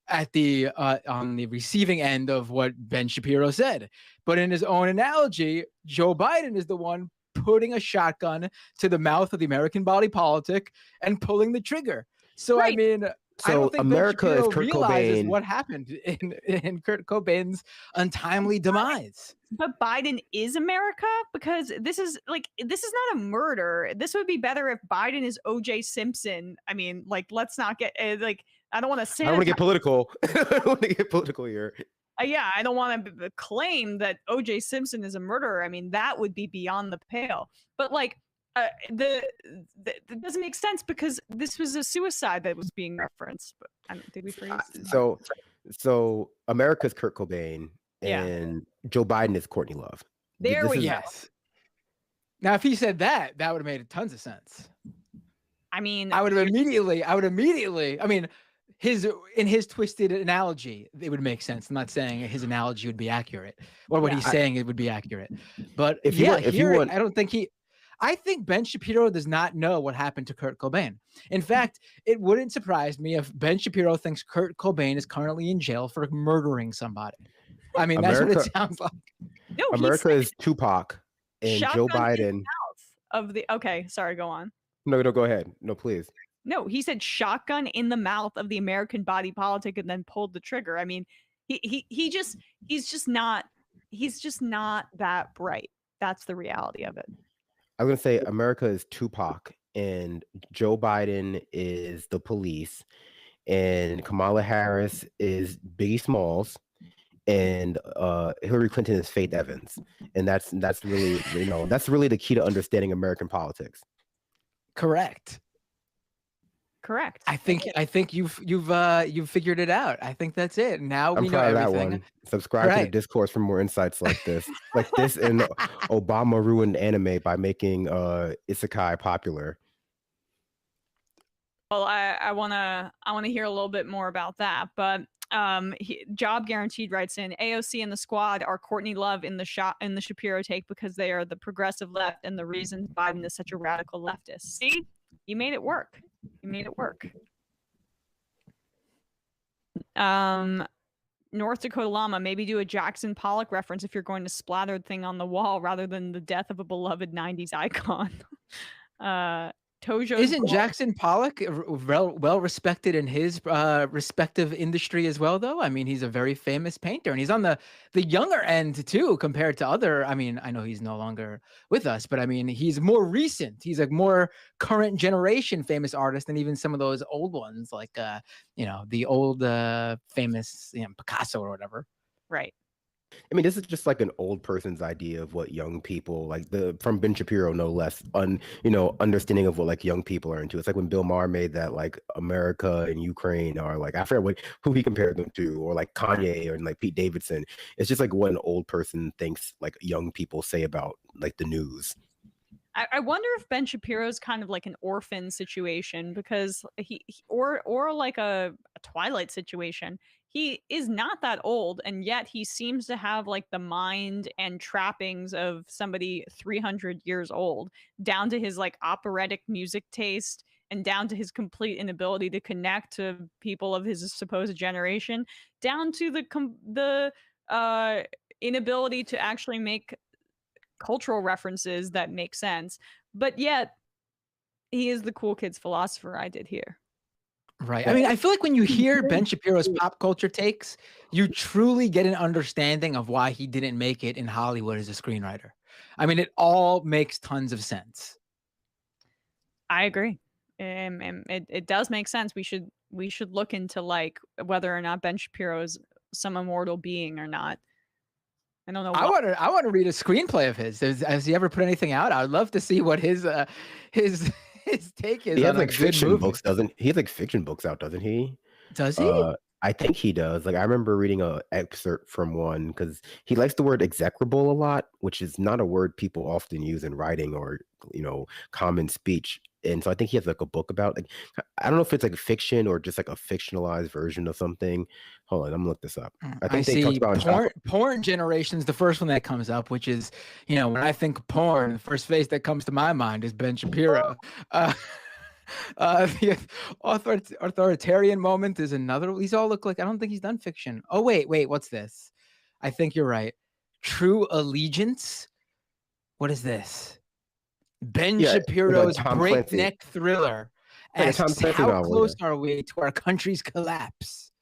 S10: at the on the receiving end of what Ben Shapiro said. But in his own analogy, Joe Biden is the one putting a shotgun to the mouth of the American body politic and pulling the trigger. So I mean, I don't think
S9: America is Kurt
S10: realizes
S9: Cobain.
S10: what happened in Kurt Cobain's untimely demise.
S6: But Biden is America, because this is not a murder. This would be better if Biden is O.J. Simpson. I mean, like, let's not get like, I don't want to say.
S9: I don't want to get political. I don't want to get political here.
S6: Yeah, I don't want to claim that O.J. Simpson is a murderer. I mean, that would be beyond the pale. But like, that doesn't make sense, because this was a suicide that was being referenced. But did we freeze?
S9: So America's Kurt Cobain, and Joe Biden is Courtney Love.
S6: There we go.
S10: Yes. Now, if he said that, that would have made tons of sense.
S6: I mean,
S10: I would immediately. I mean, in his twisted analogy, it would make sense. I'm not saying his analogy would be accurate, or what he's saying it would be accurate. But I think Ben Shapiro does not know what happened to Kurt Cobain. In fact, it wouldn't surprise me if Ben Shapiro thinks Kurt Cobain is currently in jail for murdering somebody. I mean, that's what it sounds like.
S6: No,
S9: America is Tupac, and Joe Biden.
S6: Okay, sorry, go on.
S9: No, go ahead. No, please.
S6: No, he said shotgun in the mouth of the American body politic and then pulled the trigger. I mean, he's just not that bright. That's the reality of it.
S9: I was going to say America is Tupac, and Joe Biden is the police, and Kamala Harris is Biggie Smalls, and Hillary Clinton is Faith Evans. And that's really, that's really the key to understanding American politics.
S10: Correct. I think you've figured it out. I think that's it. Now we know everything. That one.
S9: Subscribe to the Discourse for more insights like this. And Obama ruined anime by making isekai popular.
S6: Well, I wanna hear a little bit more about that. But Job Guaranteed writes in, AOC and the squad are Courtney Love in the Shapiro take, because they are the progressive left and the reason Biden is such a radical leftist. See, you made it work. North Dakota Llama, maybe do a Jackson Pollock reference if you're going to splatter the thing on the wall rather than the death of a beloved 90s icon. Tojo.
S10: Isn't Jackson Pollock well respected in his respective industry as well, though? I mean, he's a very famous painter, and he's on the younger end too, compared to other. I mean, I know he's no longer with us, but I mean, he's more recent. He's a more current generation famous artist than even some of those old ones, like the old famous Picasso or whatever.
S6: Right.
S9: I mean, this is just like an old person's idea of what young people like from Ben Shapiro, no less, understanding of what like young people are into. It's like when Bill Maher made that like America and Ukraine, or like I forget who he compared them to, or like Kanye or like Pete Davidson. It's just like what an old person thinks like young people say about like the news.
S6: I wonder if Ben Shapiro's kind of like an orphan situation, because or like a Twilight situation. He is not that old, and yet he seems to have like the mind and trappings of somebody 300 years old, down to his like operatic music taste and down to his complete inability to connect to people of his supposed generation, down to the inability to actually make cultural references that make sense. But yet he is the cool kids philosopher I did here.
S10: Right. I mean, I feel like when you hear Ben Shapiro's pop culture takes, you truly get an understanding of why he didn't make it in Hollywood as a screenwriter. I mean, it all makes tons of sense.
S6: I agree. It does make sense. We should look into like whether or not Ben Shapiro is some immortal being or not. I don't know.
S10: I want to read a screenplay of his. Has he ever put anything out? I would love to see what his take is.
S9: He has
S10: on
S9: like
S10: a good
S9: fiction
S10: movie.
S9: books, doesn't he? Has like fiction books out, doesn't he?
S10: Does he?
S9: I think he does. Like I remember reading an excerpt from one, because he likes the word execrable a lot, which is not a word people often use in writing or common speech. And so I think he has like a book about, like, I don't know if it's like fiction or just like a fictionalized version of something. Hold on, I'm gonna look this up. I think they talked about
S10: porn generation's the first one that comes up, which is, when I think of porn, the first face that comes to my mind is Ben Shapiro. The authoritarian moment is another. These all look like, I don't think he's done fiction. Oh, wait, what's this? I think you're right. True Allegiance. What is this? Ben Shapiro's breakneck thriller asks, how close are we to our country's collapse?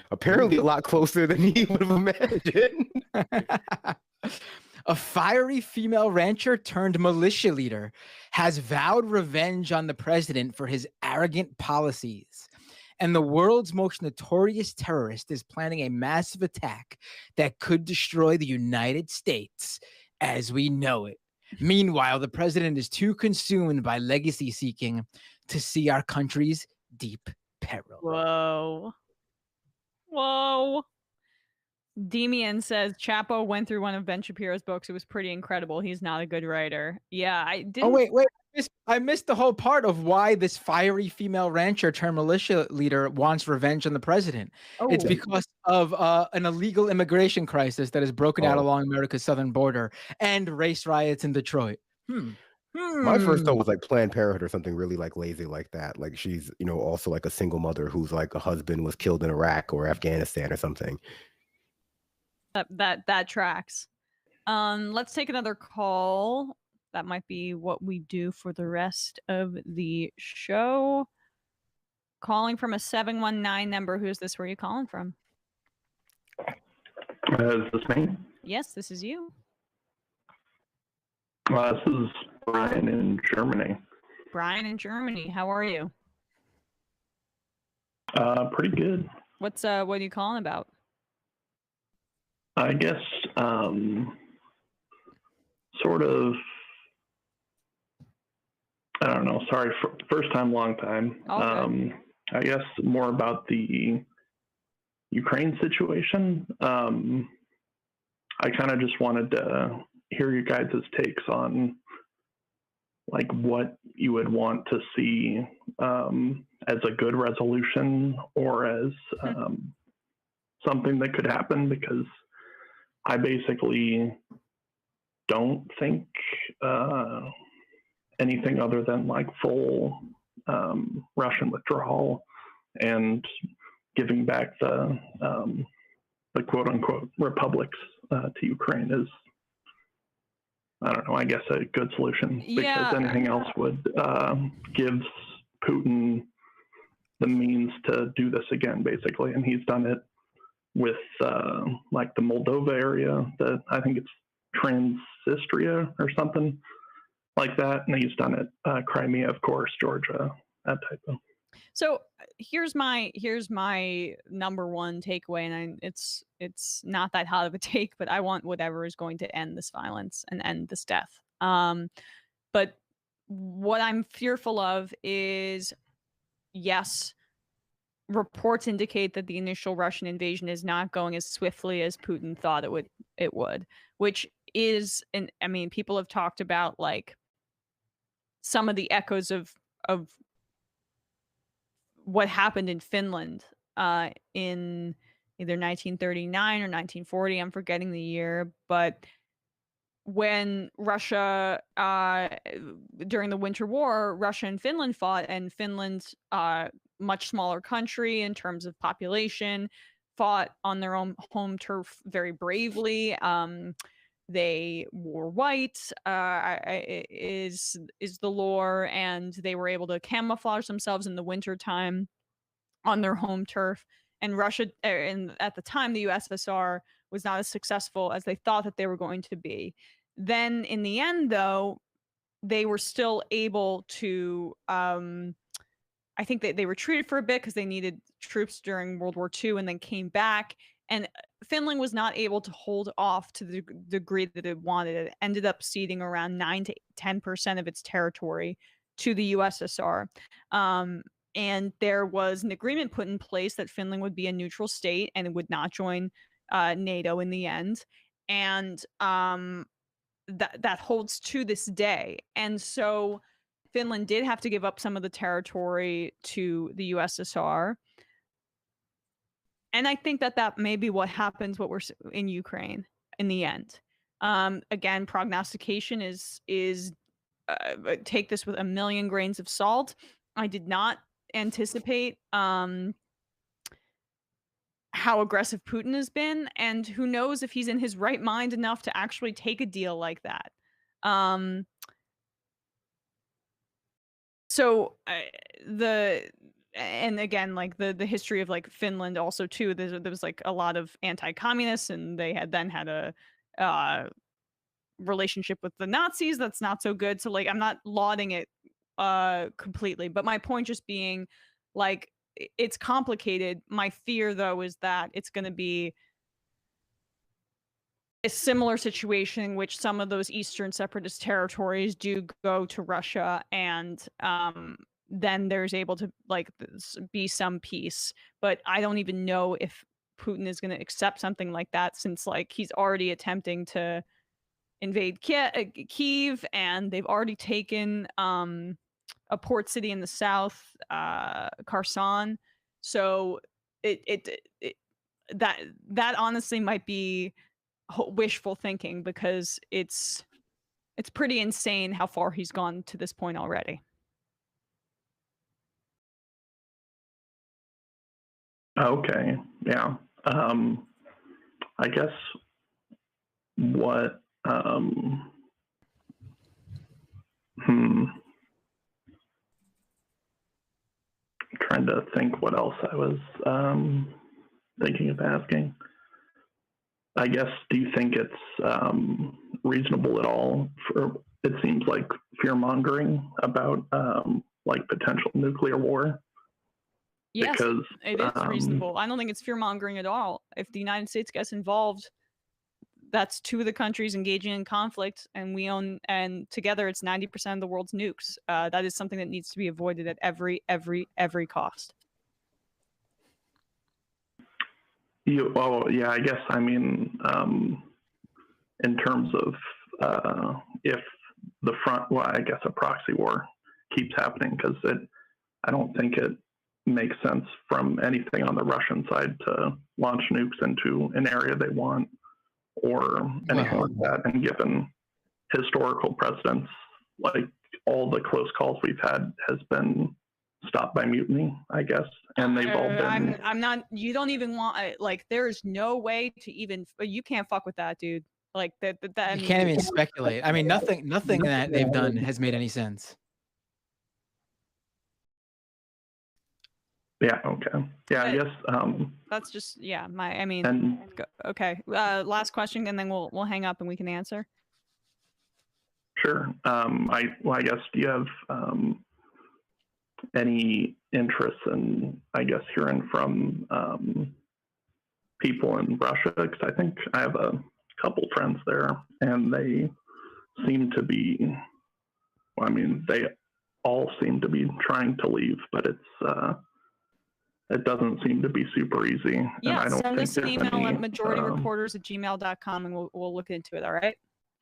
S9: Apparently a lot closer than he would have imagined.
S10: A fiery female rancher turned militia leader has vowed revenge on the president for his arrogant policies. And the world's most notorious terrorist is planning a massive attack that could destroy the United States as we know it. Meanwhile, the president is too consumed by legacy seeking to see our country's deep peril.
S6: Whoa. Demian says Chapo went through one of Ben Shapiro's books. It was pretty incredible. He's not a good writer. Yeah, I didn't.
S10: Oh, wait. I missed the whole part of why this fiery female rancher turned militia leader wants revenge on the president.
S6: Oh.
S10: It's because of an illegal immigration crisis that has broken out along America's southern border and race riots in Detroit.
S9: My first thought was like Planned Parenthood or something really like lazy like that. Like she's, also like a single mother who's like a husband was killed in Iraq or Afghanistan or something.
S6: That tracks. Let's take another call. That might be what we do for the rest of the show. Calling from a 719 number. Who's this? Where are you calling from?
S19: Is this me?
S6: Yes, this is you.
S19: This is Brian in Germany.
S6: Brian in Germany. How are you?
S19: Pretty good.
S6: What are you calling about?
S19: I guess sort of, I don't know, sorry, first time, long time. I guess more about the Ukraine situation. I kind of just wanted to hear you guys' takes on like what you would want to see as a good resolution or as something that could happen, because I basically don't think anything other than like full Russian withdrawal and giving back the quote unquote republics to Ukraine I don't know, I guess a good solution, because
S6: Yeah.
S19: anything else would gives Putin the means to do this again, basically. And he's done it with like the Moldova area, I think it's Transnistria or something like that. And he's done it Crimea, of course, Georgia, that type of.
S6: So here's my number one takeaway, and it's not that hot of a take, but I want whatever is going to end this violence and end this death. But what I'm fearful of is, yes, reports indicate that the initial Russian invasion is not going as swiftly as Putin thought it would, which is, and I mean, people have talked about like some of the echoes of what happened in Finland in either 1939 or 1940. I'm forgetting the year, but when Russia, during the Winter War, Russia and Finland fought, and Finland, much smaller country in terms of population, fought on their own home turf very bravely. They wore white, is the lore, and they were able to camouflage themselves in the winter time on their home turf. And Russia, and at the time, the USSR was not as successful as they thought that they were going to be. Then, in the end, though, they were still able to. I think they retreated for a bit because they needed troops during World War II, and then came back. And Finland was not able to hold off to the degree that it wanted. It ended up ceding around 9 to 10% of its territory to the USSR. And there was an agreement put in place that Finland would be a neutral state and it would not join NATO in the end. And that holds to this day. And so Finland did have to give up some of the territory to the USSR. And I think that may be what happens, what we're in Ukraine in the end. Again, prognostication is take this with a million grains of salt. I did not anticipate how aggressive Putin has been, and who knows if he's in his right mind enough to actually take a deal like that. And again, like the history of like Finland also too, there was like a lot of anti-communists, and they had a relationship with the Nazis that's not so good. So like, I'm not lauding it completely, but my point just being like, it's complicated. My fear though is that it's going to be a similar situation in which some of those Eastern separatist territories do go to Russia, and then there's able to like be some peace. But I don't even know if Putin is going to accept something like that, since like he's already attempting to invade Kyiv, and they've already taken a port city in the south, Kherson. So that honestly might be wishful thinking, because it's pretty insane how far he's gone to this point already.
S19: Okay, yeah. I guess what trying to think what else I was thinking of asking. I guess, do you think it's reasonable at all it seems like fear-mongering about like potential nuclear war?
S6: Yes,
S19: because
S6: it is reasonable. I don't think it's fear-mongering at all. If the United States gets involved, that's two of the countries engaging in conflict, and together it's 90% of the world's nukes. That is something that needs to be avoided at every cost.
S19: I guess, I mean, in terms of if the front, I guess a proxy war keeps happening, because I don't think it makes sense from anything on the Russian side to launch nukes into an area they want or anything like that. And given historical precedents, like all the close calls we've had has been stopped by mutiny, I guess. And they've all been...
S6: I'm not, you don't even want, like, there is no way to even, you can't fuck with that, dude. Like that.
S10: You can't even speculate. I mean, nothing that they've done has made any sense.
S19: Yeah. Okay. Yeah. I guess.
S6: That's just I mean. Okay. Last question, and then we'll hang up and we can answer.
S19: Sure. I guess, do you have any interest in, I guess, hearing from people in Russia? Because I think I have a couple friends there, and they seem to be, I mean, they all seem to be trying to leave, but it doesn't seem to be super easy.
S6: Yeah,
S19: and I don't
S6: send
S19: think
S6: us an
S19: there's
S6: email
S19: any,
S6: at majorityreporters@gmail.com, and we'll look into it. All right.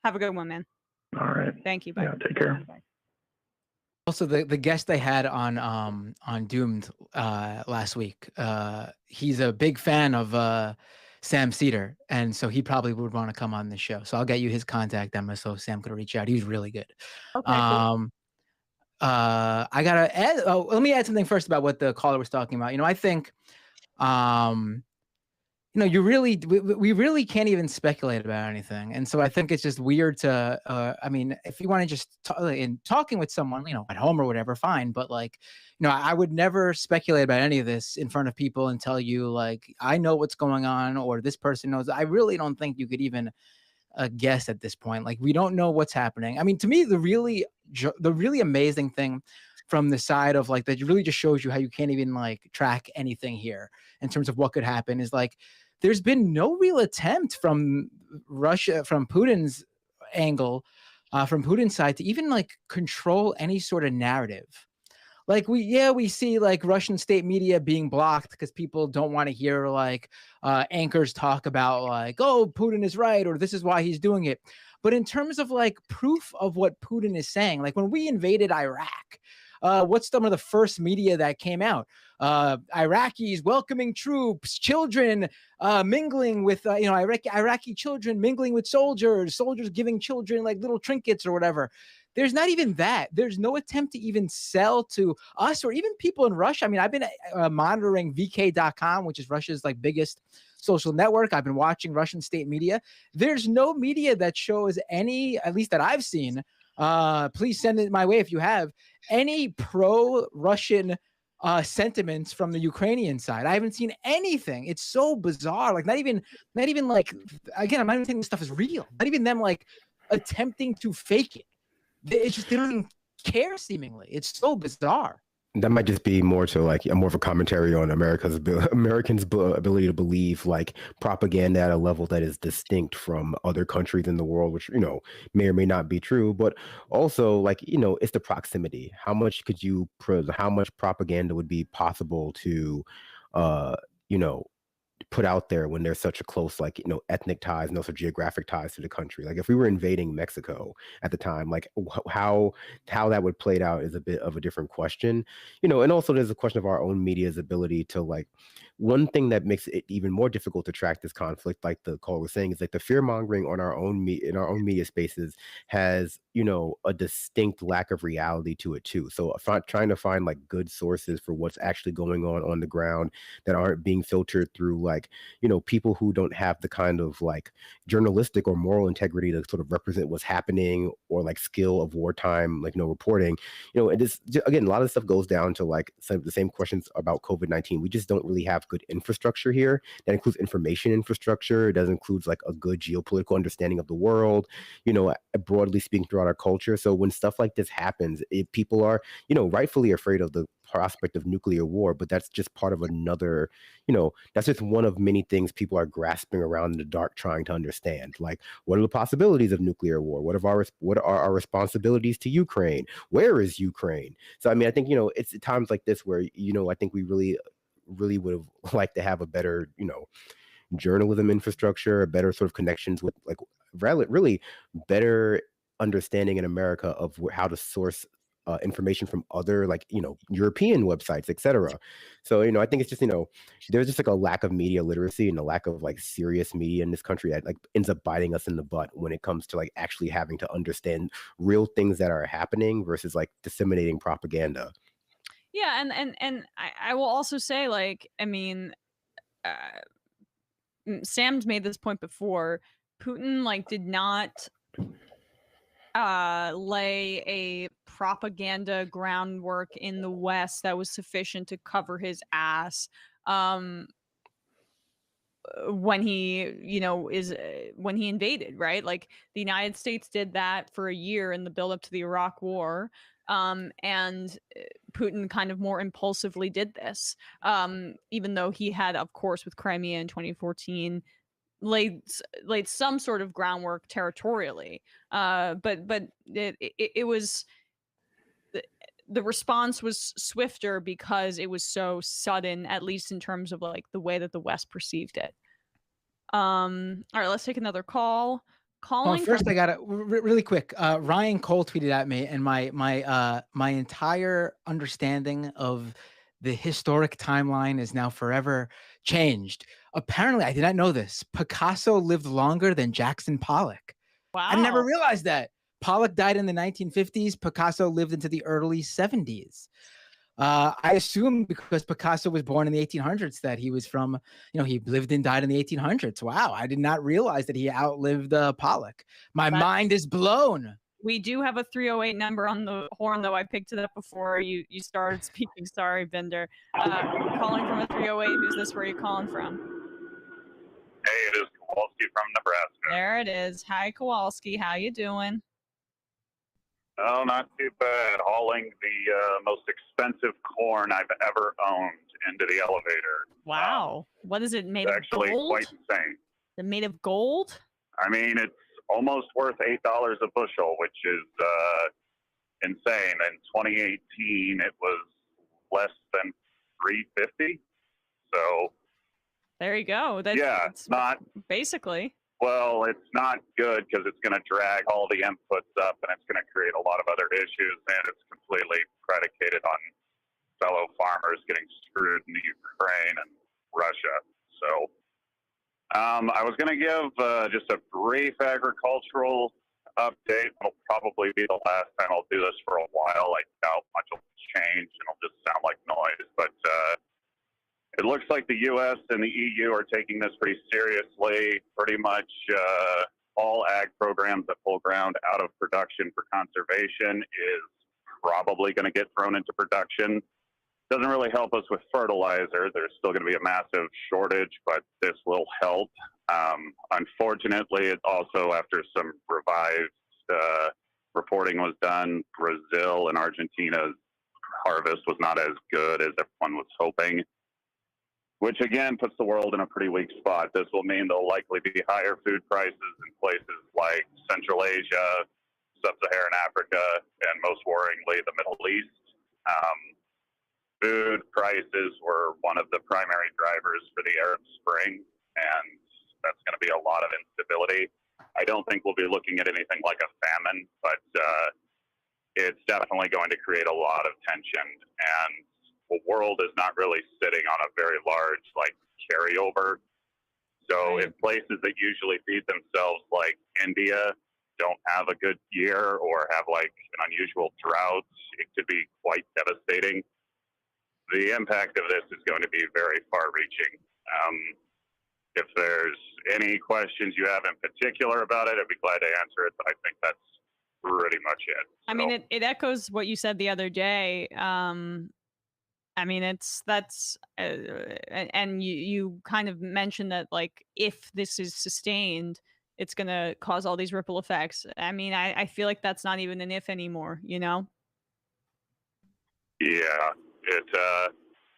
S6: Have a good one, man.
S19: All right.
S6: Thank you. Bye.
S19: Yeah. Take care.
S10: Also, the guest they had on Doomed last week, he's a big fan of Sam Seder, and so he probably would want to come on the show. So I'll get you his contact, Emma, so Sam could reach out. He's really good.
S6: Okay. Cool.
S10: I gotta add. Oh, let me add something first about what the caller was talking about. I think, we really can't even speculate about anything, and so I think it's just weird to. I mean, if you want to just in talking with someone, at home or whatever, fine. But I would never speculate about any of this in front of people and tell you I know what's going on or this person knows. I really don't think you could even guess at this point. We don't know what's happening. I mean, to me, the really amazing thing from the side of that really just shows you how you can't even track anything here in terms of what could happen is there's been no real attempt from Russia, from Putin's angle, from Putin's side to even control any sort of narrative. We see Russian state media being blocked because people don't want to hear anchors talk about oh, Putin is right, or this is why he's doing it. But in terms of proof of what Putin is saying, when we invaded Iraq, what's some of the first media that came out? Iraqis welcoming troops, children mingling with Iraqi children mingling with soldiers giving children little trinkets or whatever. There's not even that. There's no attempt to even sell to us or even people in Russia. I mean, I've been monitoring VK.com, which is Russia's biggest social network. I've been watching Russian state media. There's no media that shows any, at least that I've seen. Please send it my way if you have any pro-Russian sentiments from the Ukrainian side. I haven't seen anything. It's so bizarre. Not even again, I'm not even saying this stuff is real. Not even them attempting to fake it. It's just they don't even care. Seemingly, it's so bizarre.
S9: That might just be more to more of a commentary on Americans' ability to believe propaganda at a level that is distinct from other countries in the world, which may or may not be true. But also it's the proximity. How much propaganda would be possible to put out there when there's such a close ethnic ties and also geographic ties to the country. If we were invading Mexico at the time, how that would play out is a bit of a different question, and also there's a question of our own media's ability to one thing that makes it even more difficult to track this conflict, like the caller was saying, is the fear mongering on our own in our own media spaces has a distinct lack of reality to it too. So trying to find good sources for what's actually going on the ground that aren't being filtered through people who don't have the kind of journalistic or moral integrity to sort of represent what's happening or skill of wartime reporting, and this again, a lot of stuff goes down to some of the same questions about COVID-19. We just don't really have good infrastructure here that includes information infrastructure. It does include a good geopolitical understanding of the world, broadly speaking, throughout our culture. So when stuff like this happens, people are rightfully afraid of the prospect of nuclear war, but that's just part of another, that's just one of many things people are grasping around in the dark trying to understand. What are the possibilities of nuclear war? What are our responsibilities to Ukraine? Where is Ukraine? So I mean, I think it's at times like this where I think we really would have liked to have a better journalism infrastructure, a better sort of connections with really better understanding in America of how to source information from other European websites, etc. So I think it's just there's just a lack of media literacy and a lack of serious media in this country that ends up biting us in the butt when it comes to actually having to understand real things that are happening versus disseminating propaganda.
S6: Yeah, and I will also say I mean, Sam's made this point before. Putin like did not lay a propaganda groundwork in the West that was sufficient to cover his ass when he, when he invaded, right? Like the United States did that for a year in the build up to the Iraq War. And Putin kind of more impulsively did this, even though he had, of course, with Crimea in 2014, laid some sort of groundwork territorially. But it was the response was swifter because it was so sudden, at least in terms of like the way that the West perceived it. All right, let's take another call.
S10: Well, first, I gotta really quick. Ryan Cole tweeted at me, and my entire understanding of the historic timeline is now forever changed. Apparently, I did not know this. Picasso lived longer than Jackson Pollock.
S6: Wow.
S10: I never realized that. Pollock died in the 1950s. Picasso lived into the early 70s. I assume because Picasso was born in the 1800s that he was from, he lived and died in the 1800s. Wow, I did not realize that he outlived Pollock. My mind is blown.
S6: We do have a 308 number on the horn, though. I picked it up before you started speaking. Sorry, Bender. Calling from a 308. Who's this? Where are you calling from?
S20: Hey, it is Kowalski from Nebraska.
S6: There it is. Hi, Kowalski. How you doing?
S20: Oh, not too bad. Hauling the most expensive corn I've ever owned into the elevator.
S6: Wow. What is it made of?
S20: Actually,
S6: gold?
S20: Quite insane.
S6: Is it made of gold?
S20: I mean, it's almost worth $8 a bushel, which is insane. In 2018, it was less than $3.50. So
S6: there you go. That's
S20: not
S6: basically.
S20: Well, it's not good because it's going to drag all the inputs up and it's going to create a lot of other issues, and it's completely predicated on fellow farmers getting screwed in the Ukraine and Russia. So I was going to give just a brief agricultural update. It'll probably be the last time I'll do this for a while. I doubt much will change and it'll just sound like noise, but it looks like the U.S. and the EU are taking this pretty seriously. Pretty much all ag programs that pull ground out of production for conservation is probably going to get thrown into production. Doesn't really help us with fertilizer. There's still going to be a massive shortage, but this will help. Unfortunately, it also, after some revised reporting was done, Brazil and Argentina's harvest was not as good as everyone was hoping, which again puts the world in a pretty weak spot. This will mean there'll likely be higher food prices in places like Central Asia, Sub-Saharan Africa, and most worryingly, the Middle East. Food prices were one of the primary drivers for the Arab Spring, and that's going to be a lot of instability. I don't think we'll be looking at anything like a famine, but it's definitely going to create a lot of tension, and the world is not really sitting on a very large carryover. So if places that usually feed themselves like India don't have a good year or have an unusual drought, it could be quite devastating. The impact of this is going to be very far-reaching. If there's any questions you have in particular about it, I'd be glad to answer it, but I think that's pretty much it.
S6: I mean, it echoes what you said the other day. I mean, and you kind of mentioned that if this is sustained, it's going to cause all these ripple effects. I mean, I feel like that's not even an if anymore,
S20: Yeah,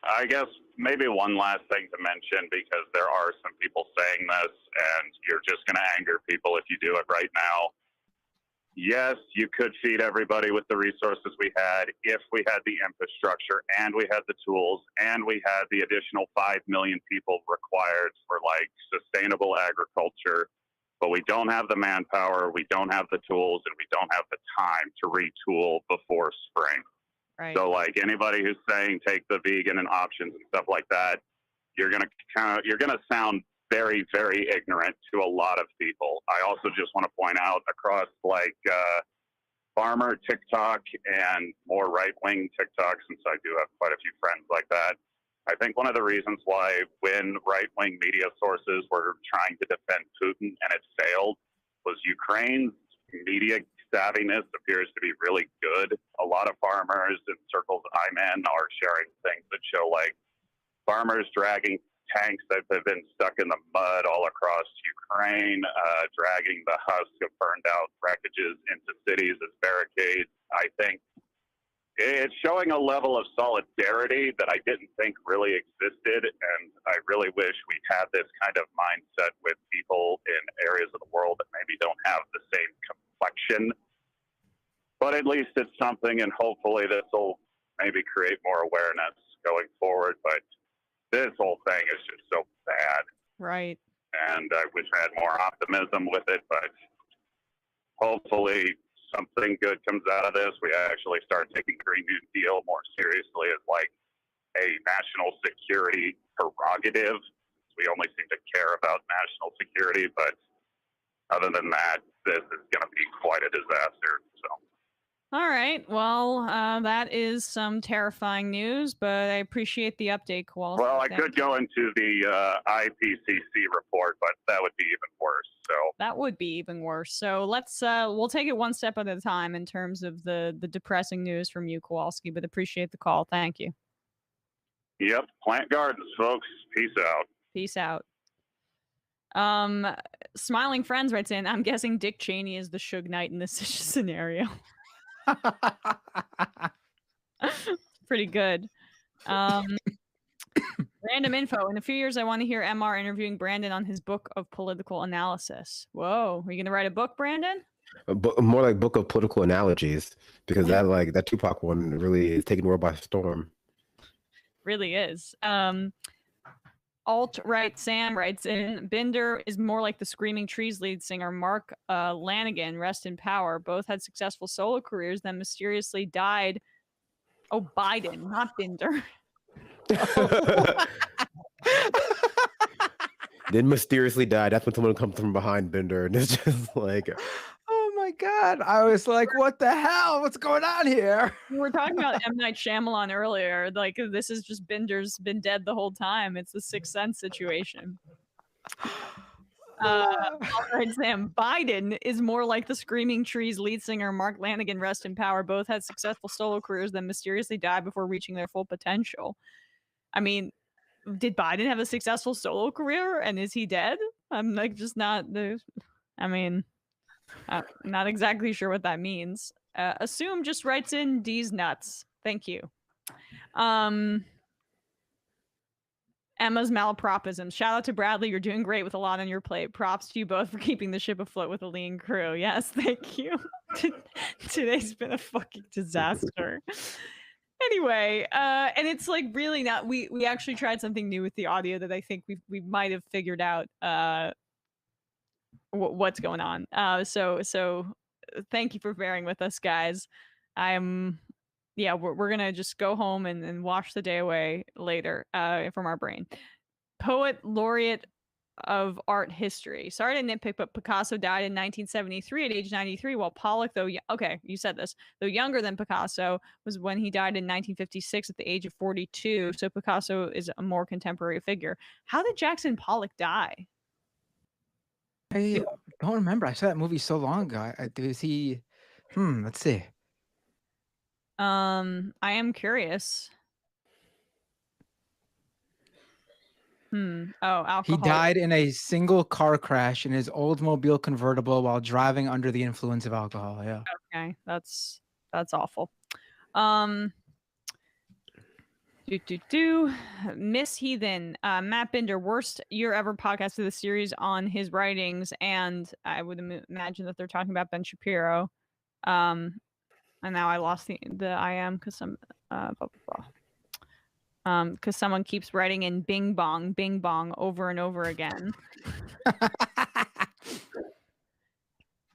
S20: I guess maybe one last thing to mention, because there are some people saying this and you're just going to anger people if you do it right now. Yes, you could feed everybody with the resources we had if we had the infrastructure and we had the tools and we had the additional 5 million people required for sustainable agriculture. But we don't have the manpower, we don't have the tools, and we don't have the time to retool before spring.
S6: Right.
S20: So anybody who's saying take the vegan and options and stuff like that, you're gonna sound very, very ignorant to a lot of people. I also just want to point out across farmer TikTok and more right-wing TikTok, since I do have quite a few friends like that, I think one of the reasons why when right-wing media sources were trying to defend Putin and it failed was Ukraine's media savviness appears to be really good. A lot of farmers in circles I'm in are sharing things that show like farmers dragging tanks that have been stuck in the mud all across Ukraine, dragging the husk of burned out wreckages into cities as barricades. I think it's showing a level of solidarity that I didn't think really existed, and I really wish we had this kind of mindset with people in areas of the world that maybe don't have the same complexion. But at least it's something, and hopefully this will maybe create more awareness going forward. But this whole thing is just so bad.
S6: Right.
S20: And I wish I had more optimism with it, but hopefully something good comes out of this. We actually start taking Green New Deal more seriously as like a national security prerogative. We only seem to care about national security, but other than that, this is going to be quite a disaster. So.
S6: All right. Well, that is some terrifying news, but I appreciate the update, Kowalski.
S20: Well, I could go into the IPCC report, but that would be even worse. So
S6: that would be even worse. So let's we'll take it one step at a time in terms of the depressing news from you, Kowalski. But appreciate the call. Thank you.
S20: Yep. Plant gardens, folks. Peace out.
S6: Peace out. Smiling Friends writes in, I'm guessing Dick Cheney is the Suge Knight in this scenario. Pretty good. Random info. In a few years, I want to hear MR interviewing Brandon on his book of political analysis. Whoa. Are you going to write a book, Brandon?
S9: More like book of political analogies, because that Tupac one really is taking the world by storm.
S6: Really is. Alt-right Sam writes in, Binder is more like the Screaming Trees lead singer Mark Lanigan, rest in power. Both had successful solo careers, then mysteriously died. Oh, Biden, not Binder.
S9: Then mysteriously died. That's when someone comes from behind Binder, and it's just like,
S10: oh my God. I was like, what the hell? What's going on here?
S6: We were talking about M. Night Shyamalan earlier. Like, this is just Binder's been dead the whole time. It's the Sixth Sense situation. All right, Sam. Biden is more like the Screaming Trees lead singer Mark Lanigan, rest in power. Both had successful solo careers, then mysteriously died before reaching their full potential. I mean, did Biden have a successful solo career, and is he dead? I'm like, just not the. I mean, not exactly sure what that means. Assume just writes in D's nuts. Thank you. Emma's malapropism. Shout out to Bradley. You're doing great with a lot on your plate. Props to you both for keeping the ship afloat with a lean crew. Yes, thank you. Today's been a fucking disaster. Anyway, and it's like really not. We actually tried something new with the audio that I think we might have figured out what's going on. So thank you for bearing with us, guys. We're gonna just go home and wash the day away later from our brain. Poet laureate of art history. Sorry to nitpick, but Picasso died in 1973 at age 93, while Pollock, though you said this, though younger than Picasso, was when he died in 1956 at the age of 42. So Picasso is a more contemporary figure. How did Jackson Pollock die?
S10: I don't remember. I saw that movie so long ago. Was he? Let's see.
S6: I am curious. Oh, alcohol.
S10: He died in a single car crash in his Oldsmobile convertible while driving under the influence of alcohol. Yeah.
S6: Okay, that's awful. Miss Heathen, Matt Binder, worst year ever podcast of the series on his writings, and I would imagine that they're talking about Ben Shapiro. And now I lost the I am because some because someone keeps writing in bing bong over and over again.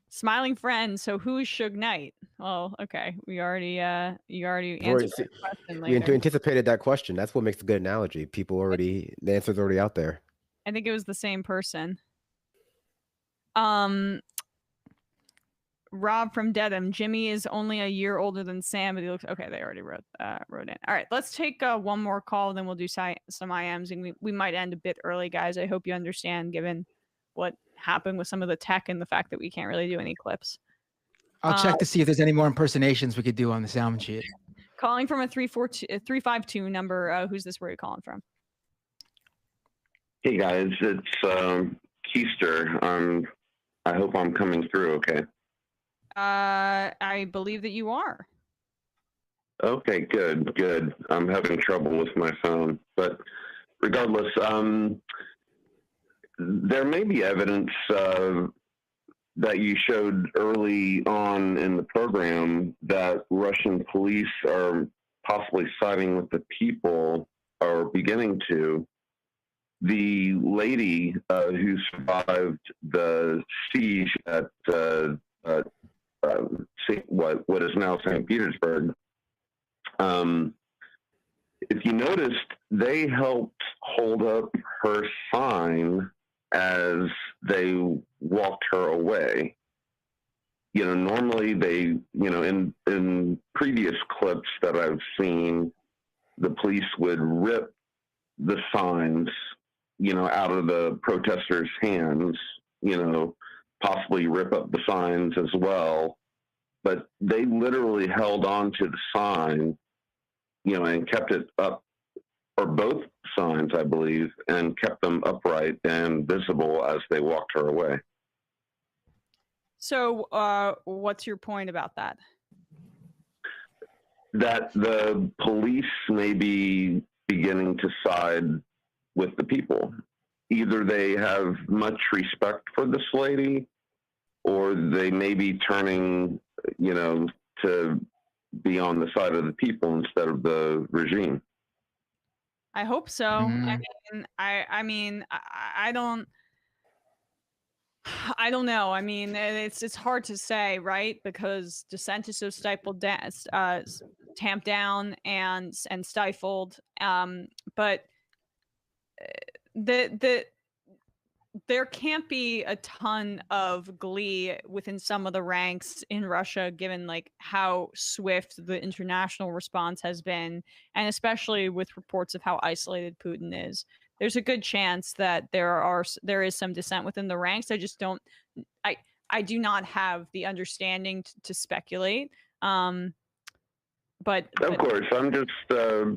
S6: Smiling friend. So who's Suge Knight? Well, okay, you already answered that question later.
S9: We anticipated that question. That's what makes a good analogy. The answer's already out there.
S6: I think it was the same person. Rob from Dedham. Jimmy is only a year older than Sam, but he looks okay. They already wrote in. All right, let's take one more call, then we'll do some IMs, and we might end a bit early, guys. I hope you understand, given what happened with some of the tech and the fact that we can't really do any clips.
S10: I'll check to see if there's any more impersonations we could do on the sound sheet.
S6: Calling from a 352 number. Who's this? Where are you calling from?
S21: Hey guys, it's Keister. I hope I'm coming through okay.
S6: I believe that you are.
S21: Okay, good. I'm having trouble with my phone, but regardless, there may be evidence that you showed early on in the program that Russian police are possibly siding with the people, or beginning to. The lady who survived the siege at what is now St. Petersburg, if you noticed, they helped hold up her sign as they walked her away. You know, normally they, in previous clips that I've seen, the police would rip the signs, out of the protesters' hands, possibly rip up the signs as well. But they literally held on to the sign, and kept it up, or both signs, I believe, and kept them upright and visible as they walked her away.
S6: So what's your point about that?
S21: That the police may be beginning to side with the people. Either they have much respect for this lady, or they may be turning, to be on the side of the people instead of the regime.
S6: I hope so. I mean, I don't know. I mean, it's hard to say, right? Because dissent is so tamped down and stifled. But there can't be a ton of glee within some of the ranks in Russia, given how swift the international response has been, and especially with reports of how isolated Putin is. There's a good chance that there is some dissent within the ranks. I just don't. I do not have the understanding to speculate. But
S21: of course, I'm just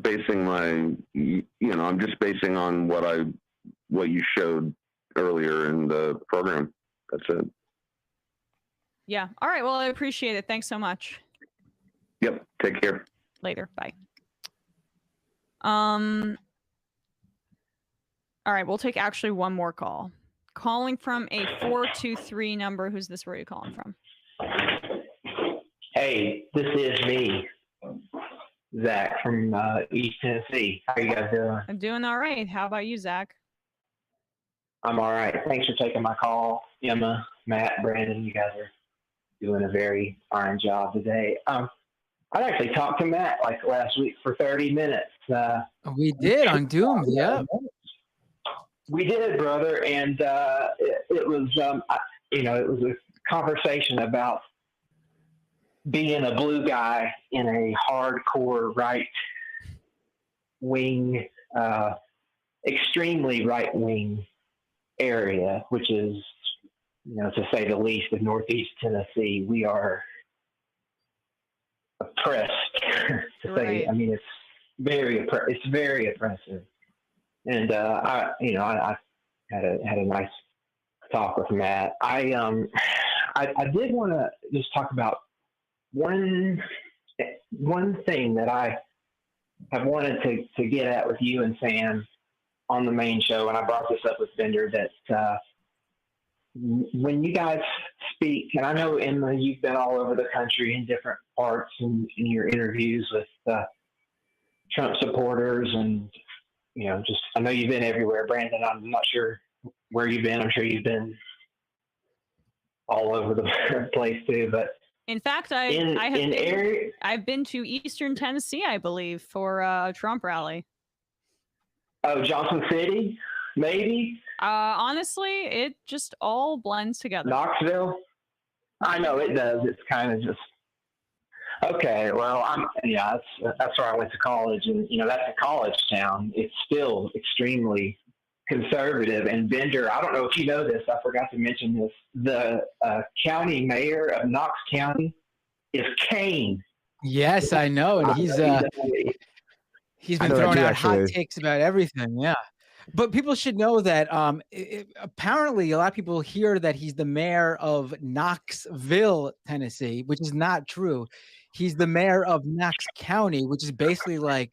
S21: basing I'm just basing on what you showed earlier in the program. That's it.
S6: Yeah. All right. Well, I appreciate it. Thanks so much.
S21: Yep. Take care.
S6: Later. Bye. All right. We'll take actually one more call. Calling from a 423 number. Who's this? Where are you calling from?
S22: Hey, this is me, Zach from East Tennessee. How you guys doing?
S6: I'm doing all right. How about you, Zach?
S22: I'm all right. Thanks for taking my call, Emma, Matt, Brandon. You guys are doing a very fine job today. I actually talked to Matt last week for 30 minutes.
S10: We did on Doom, yeah.
S22: We did, brother, and it was it was a conversation about being a blue guy in a hardcore right wing, extremely right wing area, which is, to say the least, of Northeast Tennessee. We are oppressed, to say. I mean, it's very oppressive. And I had a nice talk with Matt. I did want to just talk about one thing that I have wanted to get at with you and Sam on the main show, and I brought this up with Bender, that when you guys speak, and I know, Emma, you've been all over the country in different parts in your interviews with Trump supporters, and I know you've been everywhere. Brandon, I'm not sure where you've been. I'm sure you've been all over the place too, but
S6: in fact, I've been to Eastern Tennessee, I believe, for a Trump rally.
S22: Oh, Johnson City, maybe?
S6: Honestly, it just all blends together.
S22: Knoxville? I know it does. It's kind of just okay. Well, that's where I went to college, and that's a college town. It's still extremely conservative. And Bender, I don't know if you know this. I forgot to mention this. The county mayor of Knox County is Kane.
S10: Yes, I know, and he's been throwing out hot takes about everything. Yeah. But people should know that apparently a lot of people hear that he's the mayor of Knoxville, Tennessee, which is not true. He's the mayor of Knox County, which is basically like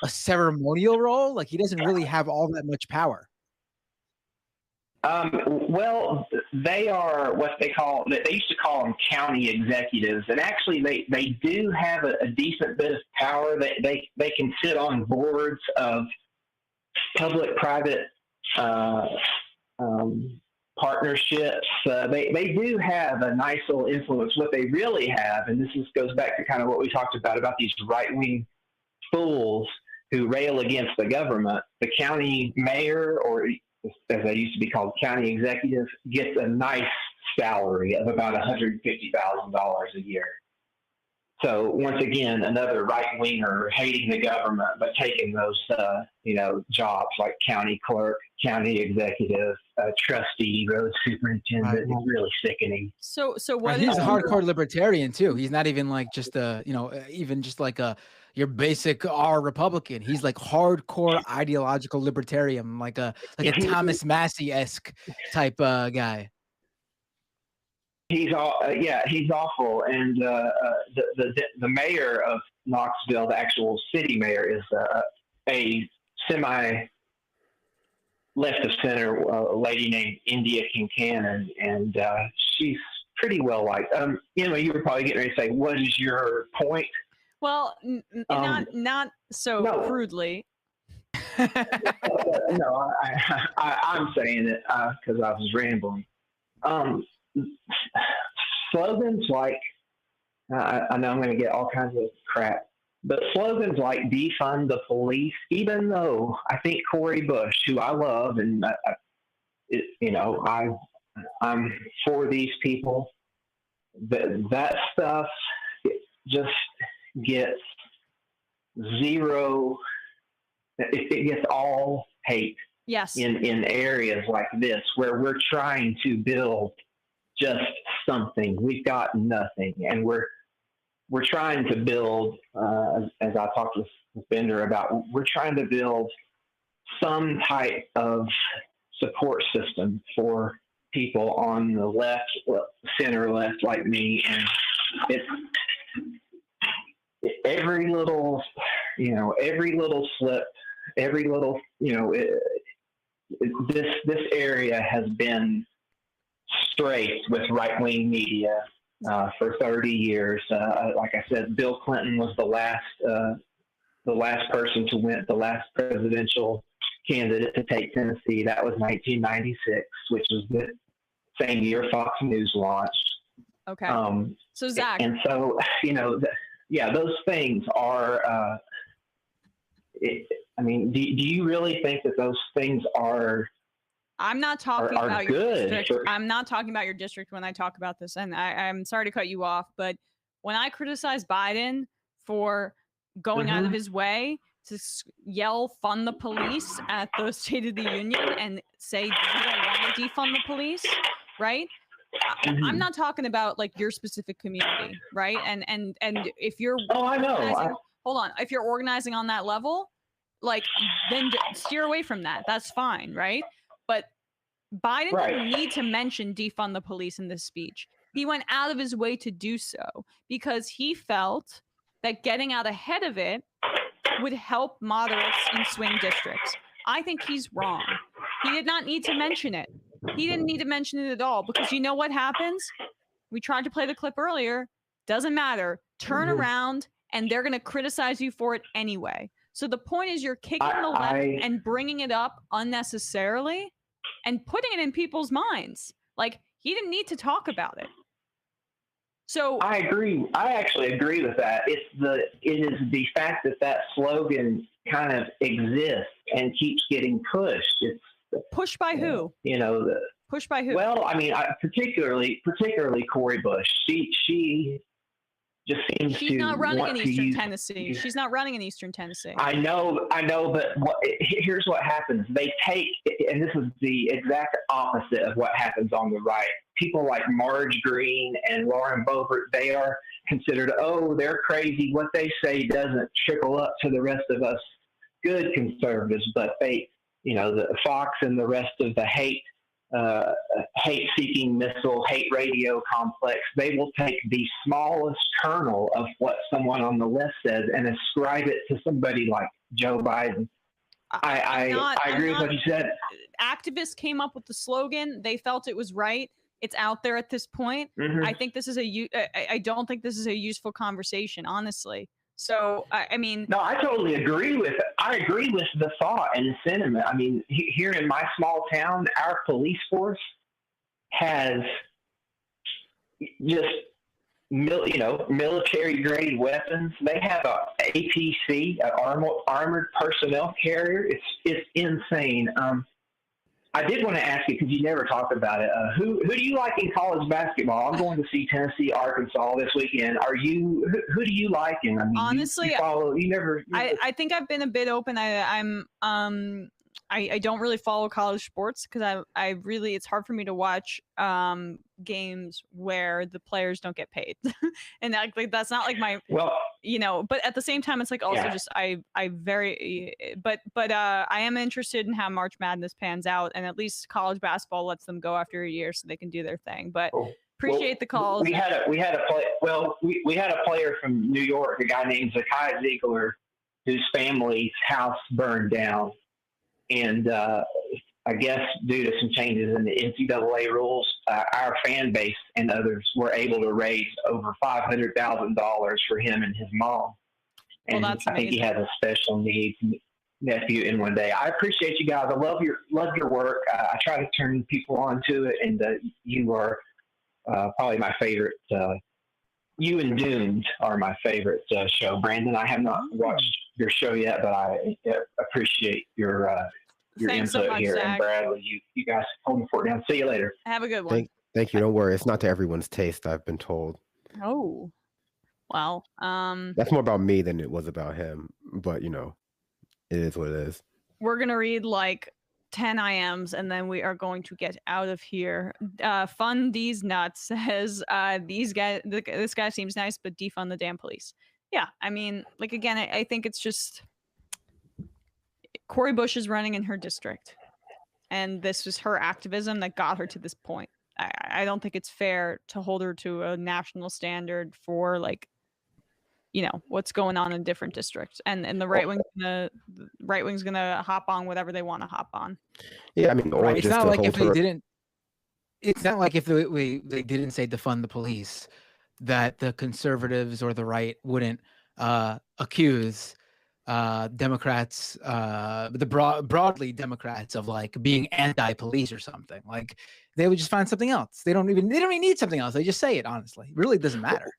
S10: a ceremonial role. Like he doesn't really have all that much power.
S22: Well, they are what they used to call them county executives. And actually they do have a decent bit of power. They can sit on boards of public-private partnerships. They do have a nice little influence. What they really have, and this goes back to kind of what we talked about these right-wing fools who rail against the government. The county mayor, or as they used to be called, county executive, gets a nice salary of about $150,000 a year. So once again, another right-winger hating the government, but taking those, jobs like county clerk, county executive, trustee, road superintendent. It's really sickening.
S6: So what?
S10: He's a hardcore libertarian too. He's not even like just even just like your basic Republican. He's like hardcore ideological libertarian, like a Thomas Massey-esque type guy.
S22: He's awful, and the mayor of Knoxville, the actual city mayor, is a semi-left of center lady named India Kincannon, and she's pretty well liked. You were probably getting ready to say, "What is your point?"
S6: Well, not so crudely.
S22: No, I'm saying it because I was rambling. Slogans like, I know I'm going to get all kinds of crap, but slogans like defund the police, even though I think Cori Bush, who I love, and I'm for these people, that stuff just gets zero. It gets all hate.
S6: Yes.
S22: In areas like this where we're trying to build just something, we've got nothing, and we're trying to build. As I talked with Bender about, we're trying to build some type of support system for people on the left, center left, like me, and it's every little slip, every little this area has been strafed with right-wing media for 30 years. Like I said, Bill Clinton was the last person to win, the last presidential candidate to take Tennessee. That was 1996, which was the same year Fox News launched.
S6: Okay. So Zach,
S22: and so those things are. Do you really think that those things are?
S6: I'm not talking about your
S22: good.
S6: district. I'm not talking about your district when I talk about this. And I'm sorry to cut you off, but when I criticize Biden for going out of his way to yell "fund the police" at the State of the Union and say you don't want to defund the police, right? I'm not talking about like your specific community, right? And if you're
S22: I know.
S6: Hold on, if you're organizing on that level, like then steer away from that. That's fine, right? But Biden didn't need to mention defund the police in this speech. He went out of his way to do so because he felt that getting out ahead of it would help moderates in swing districts. I think he's wrong. He did not need to mention it. He didn't need to mention it at all because you know what happens? We tried to play the clip earlier. Doesn't matter. Turn around and they're going to criticize you for it anyway. So the point is you're kicking the left and bringing it up unnecessarily and putting it in people's minds. Like, he didn't need to talk about it. So
S22: I agree. I actually agree with that. It is the fact that slogan kind of exists and keeps getting pushed. It's
S6: pushed by who? Pushed by who?
S22: Well, I mean, particularly Cori Bush. She just seems
S6: She's
S22: to
S6: not running
S22: want
S6: in
S22: to
S6: Eastern
S22: use,
S6: Tennessee. She's not running in Eastern Tennessee.
S22: I know, but here's what happens. They take, and this is the exact opposite of what happens on the right. People like Marge Green and Lauren Boebert, they are considered, oh, they're crazy. What they say doesn't trickle up to the rest of us good conservatives, but they, the Fox and the rest of the hate-seeking missile, hate radio complex, they will take the smallest kernel of what someone on the left says and ascribe it to somebody like Joe Biden. I agree with what you said.
S6: Activists came up with the slogan. They felt it was right. It's out there at this point.
S22: Mm-hmm.
S6: I think this is I don't think this is a useful conversation, honestly. So, I mean...
S22: No, I totally agree with it. I agree with the thought and the sentiment. I mean, here in my small town, our police force has just, military-grade weapons. They have a APC, an armored personnel carrier. It's insane. I did want to ask you, because you never talked about it, who do you like in college basketball? I'm going to see Tennessee, Arkansas this weekend. Who do you like? And I mean,
S6: honestly, I think I've been a bit open. I don't really follow college sports because I really, it's hard for me to watch games where the players don't get paid. And that's not like my, but at the same time, it's like also just, I am interested in how March Madness pans out, and at least college basketball lets them go after a year so they can do their thing. But appreciate the calls.
S22: We had a player from New York, a guy named Zakai Ziegler, whose family's house burned down. And I guess due to some changes in the NCAA rules, our fan base and others were able to raise over $500,000 for him and his mom. And I think he has a special needs nephew in one day. I appreciate you guys. I love your work. I try to turn people on to it, and you are probably my favorite. You and Doomed are my favorite show. Brandon, I have not watched your show yet, but I appreciate your
S6: Thanks
S22: input
S6: so much,
S22: here.
S6: Zach.
S22: And Bradley, you guys hold the fort down. See you later.
S6: Have a good one.
S9: Thank you. Don't worry. It's not to everyone's taste, I've been told.
S6: Oh, well,
S9: that's more about me than it was about him. But it is what it is.
S6: We're gonna read like 10 IMs and then we are going to get out of here. Fund these nuts says this guy seems nice, but defund the damn police. Yeah, I mean, like again, I think it's just Cori Bush is running in her district, and this was her activism that got her to this point. I don't think it's fair to hold her to a national standard for what's going on in different districts, and the right wing's gonna hop on whatever they want to hop on.
S9: Yeah, I mean,
S10: it's not like if they didn't. It's not like if they didn't say defund the police, that the conservatives or the right wouldn't accuse Democrats, broadly Democrats, of like being anti-police or something. Like they would just find something else. They don't even need something else. They just say it. Honestly, it really doesn't matter.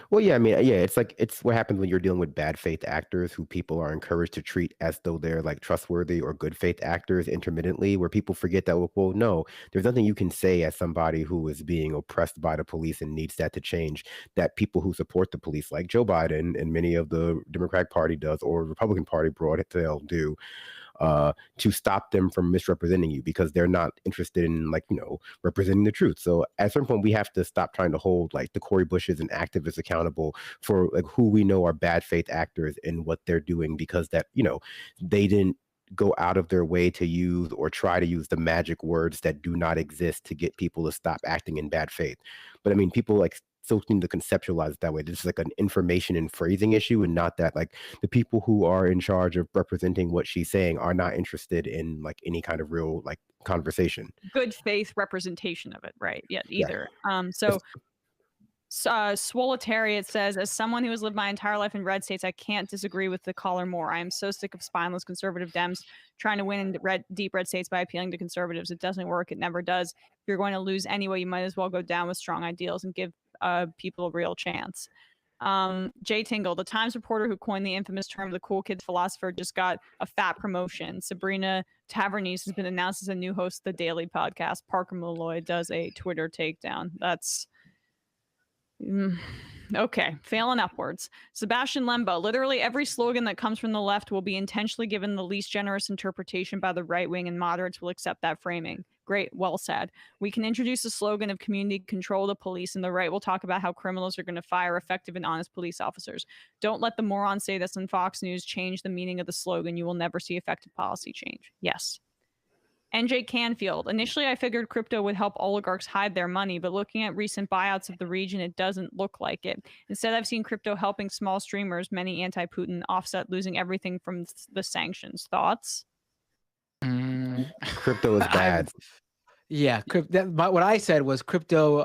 S9: Well, yeah, I mean, yeah, it's what happens when you're dealing with bad faith actors who people are encouraged to treat as though they're like trustworthy or good faith actors intermittently, where people forget that, well, no, there's nothing you can say as somebody who is being oppressed by the police and needs that to change, that people who support the police, like Joe Biden and many of the Democratic Party does, or Republican Party broad tail do, to stop them from misrepresenting you, because they're not interested in representing the truth. So at some point we have to stop trying to hold like the Cori Bushes and activists accountable for like who we know are bad faith actors and what they're doing, because that they didn't go out of their way to use or try to use the magic words that do not exist to get people to stop acting in bad faith. But I mean, people still seem to conceptualize it that way. This is like an information and phrasing issue, and not that like the people who are in charge of representing what she's saying are not interested in like any kind of real like conversation.
S6: Good faith representation of it, right? Yeah, either. Swolitariat says, as someone who has lived my entire life in red states, I can't disagree with the caller more. I am so sick of spineless conservative Dems trying to win in deep red states by appealing to conservatives. It doesn't work. It never does. If you're going to lose anyway, you might as well go down with strong ideals and give people a real chance. Jay Tingle, the Times reporter who coined the infamous term "the cool kids philosopher," just got a fat promotion. Sabrina Tavernese has been announced as a new host of the Daily Podcast. Parker Malloy does a Twitter takedown. That's okay, failing upwards. Sebastian Lembo, literally every slogan that comes from the left will be intentionally given the least generous interpretation by the right wing, and moderates will accept that framing. Great, well said. We can introduce the slogan of community control the police, and the right will talk about how criminals are going to fire effective and honest police officers. Don't let the morons say this on Fox News change the meaning of the slogan. You will never see effective policy change. Yes. NJ Canfield. Initially, I figured crypto would help oligarchs hide their money, but looking at recent buyouts of the region, it doesn't look like it. Instead, I've seen crypto helping small streamers, many anti-Putin, offset losing everything from the sanctions. Thoughts?
S9: Crypto is bad.
S10: But what I said was crypto.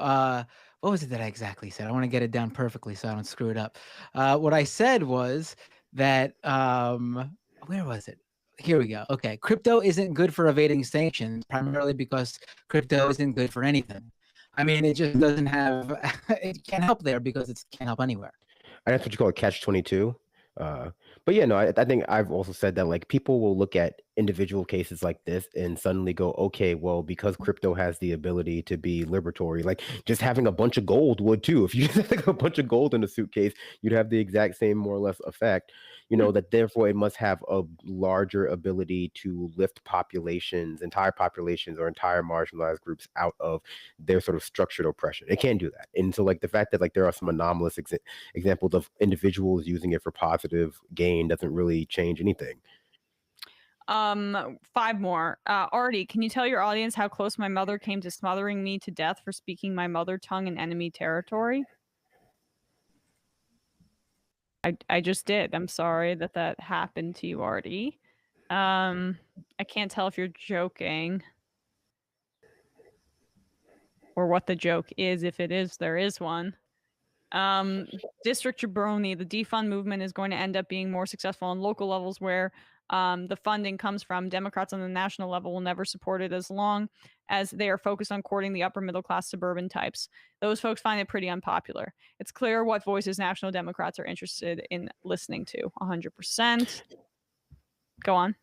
S10: What was it that I exactly said? I want to get it down perfectly so I don't screw it up. What I said was that where was it? Here we go. Okay, crypto isn't good for evading sanctions, primarily because crypto isn't good for anything. I mean, it just doesn't have. It can't help there because it can't help anywhere.
S9: And that's what you call a catch-22. But yeah, no, I think I've also said that like people will look at individual cases like this and suddenly go, okay, well, because crypto has the ability to be liberatory, like just having a bunch of gold would too. If you just had like a bunch of gold in a suitcase, you'd have the exact same more or less effect. You know, that therefore it must have a larger ability to lift populations, entire populations or entire marginalized groups out of their sort of structured oppression. It can't do that. And so like the fact that like there are some anomalous examples of individuals using it for positive gain doesn't really change anything.
S6: 5 more. Artie, can you tell your audience how close my mother came to smothering me to death for speaking my mother tongue in enemy territory? I just did. I'm sorry that happened to you, Artie. I can't tell if you're joking or what the joke is. If it is, there is one. District Jabroni, the defund movement is going to end up being more successful on local levels where the funding comes from. Democrats on the national level will never support it as long as they are focused on courting the upper middle class suburban types. Those folks find it pretty unpopular. It's clear what voices national Democrats are interested in listening to. 100%. Go on,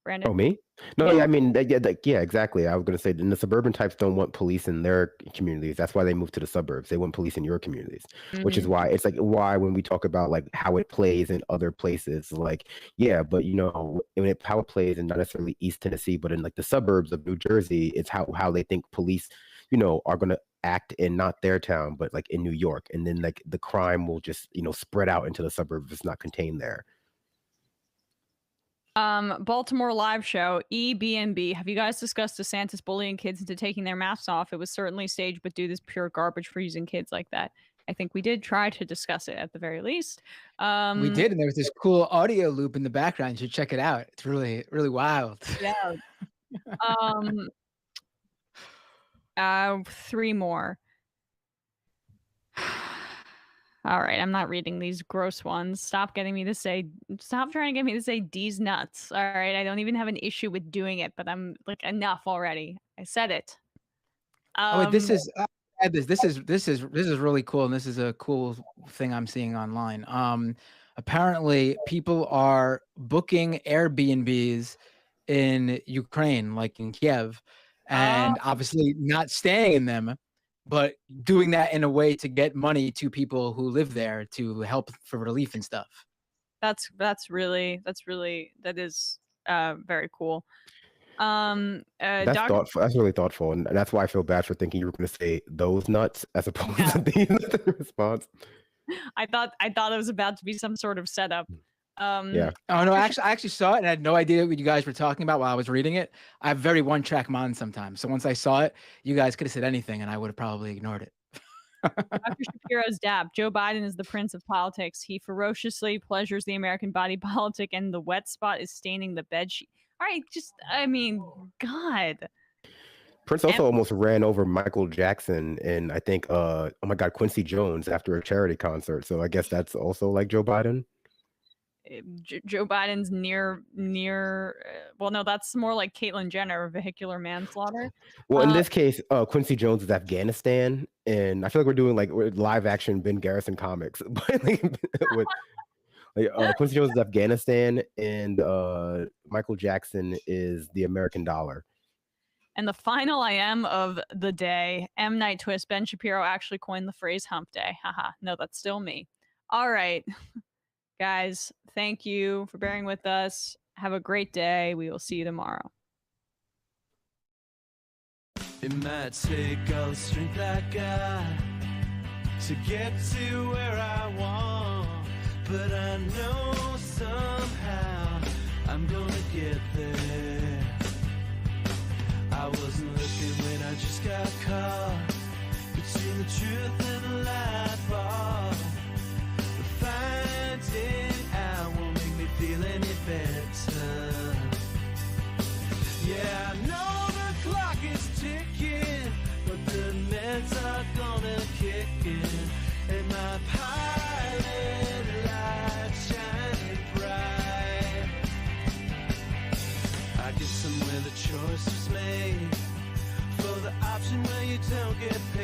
S6: Brandon.
S9: Oh, me? No, yeah, I mean, yeah, exactly. I was going to say, and the suburban types don't want police in their communities. That's why they move to the suburbs. They want police in your communities, which is why it's like why when we talk about like how it plays in other places, like, yeah, but you know, how it plays in not necessarily East Tennessee, but in like the suburbs of New Jersey, it's how they think police, you know, are going to act in not their town, but like in New York. And then like the crime will just, you know, spread out into the suburbs if it's not contained there.
S6: Baltimore live show, EBNB. Have you guys discussed DeSantis bullying kids into taking their masks off? It was certainly staged, but dude is pure garbage for using kids like that. I think we did try to discuss it at the very least.
S10: We did, and there was this cool audio loop in the background. You should check it out. It's really, really wild.
S6: Yeah. 3 more. All right, I'm not reading these gross ones. Stop trying to get me to say D's nuts. All right, I don't even have an issue with doing it, but I'm like, enough already. I said it.
S10: This is really cool, and this is a cool thing I'm seeing online. Apparently, people are booking Airbnbs in Ukraine, like in Kiev, and obviously not staying in them, but doing that in a way to get money to people who live there to help for relief and stuff.
S6: That is very cool.
S9: That's thoughtful. That's really thoughtful, and that's why I feel bad for thinking you were going to say those nuts as opposed to the response.
S6: I thought it was about to be some sort of setup.
S10: Yeah. Oh no, I actually saw it and I had no idea what you guys were talking about while I was reading it. I have very one-track mind sometimes. So once I saw it, you guys could have said anything and I would have probably ignored it.
S6: Dr. Shapiro's dab. Joe Biden is the prince of politics. He ferociously pleasures the American body politic, and the wet spot is staining the bed sheet. All right, God.
S9: Prince also almost ran over Michael Jackson and I think, oh my God, Quincy Jones after a charity concert. So I guess that's also like Joe Biden.
S6: Joe Biden's near. Well, no, that's more like Caitlyn Jenner, vehicular manslaughter.
S9: Well, in this case, Quincy Jones is Afghanistan, and I feel like we're doing like live action Ben Garrison comics, but with Quincy Jones is Afghanistan, and Michael Jackson is the American dollar.
S6: And the final IM of the day, M. Night Twist, Ben Shapiro actually coined the phrase hump day. Haha, no, that's still me. All right, guys, thank you for bearing with us. Have a great day. We will see you tomorrow.
S5: It might take all the strength I got to get to where I want, but I know somehow I'm gonna get there. I wasn't looking when I just got caught between the truth and the light bulb. But finding out won't make me feel any better. Yeah, I know the clock is ticking, but the meds are gonna kick in, and my pilot light shining bright. I guess somewhere the choice was made for the option where you don't get paid.